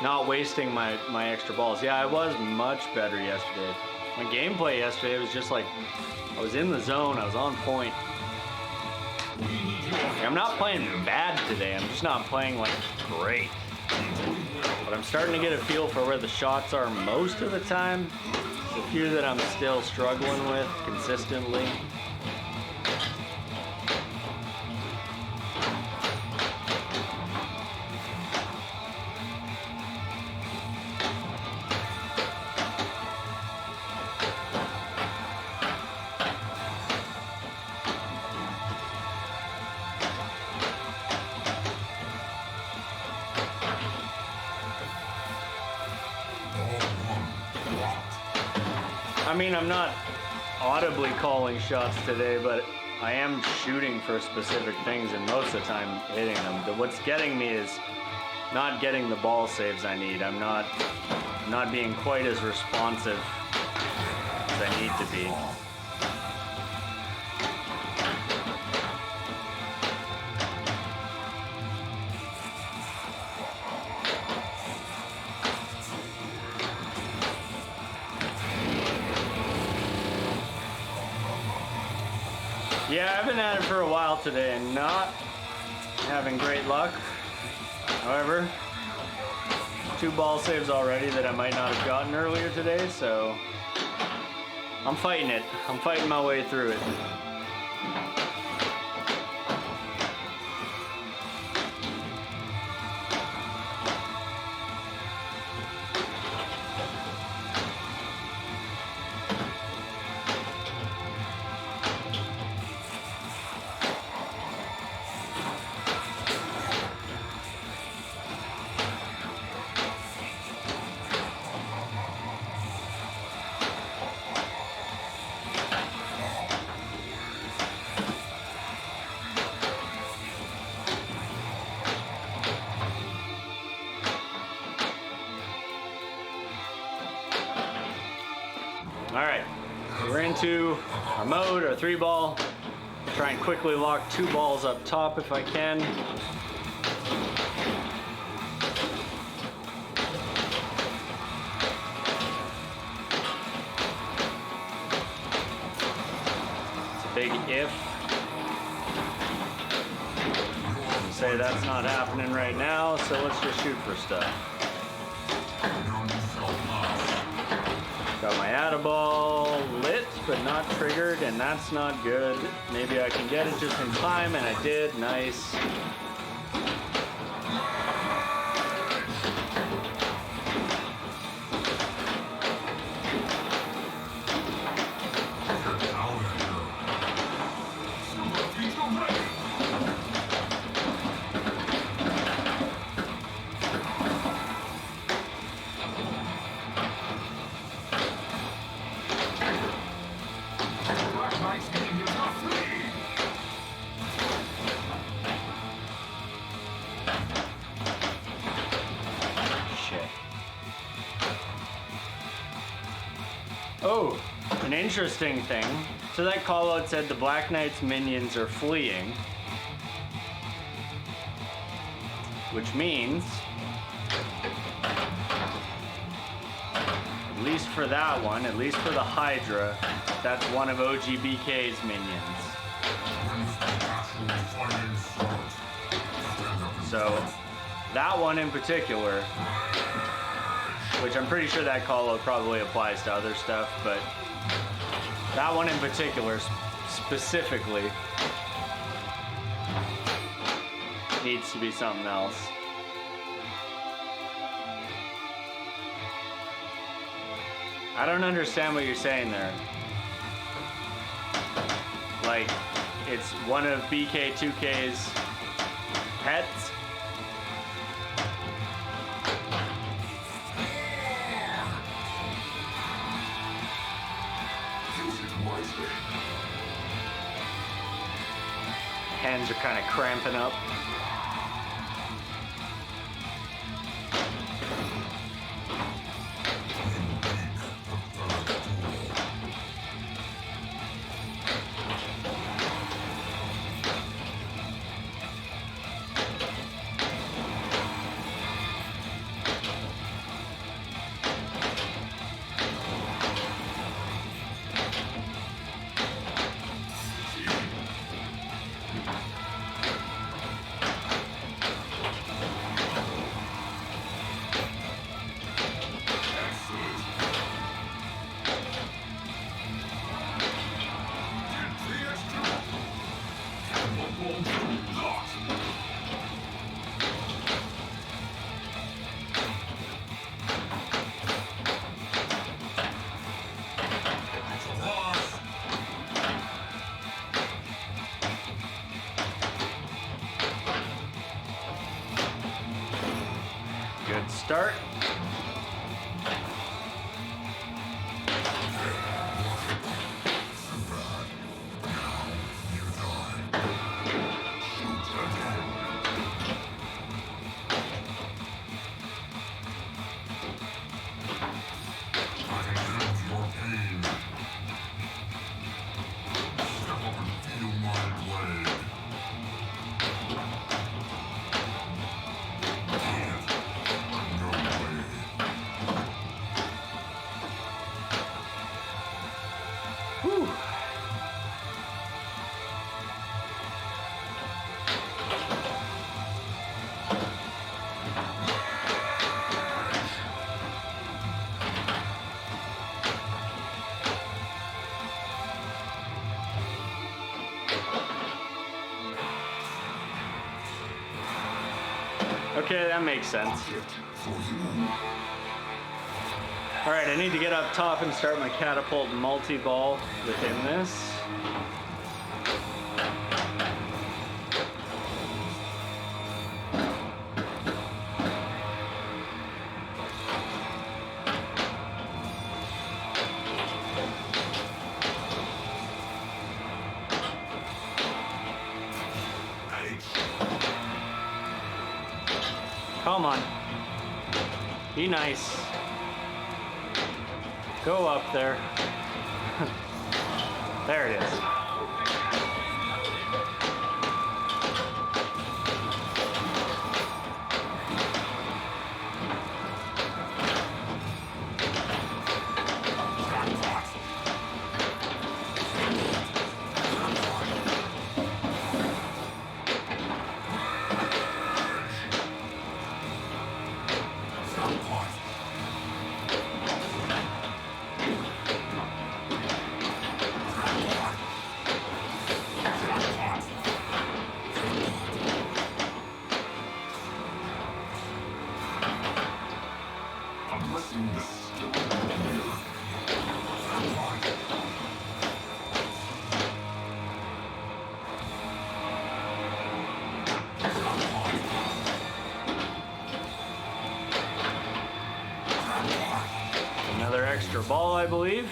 not wasting my extra balls. Yeah, I was much better yesterday. My gameplay yesterday was just like, I was in the zone, I was on point. I'm not playing bad today, I'm just not playing like great. But I'm starting to get a feel for where the shots are most of the time. There's a few that I'm still struggling with consistently. I mean, I'm not audibly calling shots today, but I am shooting for specific things and most of the time hitting them. What's getting me is not getting the ball saves I need. I'm not being quite as responsive as I need to be. Yeah, I've been at it for a while today and not having great luck. However, 2 ball saves already that I might not have gotten earlier today, so I'm fighting it. I'm fighting my way through it. Alright, we're into our mode, our 3-ball. Try and quickly lock 2 balls up top if I can. It's a big if. Say that's not happening right now, so let's just shoot for stuff. Got my Add-A-Ball lit, but not triggered, and that's not good. Maybe I can get it just in time, and I did. Nice. Oh, an interesting thing. So that callout said the Black Knight's minions are fleeing. Which means, at least for that one, at least for the Hydra, that's one of OGBK's minions. So, that one in particular, which I'm pretty sure that callout probably applies to other stuff, but that one in particular, specifically, needs to be something else. I don't understand what you're saying there. Like, it's one of BK2K's pets? Hands are kind of cramping up. Good start. Whew. Okay, that makes sense. Alright, I need to get up top and start my catapult multi-ball within this. Come on. Be nice. Go up there. There it is. Another extra ball, I believe.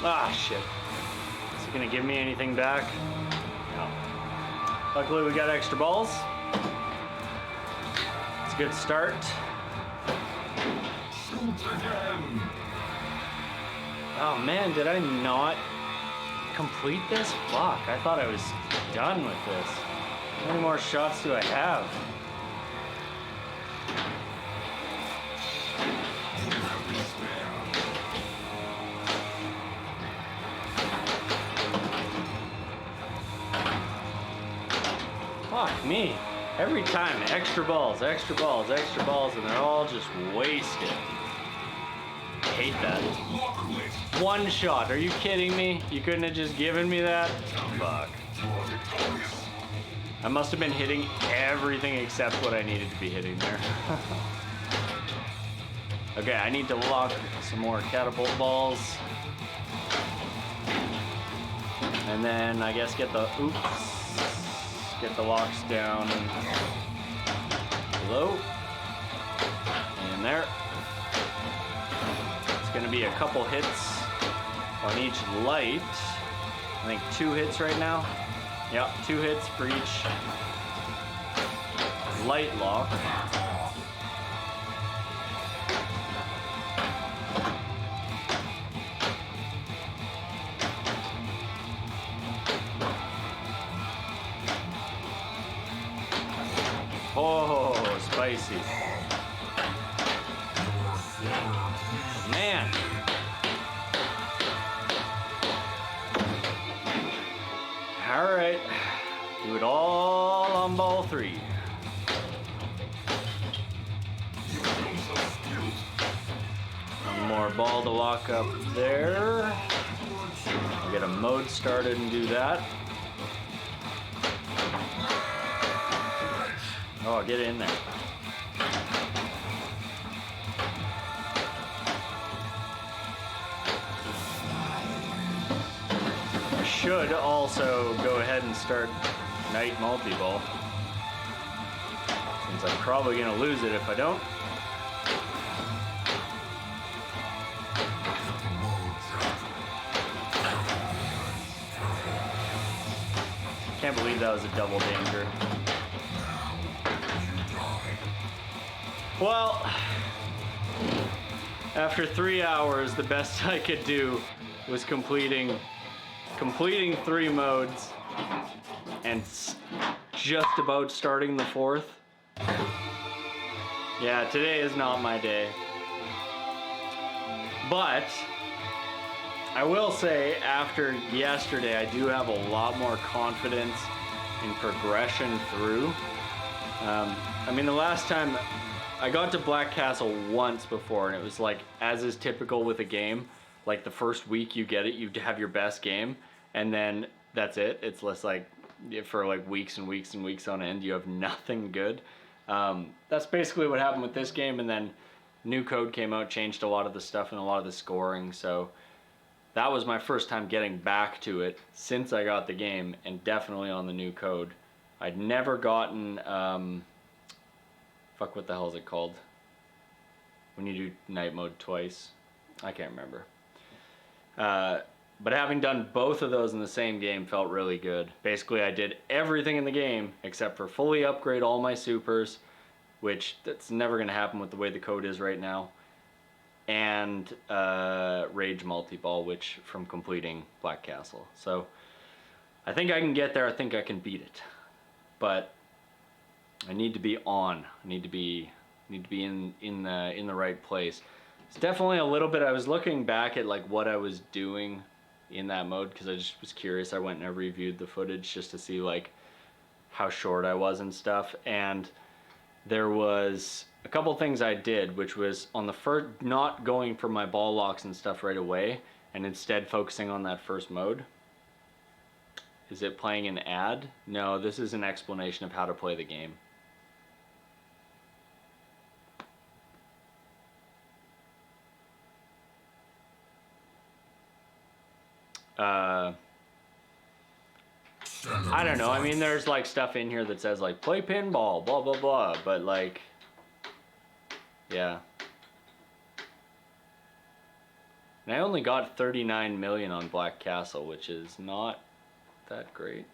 Ah, shit. Is it gonna give me anything back? No. Luckily, we got extra balls. It's a good start. Oh man, did I not complete this? Fuck, I thought I was done with this. How many more shots do I have? Fuck me. Every time, extra balls, extra balls, extra balls, and they're all just wasted. I hate that. One shot, are you kidding me? You couldn't have just given me that? Fuck. I must have been hitting everything except what I needed to be hitting there. Okay, I need to lock some more catapult balls. And then I guess get the locks down below and there. It's gonna be a couple hits on each light. I think 2 hits right now. Yep, 2 hits for each light lock. Oh, spicy. Man. All right. Do it all on ball 3. One more ball to lock up there. I'll get a mode started and do that. Oh, get in there. I should also go ahead and start Night Multi-Ball, since I'm probably gonna lose it if I don't. Can't believe that was a double danger. Well, after 3 hours, the best I could do was completing 3 modes and just about starting the 4th. Yeah, today is not my day. But I will say, after yesterday, I do have a lot more confidence in progression through. I mean, the last time I got to Black Castle once before, and it was like, as is typical with a game, like the first week you get it, you have your best game, and then that's it. It's less like, for like weeks and weeks and weeks on end, you have nothing good. That's basically what happened with this game, and then new code came out, changed a lot of the stuff and a lot of the scoring, so that was my first time getting back to it since I got the game, and definitely on the new code. I'd never gotten, fuck, what the hell is it called? When you do night mode twice. I can't remember. But having done both of those in the same game felt really good. Basically, I did everything in the game except for fully upgrade all my supers, which that's never gonna happen with the way the code is right now. And Rage Multi-Ball, which from completing Black Castle. So I think I can get there. I think I can beat it, but I need to be on. I need to be in the right place. It's definitely a little bit. I was looking back at like what I was doing in that mode because I just was curious. I went and I reviewed the footage just to see like how short I was and stuff, and there was a couple things I did, which was on the first, not going for my ball locks and stuff right away, and instead focusing on that first mode. Is it playing an ad? No, this is an explanation of how to play the game. I don't know. I mean, there's like stuff in here that says like play pinball, blah blah blah, but like, yeah. And I only got 39 million on Black Castle, which is not that great.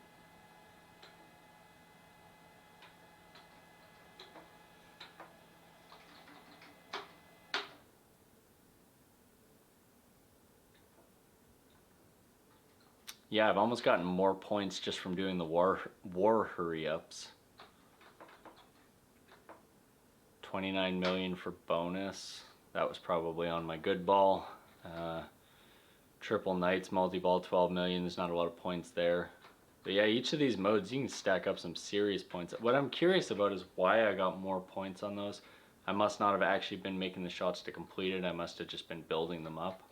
Yeah, I've almost gotten more points just from doing the war hurry-ups. 29 million for bonus. That was probably on my good ball. Triple Knights, multi-ball, 12 million. There's not a lot of points there. But yeah, each of these modes, you can stack up some serious points. What I'm curious about is why I got more points on those. I must not have actually been making the shots to complete it. I must have just been building them up.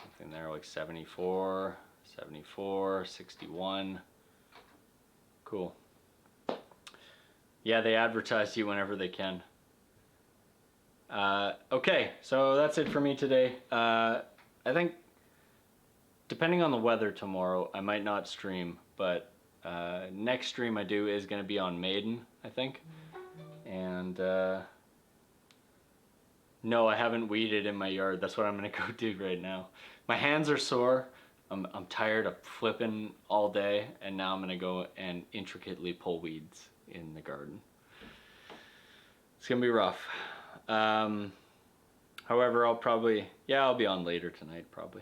Something there like 74, 74, 61. Cool. Yeah, they advertise you whenever they can. Okay, so that's it for me today. I think, depending on the weather tomorrow, I might not stream, but next stream I do is going to be on Maiden, I think. And no, I haven't weeded in my yard. That's what I'm going to go do right now. My hands are sore. I'm tired of flipping all day, and now I'm going to go and intricately pull weeds in the garden. It's going to be rough. However, I'll be on later tonight probably.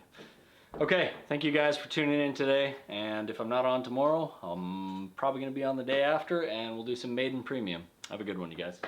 Okay, thank you guys for tuning in today, and if I'm not on tomorrow, I'm probably going to be on the day after, and we'll do some Maiden Premium. Have a good one, you guys.